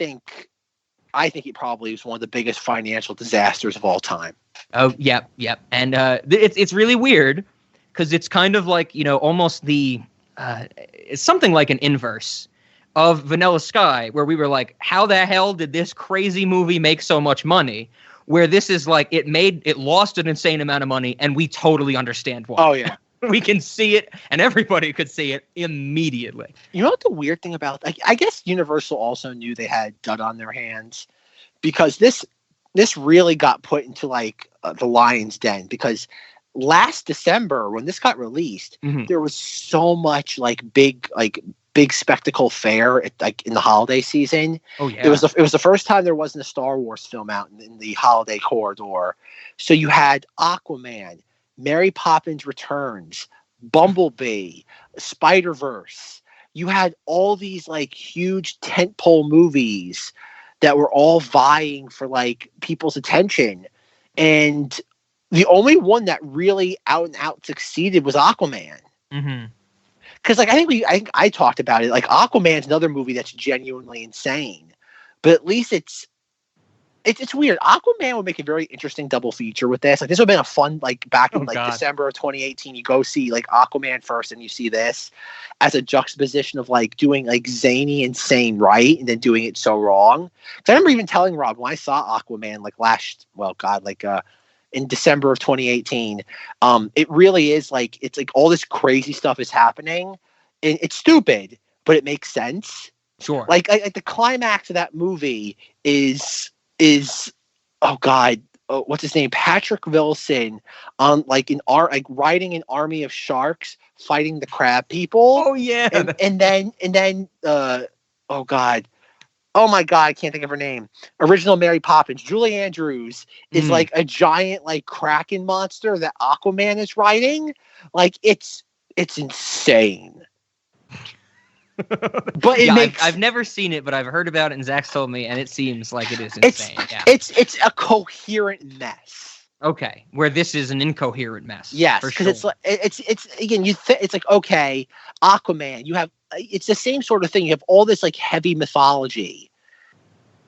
think it probably was one of the biggest financial disasters of all time. Oh, yep. And it's really weird because it's kind of like, almost it's something like an inverse of Vanilla Sky, where we were like, how the hell did this crazy movie make so much money? Where this is like, it lost an insane amount of money, and we totally understand why. Oh, yeah. We can see it, and everybody could see it immediately. You know what the weird thing about, I guess Universal also knew they had dud on their hands, because this really got put into the lion's den, because last December when this got released, there was so much big spectacle fare in the holiday season. Oh yeah, it was the first time there wasn't a Star Wars film out in the holiday corridor. So you had Aquaman, Mary Poppins Returns, Bumblebee, Spider-Verse. You had all these huge tentpole movies that were all vying for people's attention, and the only one that really out and out succeeded was Aquaman. Because I think I talked about it. Aquaman's another movie that's genuinely insane, but at least it's weird. Aquaman would make a very interesting double feature with this. This would have been a fun back in December of 2018. You go see Aquaman first, and you see this as a juxtaposition of doing zany, insane right, and then doing it so wrong. Because I remember even telling Rob when I saw Aquaman in December of 2018, it really is it's all this crazy stuff is happening, and it's stupid, but it makes sense. Sure. The climax of that movie is oh god, what's his name? Patrick Wilson on riding an army of sharks fighting the crab people. Oh yeah. And then oh god. Oh my god, I can't think of her name. Original Mary Poppins. Julie Andrews is a giant kraken monster that Aquaman is riding. It's insane. But I've never seen it, but I've heard about it, and Zach's told me, and it seems like it is insane. It's a coherent mess. Okay, where this is an incoherent mess. Yes, because it's again, it's okay, Aquaman. You have it's the same sort of thing. You have all this heavy mythology,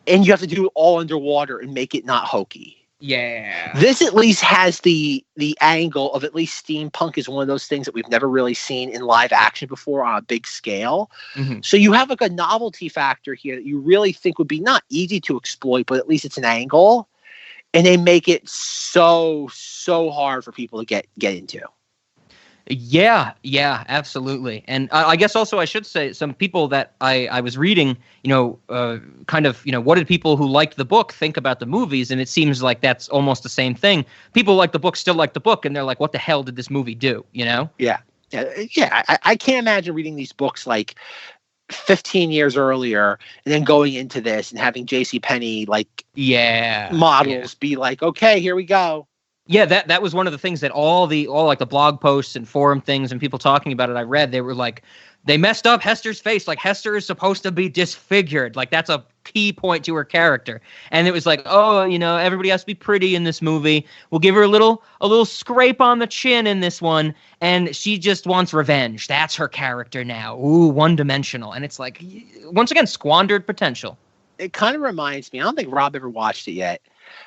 and you have to do it all underwater and make it not hokey. Yeah. This at least has the angle of at least steampunk is one of those things that we've never really seen in live action before on a big scale. So you have a novelty factor here that you really think would be not easy to exploit, but at least it's an angle. And they make it so hard for people to get into. Yeah, absolutely. And I guess also I should say some people that I was reading, what did people who liked the book think about the movies? And it seems like that's almost the same thing. People like the book, still like the book, and they're like, what the hell did this movie do? Yeah. I can't imagine reading these books 15 years earlier and then going into this and having JCPenney models be okay, here we go. Yeah, that was one of the things that all the blog posts and forum things and people talking about it I read, they were they messed up Hester's face. Hester is supposed to be disfigured. That's a key point to her character. And it was everybody has to be pretty in this movie. We'll give her a little scrape on the chin in this one, and she just wants revenge. That's her character now. Ooh, one-dimensional. And it's once again, squandered potential. It kind of reminds me, I don't think Rob ever watched it yet,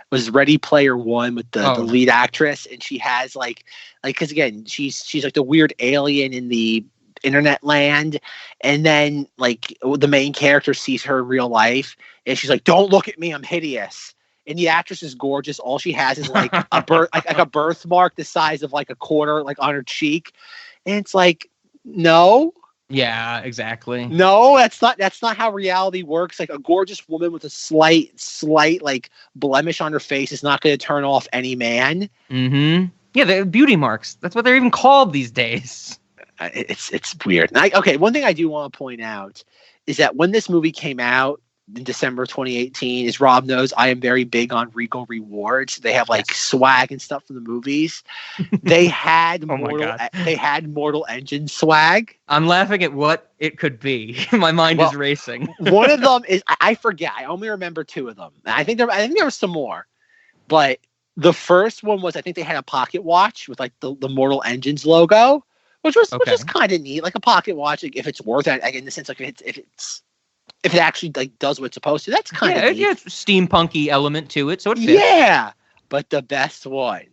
was Ready Player One with the lead actress, and she has because again she's the weird alien in the internet land, and then the main character sees her in real life, and she's don't look at me, I'm hideous. And the actress is gorgeous. All she has is a birthmark the size of a quarter on her cheek, and it's no. Yeah, exactly. No, that's not how reality works. Like a gorgeous woman with a slight like blemish on her face is not going to turn off any man. Mm-hmm. Yeah, they're beauty marks. That's what they're even called these days. It's weird. Okay, one thing I do want to point out is that when this movie came out in December 2018, as Rob knows, I am very big on Regal Rewards. They have like swag and stuff from the movies. They had they had Mortal Engine swag. I'm laughing at what it could be. My mind is racing. One of them is I forget. I only remember two of them. I think there were some more, but the first one was I think they had a pocket watch with like the Mortal Engines logo, which was kind of neat, like a pocket watch. Like, if it's worth it, like, in the sense like if it actually like does what it's supposed to, that's kind of neat. Yeah, it's steampunky element to it, so it fits. Yeah, but the best one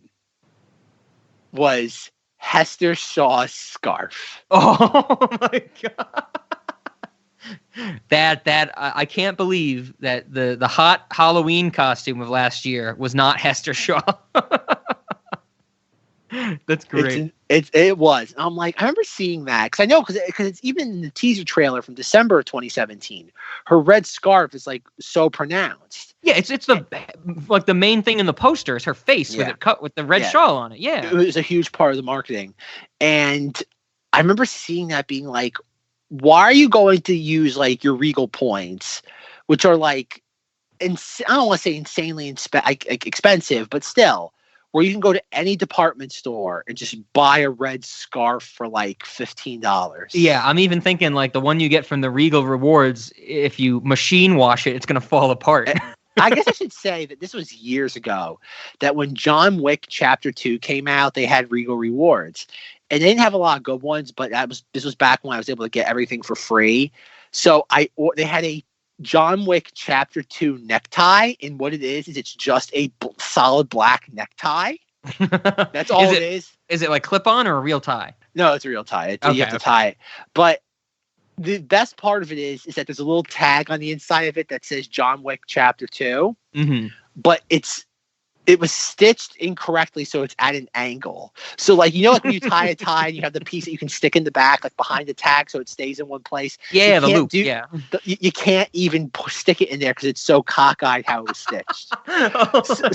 was Hester Shaw's scarf. Oh my god! That I can't believe that the hot Halloween costume of last year was not Hester Shaw. That's great. It was. I'm like, I remember seeing that because I know because it's even in the teaser trailer from December of 2017. Her red scarf is like so pronounced. Yeah, it's the like the main thing in the poster is her face with it cut with the red shawl on it. Yeah, it was a huge part of the marketing, and I remember seeing that being like, why are you going to use like your Regal points, which are like, I don't want to say insanely expensive, but still. Where you can go to any department store and just buy a red scarf for like $15. Yeah, I'm even thinking like the one you get from the Regal Rewards, if you machine wash it, it's going to fall apart. I guess I should say that this was years ago, that when John Wick Chapter 2 came out, they had Regal Rewards. And they didn't have a lot of good ones, but this was back when I was able to get everything for free. So they had a John Wick Chapter 2 necktie, and what it is it's just a solid black necktie. That's all it is. Is it like clip-on or a real tie? No, it's a real tie. You have to tie it. But the best part of it is that there's a little tag on the inside of it that says John Wick Chapter 2. Mm-hmm. But it was stitched incorrectly, so it's at an angle. So, like, you know, like when you tie a tie and you have the piece that you can stick in the back, like behind the tag, so it stays in one place. Yeah, the loop. You can't even stick it in there because it's so cockeyed how it was stitched.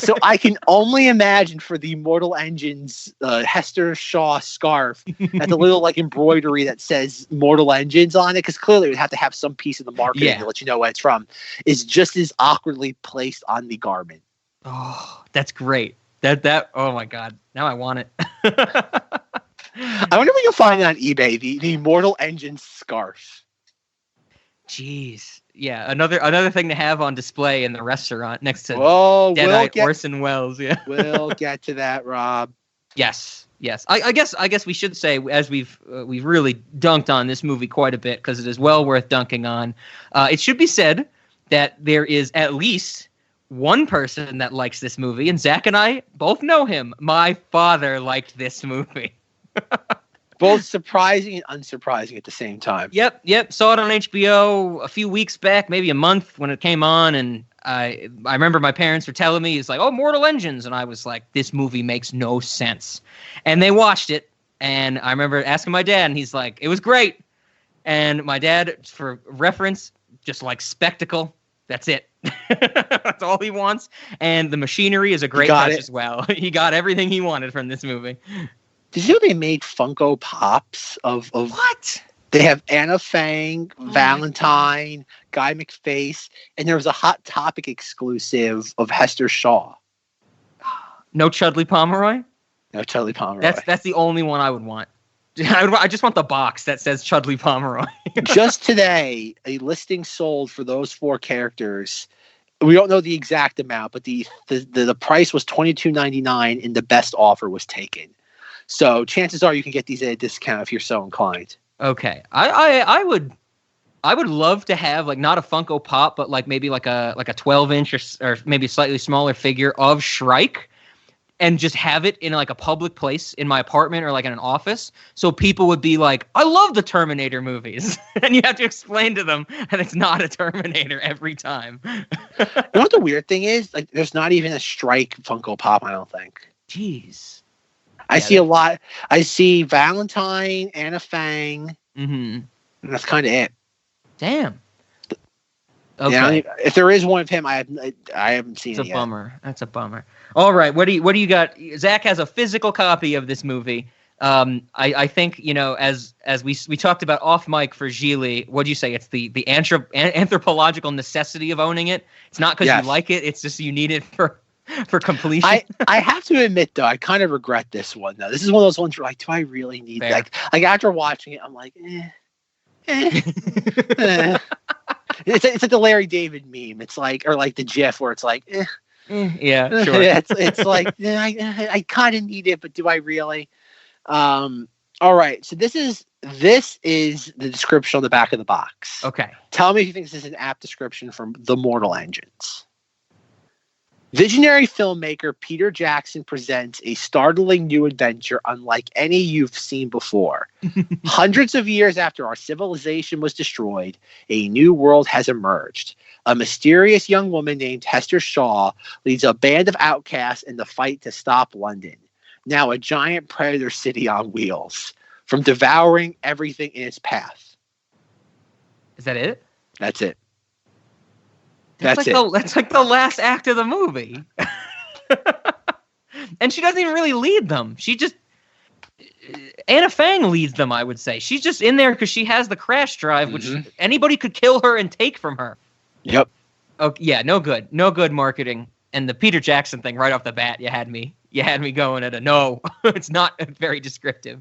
so I can only imagine for the Mortal Engines Hester Shaw scarf that the little like embroidery that says Mortal Engines on it, because clearly it would have to have some piece of the marketing to let you know what it's from, is just as awkwardly placed on the garment. Oh, that's great. That oh my god. Now I want it. I wonder if you'll find it on eBay, the Mortal Engines scarf. Jeez. Yeah, another thing to have on display in the restaurant next to Deadite Orson Welles. Yeah. We'll get to that, Rob. Yes. I guess we should say, as we've really dunked on this movie quite a bit because it is well worth dunking on. It should be said that there is at least one person that likes this movie, and Zack and I both know him. My father liked this movie. Both surprising and unsurprising at the same time. Yep. Saw it on HBO a few weeks back, maybe a month when it came on, and I remember my parents were telling me, it's like, oh, Mortal Engines, and I was like, this movie makes no sense. And they watched it, and I remember asking my dad, and he's like, it was great. And my dad, for reference, just like spectacle. That's it. That's all he wants. And the machinery is a great touch as well. He got everything he wanted from this movie. Did you know they made Funko Pops of what? They have Anna Fang, Valentine, Guy McFace, and there was a Hot Topic exclusive of Hester Shaw. No Chudley Pomeroy? No Chudley Pomeroy. That's the only one I would want. I just want the box that says Chudley Pomeroy. Just today, a listing sold for those four characters. We don't know the exact amount, but the price was $22.99, and the best offer was taken. So chances are you can get these at a discount if you're so inclined. Okay, I would love to have like not a Funko Pop, but like maybe like a 12-inch or maybe slightly smaller figure of Shrike. And just have it in like a public place in my apartment or like in an office. So people would be like, I love the Terminator movies. And you have to explain to them that it's not a Terminator every time. You know what the weird thing is? Like, there's not even a Strike Funko Pop, I don't think. Jeez. I see a lot. I see Valentine, Anna Fang. Mm-hmm. And that's kind of it. Damn. Okay. Yeah, if there is one of him, I haven't seen it yet. It's a bummer. That's a bummer. All right, what do you got? Zach has a physical copy of this movie. I think, as we talked about off mic for Gigli, what'd you say? It's the anthropological necessity of owning it. It's not because you like it. It's just you need it for completion. I have to admit though, I kind of regret this one though. This is one of those ones where like, do I really need that? Like after watching it, I'm like, It's like the Larry David meme. It's like, or like the GIF where it's like, yeah, sure. It's like, I kind of need it, but do I really? All right. So this is the description on the back of the box. Okay. Tell me if you think this is an apt description from the Mortal Engines. Visionary filmmaker Peter Jackson presents a startling new adventure unlike any you've seen before. Hundreds of years after our civilization was destroyed, a new world has emerged. A mysterious young woman named Hester Shaw leads a band of outcasts in the fight to stop London, now a giant predator city on wheels, from devouring everything in its path. Is that it? That's it. That's like the last act of the movie. And she doesn't even really lead them. She just Anna Fang leads them, I would say. She's just in there because she has the crash drive, which anybody could kill her and take from her. Yep. Oh yeah, no good marketing. And the Peter Jackson thing right off the bat, you had me going at a no. It's not very descriptive.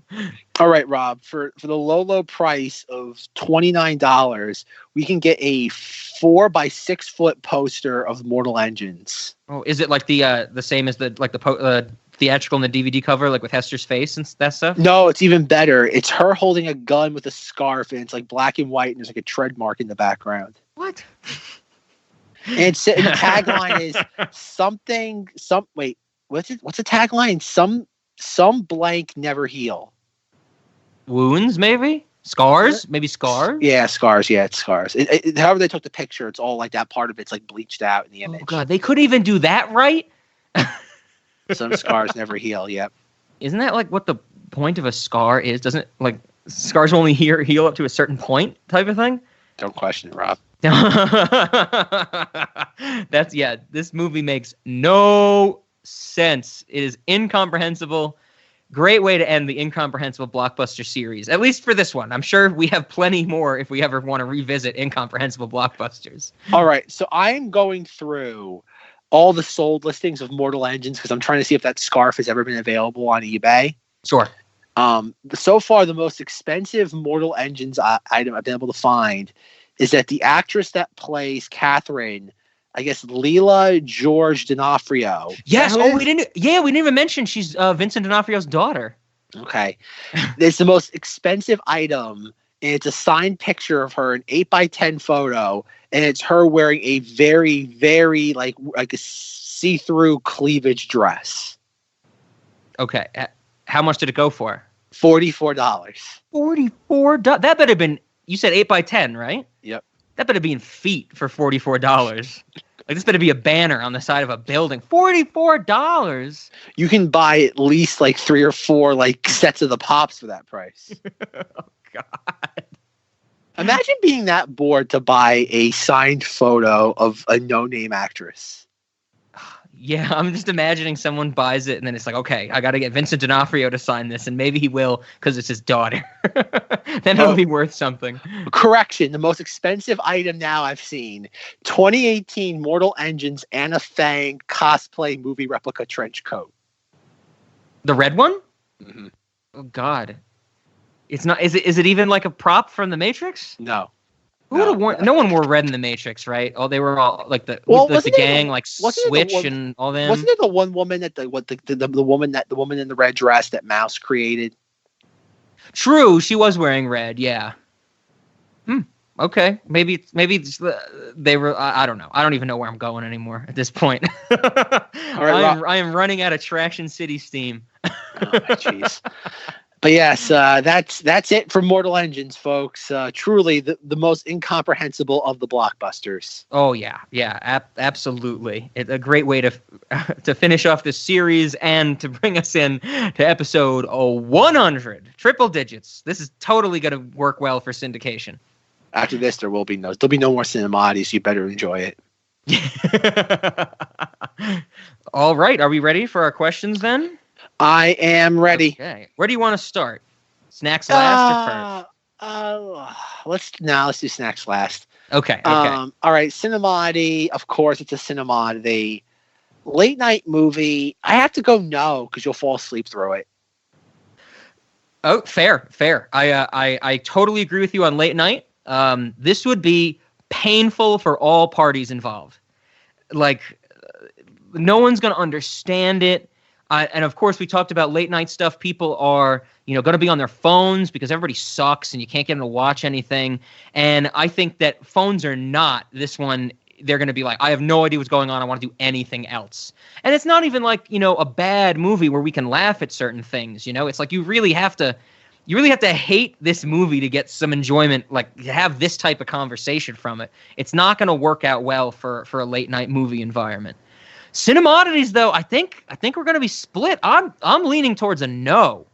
All right, Rob, for the low price of $29, we can get a 4x6 foot poster of Mortal Engines. Oh, is it like the same as the theatrical and the DVD cover, like with Hester's face and that stuff? No, it's even better. It's her holding a gun with a scarf, and it's like black and white, and there's like a tread mark in the background. What? And the tagline is wait, what's it? What's the tagline? Some blank never heal. Wounds, maybe? Scars? Maybe scars? Yeah, scars. Yeah, it's scars. However they took the picture, it's all like that part of it's like bleached out in the image. Oh god, they couldn't even do that right? Some scars never heal, yep. Isn't that like what the point of a scar is? Doesn't like scars only heal up to a certain point type of thing? Don't question it, Rob. This movie makes no sense. It is incomprehensible. Great way to end the incomprehensible blockbuster series, at least for this one. I'm sure we have plenty more if we ever want to revisit incomprehensible blockbusters. All right, so I'm going through all the sold listings of Mortal Engines because I'm trying to see if that scarf has ever been available on eBay. Sure. So far, the most expensive Mortal Engines item I've been able to find is that the actress that plays Catherine, I guess Leela George D'Onofrio. Yes. Oh, we didn't even mention she's Vincent D'Onofrio's daughter. Okay. It's the most expensive item, and it's a signed picture of her, an 8x10 photo, and it's her wearing a very, very like a see-through cleavage dress. Okay. How much did it go for? $44. $44. That better have been. You said 8x10, right? Yep. That better be in feet for $44. Like this better be a banner on the side of a building. $44. You can buy at least like 3 or 4 like sets of the Pops for that price. Oh God. Imagine being that bored to buy a signed photo of a no-name actress. Yeah, I'm just imagining someone buys it and then it's like, okay, I got to get Vincent D'Onofrio to sign this, and maybe he will because it's his daughter. Then it'll be worth something. Correction, the most expensive item now I've seen, 2018 Mortal Engines Anna Fang cosplay movie replica trench coat. The red one? Mm-hmm. Oh God. It's not. Is it even like a prop from The Matrix? No. Who would have worn? No one wore red in The Matrix, right? Oh, they were all like the gang, like Switch and all them. Wasn't it the one woman that the woman in the red dress that Mouse created? True, she was wearing red. Yeah. Okay, maybe they were. I don't know. I don't even know where I'm going anymore at this point. All right, I am running out of Traction City steam. Oh, jeez. But yes, that's it for Mortal Engines, folks. Truly the most incomprehensible of the blockbusters. Oh yeah, absolutely. It's a great way to to finish off this series and to bring us in to episode 100, triple digits. This is totally going to work well for syndication. After this, there'll be no more Cinemoddities. You better enjoy it. All right, are we ready for our questions then? I am ready. Okay. Where do you want to start? Snacks last or first? Let's do snacks last. Okay. All right, Cinemoddity. Of course, it's a Cinemoddity. Late night movie. I have to go no because you'll fall asleep through it. Oh, fair. I totally agree with you on late night. This would be painful for all parties involved. Like, no one's going to understand it. And of course, we talked about late night stuff. People are, going to be on their phones because everybody sucks and you can't get them to watch anything. And I think that phones are not this one. They're going to be like, I have no idea what's going on. I want to do anything else. And it's not even like, a bad movie where we can laugh at certain things. It's like you really have to hate this movie to get some enjoyment, like to have this type of conversation from it. It's not going to work out well for a late night movie environment. Cinemoddities, though, I think we're going to be split. I'm leaning towards a no,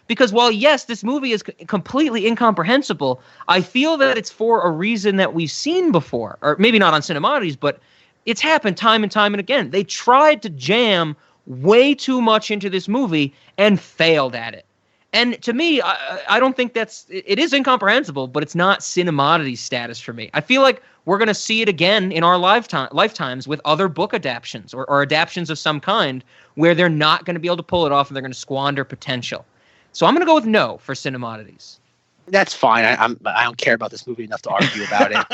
because while yes, this movie is completely incomprehensible, I feel that it's for a reason that we've seen before, or maybe not on Cinemoddities, but it's happened time and time and again. They tried to jam way too much into this movie and failed at it. And to me, I don't think it is incomprehensible, but it's not Cinemoddity status for me. I feel like we're going to see it again in our lifetimes with other book adaptions or adaptions of some kind where they're not going to be able to pull it off and they're going to squander potential. So I'm going to go with no for Cinemoddities. That's fine. I don't care about this movie enough to argue about it.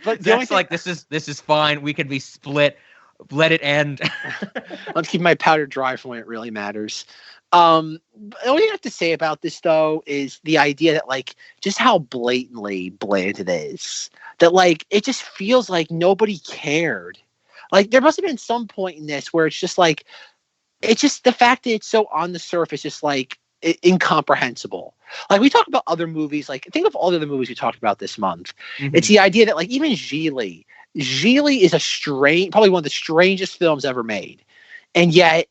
But that's like, this is fine. We can be split. Let it end. Let's keep my powder dry for when it really matters. All you have to say about this, though, is the idea that, like, just how blatantly bland it is. That, like, it just feels like nobody cared. Like, there must have been some point in this where it's just, like, it's just the fact that it's so on the surface, just, like, incomprehensible. Like, we talk about other movies. Like, think of all the other movies we talked about this month. Mm-hmm. It's the idea that, like, even Gigli is probably one of the strangest films ever made. And yet,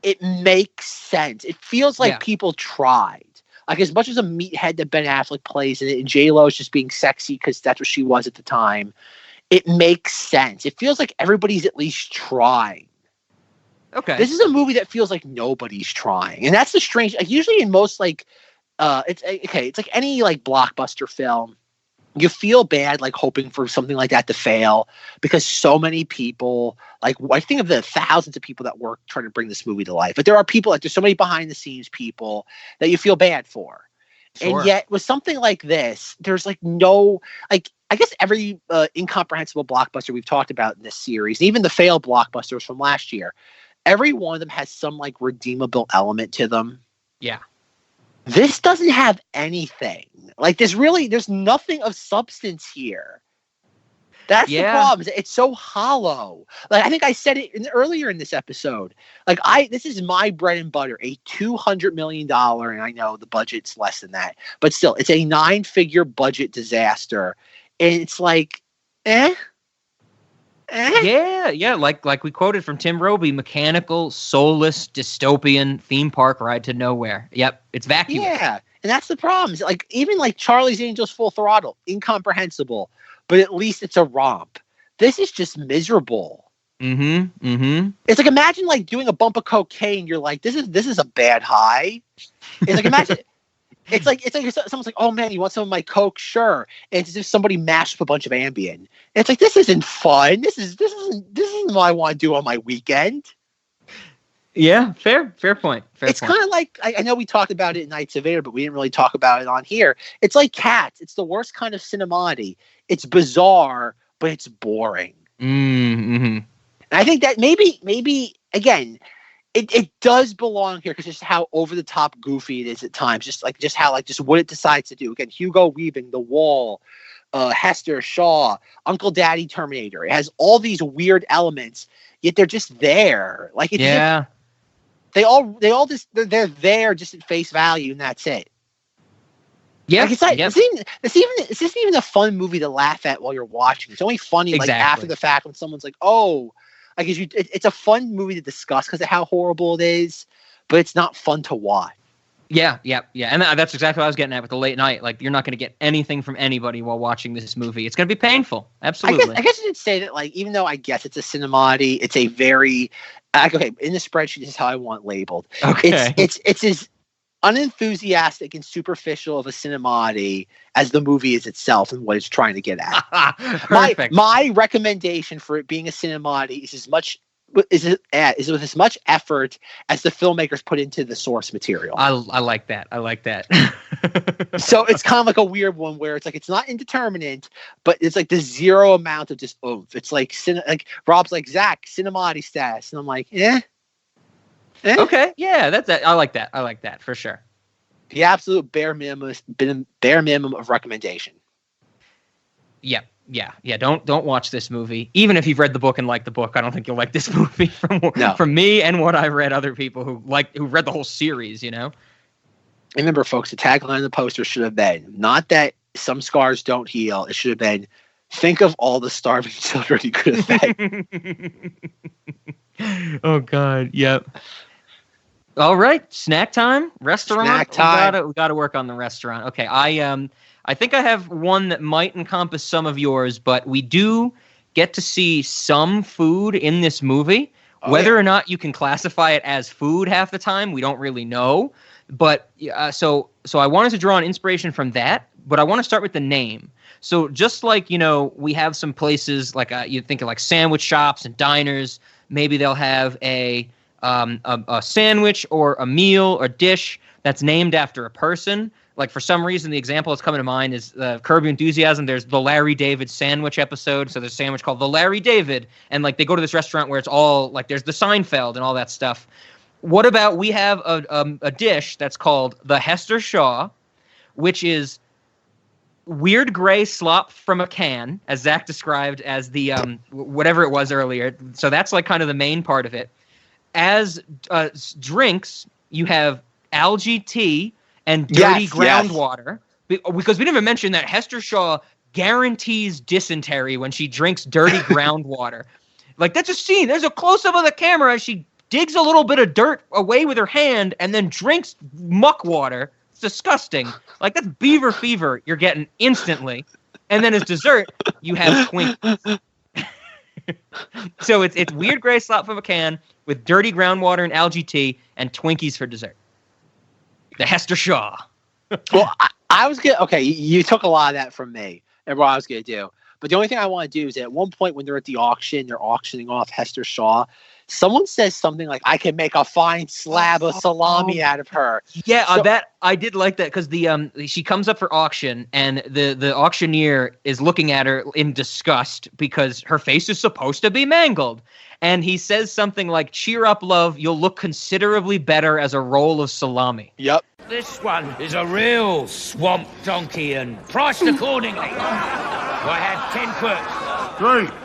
it makes sense. It feels like people tried. Like, as much as a meathead that Ben Affleck plays in it, and J-Lo is just being sexy because that's what she was at the time, it makes sense. It feels like everybody's at least trying. Okay. This is a movie that feels like nobody's trying. And that's the strange... Like, usually in most, like... it's like any, like, blockbuster film, you feel bad, like, hoping for something like that to fail because so many people, like, I think of the thousands of people that work trying to bring this movie to life. But there are people, like, there's so many behind the scenes people that you feel bad for. Sure. And yet with something like this, there's, like, no, like, I guess every incomprehensible blockbuster we've talked about in this series, and even the failed blockbusters from last year, every one of them has some, like, redeemable element to them. Yeah. This doesn't have anything. Like, there's nothing of substance here. That's the problem. It's so hollow. Like, I think I said it earlier in this episode. Like, this is my bread and butter, a $200 million, and I know the budget's less than that, but still, it's a 9-figure budget disaster. And it's like, Yeah, like we quoted from Tim Roby, mechanical, soulless, dystopian theme park ride to nowhere. Yep, it's vacuous. Yeah, and that's the problem. Like, even like Charlie's Angels Full Throttle, incomprehensible, but at least it's a romp. This is just miserable. It's like, imagine like doing a bump of cocaine. You're like, this is a bad high. It's like, imagine. It's like someone's like, oh man, you want some of my Coke? Sure. And it's as if somebody mashed up a bunch of Ambien. And it's like, this isn't fun. This isn't what I want to do on my weekend. Yeah, fair point. It's kind of like, I know we talked about it in Nights of Air, but we didn't really talk about it on here. It's like Cats. It's the worst kind of Cinemoddy. It's bizarre, but it's boring. Mm-hmm. And I think that maybe again, It does belong here because just how over the top goofy it is at times. Just what it decides to do. Again, Hugo Weaving, The Wall, Hester, Shaw, Uncle Daddy, Terminator. It has all these weird elements, yet they're just there. Like, They all just they're there just at face value, and that's it. Yeah, like, it's isn't even a fun movie to laugh at while you're watching. It's only funny like after the fact when someone's like, "Oh," like it's a fun movie to discuss because of how horrible it is, but it's not fun to watch. Yeah, and that's exactly what I was getting at with the late night. Like, you're not going to get anything from anybody while watching this movie. It's going to be painful. Absolutely. I guess I should say that, like, even though I guess it's a cinemoddity, it's a very okay. In the spreadsheet, this is how I want labeled. Okay, it's as unenthusiastic and superficial of a cinemoddity as the movie is itself and what it's trying to get at. Perfect. My recommendation for it being a cinemoddity is with as much effort as the filmmakers put into the source material. I like that. So it's kind of like a weird one where it's like it's not indeterminate, but it's like the zero amount of just oomph. It's like Rob's like, Zack, cinemoddity status, and I'm like, Okay, yeah, that's that. I like that for sure. The absolute bare minimum of recommendation. Yeah. Don't watch this movie. Even if you've read the book and liked the book, I don't think you'll like this movie from me and what I read other people who read the whole series, you know? Remember, folks, the tagline of the poster should have been, not that some scars don't heal. It should have been, think of all the starving children you could have fed. Oh, God. Yep. All right. Snack time? Restaurant? Snack time. We got to work on the restaurant. Okay. I think I have one that might encompass some of yours, but we do get to see some food in this movie. Whether or not you can classify it as food half the time, we don't really know. But so I wanted to draw an inspiration from that, but I want to start with the name. So just like, we have some places like you think of like sandwich shops and diners, maybe they'll have a sandwich or a meal or dish that's named after a person. Like, for some reason, the example that's coming to mind is Curb Your Enthusiasm. There's the Larry David sandwich episode. So there's a sandwich called the Larry David. And, like, they go to this restaurant where it's all, like, there's the Seinfeld and all that stuff. What about we have a dish that's called the Hester Shaw, which is weird gray slop from a can, as Zack described as the whatever it was earlier. So that's, like, kind of the main part of it. As drinks, you have algae tea and dirty groundwater. Because we didn't even mention that Hester Shaw guarantees dysentery when she drinks dirty groundwater. Like, that's a scene. There's a close-up of the camera as she digs a little bit of dirt away with her hand and then drinks muck water. It's disgusting. Like, that's beaver fever you're getting instantly. And then as dessert, you have Twinkies. So it's weird gray slop from a can with dirty groundwater and algae tea and Twinkies for dessert. The Hester Shaw. Well, I was going to... Okay, you took a lot of that from me and what I was going to do. But the only thing I want to do is at one point when they're at the auction, they're auctioning off Hester Shaw. Someone says something like, I can make a fine slab of salami out of her. Yeah, that I did like that because she comes up for auction and the auctioneer is looking at her in disgust because her face is supposed to be mangled. And he says something like, cheer up, love, you'll look considerably better as a roll of salami. Yep. This one is a real swamp donkey and priced accordingly. I had 10 quirks. 3.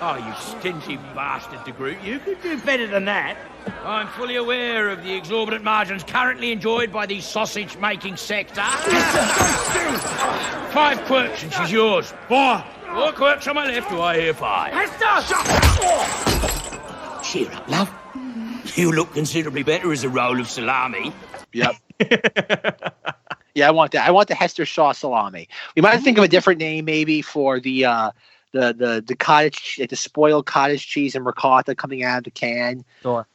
Oh, you stingy bastard to group. You could do better than that. I'm fully aware of the exorbitant margins currently enjoyed by the sausage-making sector. 5 quirks and she's yours. 4 quirks on my left, do I hear 5? Cheer up, love. You look considerably better as a roll of salami. Yep. Yeah, I want that. I want the Hester Shaw salami. We might think of a different name maybe for the cottage, like the spoiled cottage cheese and ricotta coming out of the can. Sure.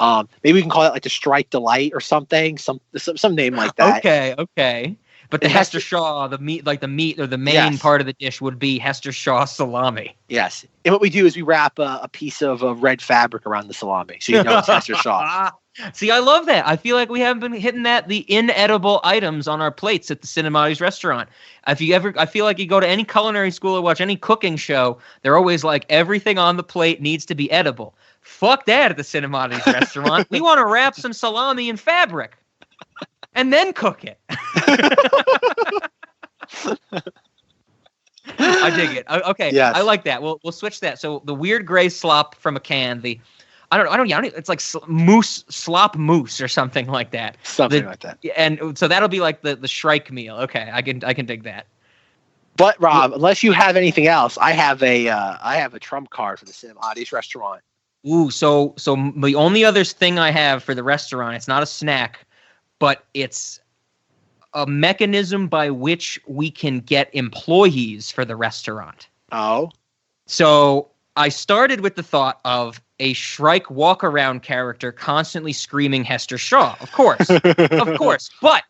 Maybe we can call it like the Strike Delight or something. Some name like that. Okay. But the Hester Shaw, the meat or the main part of the dish would be Hester Shaw salami. Yes. And what we do is we wrap a piece of red fabric around the salami, so you know it's Hester Shaw. See, I love that. I feel like we haven't been hitting the inedible items on our plates at the Cinemoddities restaurant. I feel like you go to any culinary school or watch any cooking show, they're always like, everything on the plate needs to be edible. Fuck that at the Cinemoddities restaurant. We want to wrap some salami in fabric and then cook it. I dig it. Okay, yes. I like that. We'll switch that. So the weird gray slop from a can, the I don't. It's like slop moose or something like that. Something like that. And so that'll be like the Shrike meal. Okay, I can dig that. But Rob, unless you have anything else, I have a trump card for the Cinemoddities restaurant. Ooh, so the only other thing I have for the restaurant, it's not a snack, but it's a mechanism by which we can get employees for the restaurant. Oh. So I started with the thought of a Shrike walk-around character constantly screaming Hester Shaw. Of course. Of course. But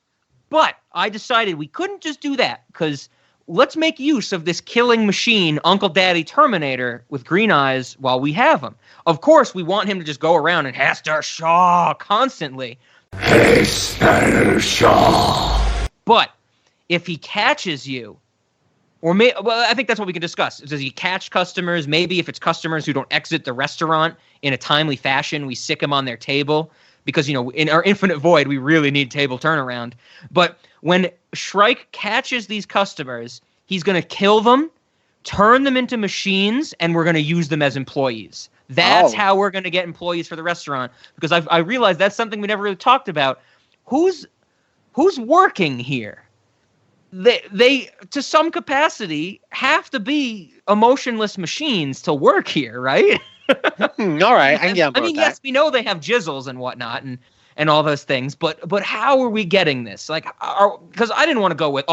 I decided we couldn't just do that, because let's make use of this killing machine, Uncle Daddy Terminator, with green eyes while we have him. Of course, we want him to just go around and Hester Shaw constantly. Hester Shaw. But if he catches you, I think that's what we can discuss. Does he catch customers? Maybe if it's customers who don't exit the restaurant in a timely fashion, we sick them on their table. Because, in our infinite void, we really need table turnaround. But when Shrike catches these customers, he's going to kill them, turn them into machines, and we're going to use them as employees. That's how we're going to get employees for the restaurant. Because I realized that's something we never really talked about. Who's working here? They to some capacity have to be emotionless machines to work here, right? All right, I get on board with that. Yes, we know they have jizzles and whatnot and all those things, but how are we getting this? Like, because I didn't want to go with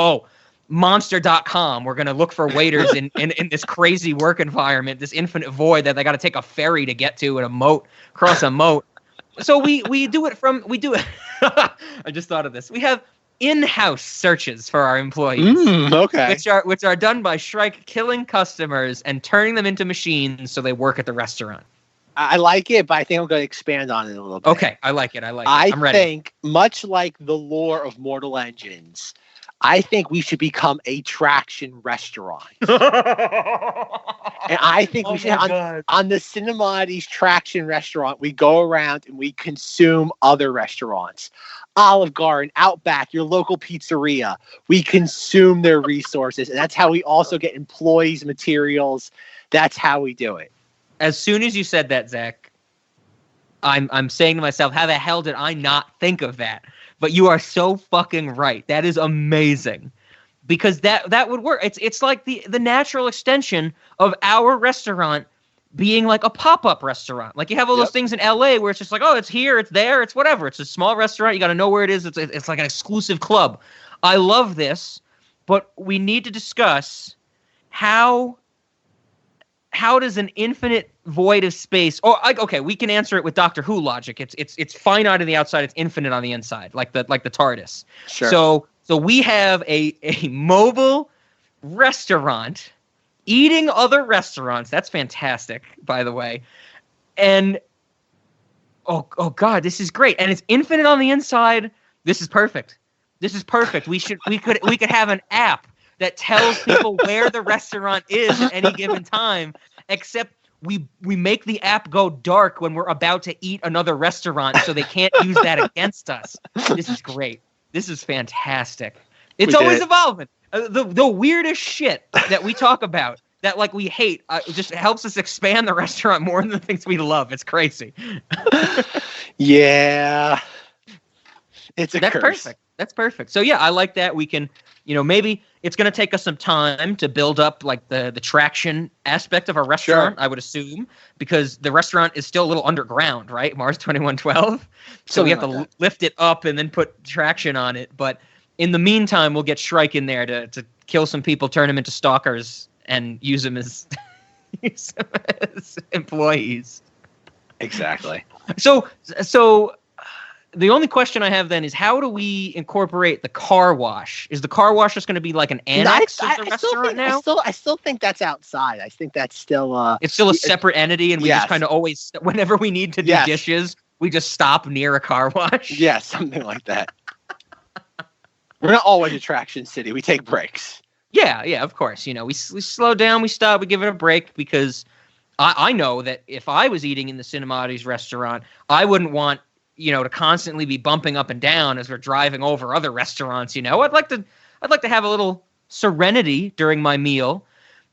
monster.com. We're gonna look for waiters in this crazy work environment, this infinite void that they got to take a ferry to get to, and cross a moat. So we do it. I just thought of this. We have in-house searches for our employees. Okay. Which are done by Shrike killing customers and turning them into machines so they work at the restaurant. I like it, but I think I'm going to expand on it a little bit. Okay, I like it. I'm ready. I think, much like the lore of Mortal Engines, I think we should become a traction restaurant. And I think we should, on the Cinemoddities traction restaurant, we go around and we consume other restaurants. Olive Garden, Outback, your local pizzeria. We consume their resources, and that's how we also get employees, materials. That's how we do it. As soon as you said that, Zach, I'm saying to myself, how the hell did I not think of that? But you are so fucking right. That is amazing. Because that would work. It's like the natural extension of our restaurant being like a pop-up restaurant. Like you have all those things in LA where it's just like, oh, it's here, it's there, it's whatever. It's a small restaurant. You got to know where it is. It's like an exclusive club. I love this, but we need to discuss how does an infinite void of space? Okay, we can answer it with Doctor Who logic. It's finite on the outside, it's infinite on the inside, like the TARDIS. Sure. So we have a mobile restaurant eating other restaurants. That's fantastic, by the way. And oh god, this is great. And it's infinite on the inside. This is perfect. We could have an app that tells people where the restaurant is at any given time, except we make the app go dark when we're about to eat another restaurant so they can't use that against us. This is great. This is fantastic. It's always evolving. The weirdest shit that we talk about that like we hate just helps us expand the restaurant more than the things we love. It's crazy. Yeah. That's perfect. That's perfect. So yeah, I like that. We can, maybe it's going to take us some time to build up like the traction aspect of our restaurant, I would assume, because the restaurant is still a little underground, right? Mars 2112. So we have to lift it up and then put traction on it. But in the meantime, we'll get Shrike in there to kill some people, turn them into stalkers, and use them as employees. Exactly. So the only question I have then is, how do we incorporate the car wash? Is the car wash just going to be like an annex of the restaurant now? I still think that's outside. I think that's still it's still a separate entity, and we just kind of always, whenever we need to do dishes, we just stop near a car wash. Yeah, something like that. We're not always Attraction City. We take breaks. Yeah, of course. We slow down, we stop, we give it a break, because I know that if I was eating in the Cinemoddities restaurant, I wouldn't want to constantly be bumping up and down as we're driving over other restaurants. I'd like to have a little serenity during my meal.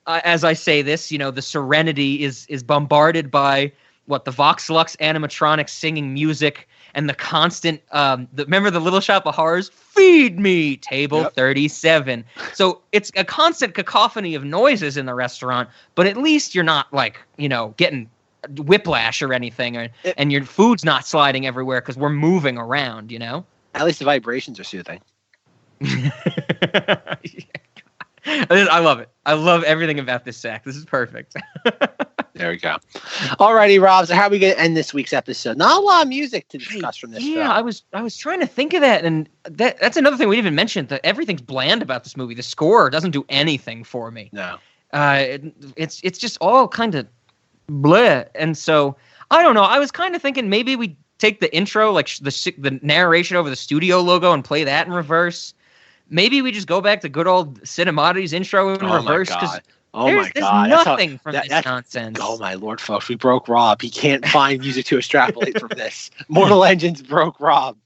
As I say this, the serenity is bombarded by the Vox Lux animatronics singing music and the constant remember the Little Shop of Horrors? Feed me, table 37. So it's a constant cacophony of noises in the restaurant, but at least you're not like, getting whiplash or anything, and your food's not sliding everywhere because we're moving around, At least the vibrations are soothing. I love it. I love everything about this, Zach. This is perfect. There we go. Alrighty, Rob. So how are we going to end this week's episode? Not a lot of music to discuss from this film. I was trying to think of that, and that's another thing we didn't even mention. That everything's bland about this movie. The score doesn't do anything for me. No. It's just all kind of bleh. And so I don't know. I was kind of thinking maybe we take the intro, like the narration over the studio logo, and play that in reverse. Maybe we just go back to good old Cinemoddities intro in reverse. Because there's nothing from this nonsense. Oh my lord, folks. We broke Rob. He can't find music to extrapolate from this. Mortal Engines broke Rob.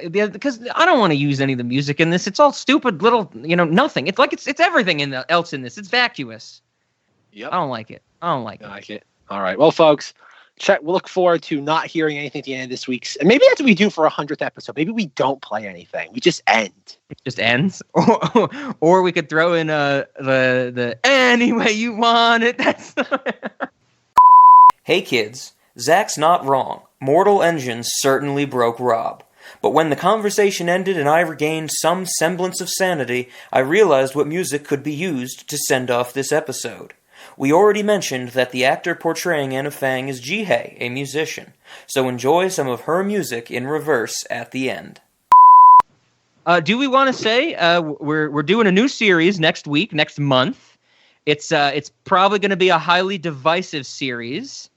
Because I don't want to use any of the music in this. It's all stupid little, nothing. It's like it's everything else in this. It's vacuous. Yep. I don't like it. I don't like it. All right. Well, folks, we'll look forward to not hearing anything at the end of this week's. And maybe that's what we do for 100th episode. Maybe we don't play anything. We just end. It just ends. Or we could throw in the any way you want it. Hey kids, Zack's not wrong. Mortal Engines certainly broke Rob. But when the conversation ended and I regained some semblance of sanity, I realized what music could be used to send off this episode. We already mentioned that the actor portraying Anna Fang is Jihei, a musician, so enjoy some of her music in reverse at the end. Do we want to say we're doing a new series next month? It's probably going to be a highly divisive series.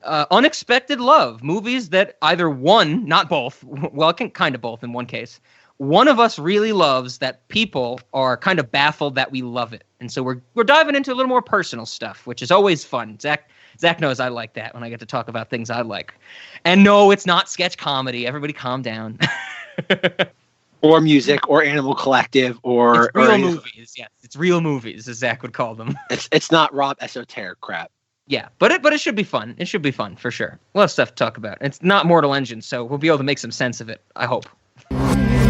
Unexpected Love, movies that either one, not both, well, kind of both in one case, one of us really loves that people are kind of baffled that we love it. And so we're diving into a little more personal stuff, which is always fun. Zach knows I like that when I get to talk about things I like. And no, it's not sketch comedy. Everybody calm down. Or music, or Animal Collective, or... It's real movies, yes. It's real movies, as Zach would call them. It's not Rob esoteric crap. Yeah, but it should be fun. It should be fun, for sure. A lot of stuff to talk about. It's not Mortal Engines, so we'll be able to make some sense of it, I hope. Harass.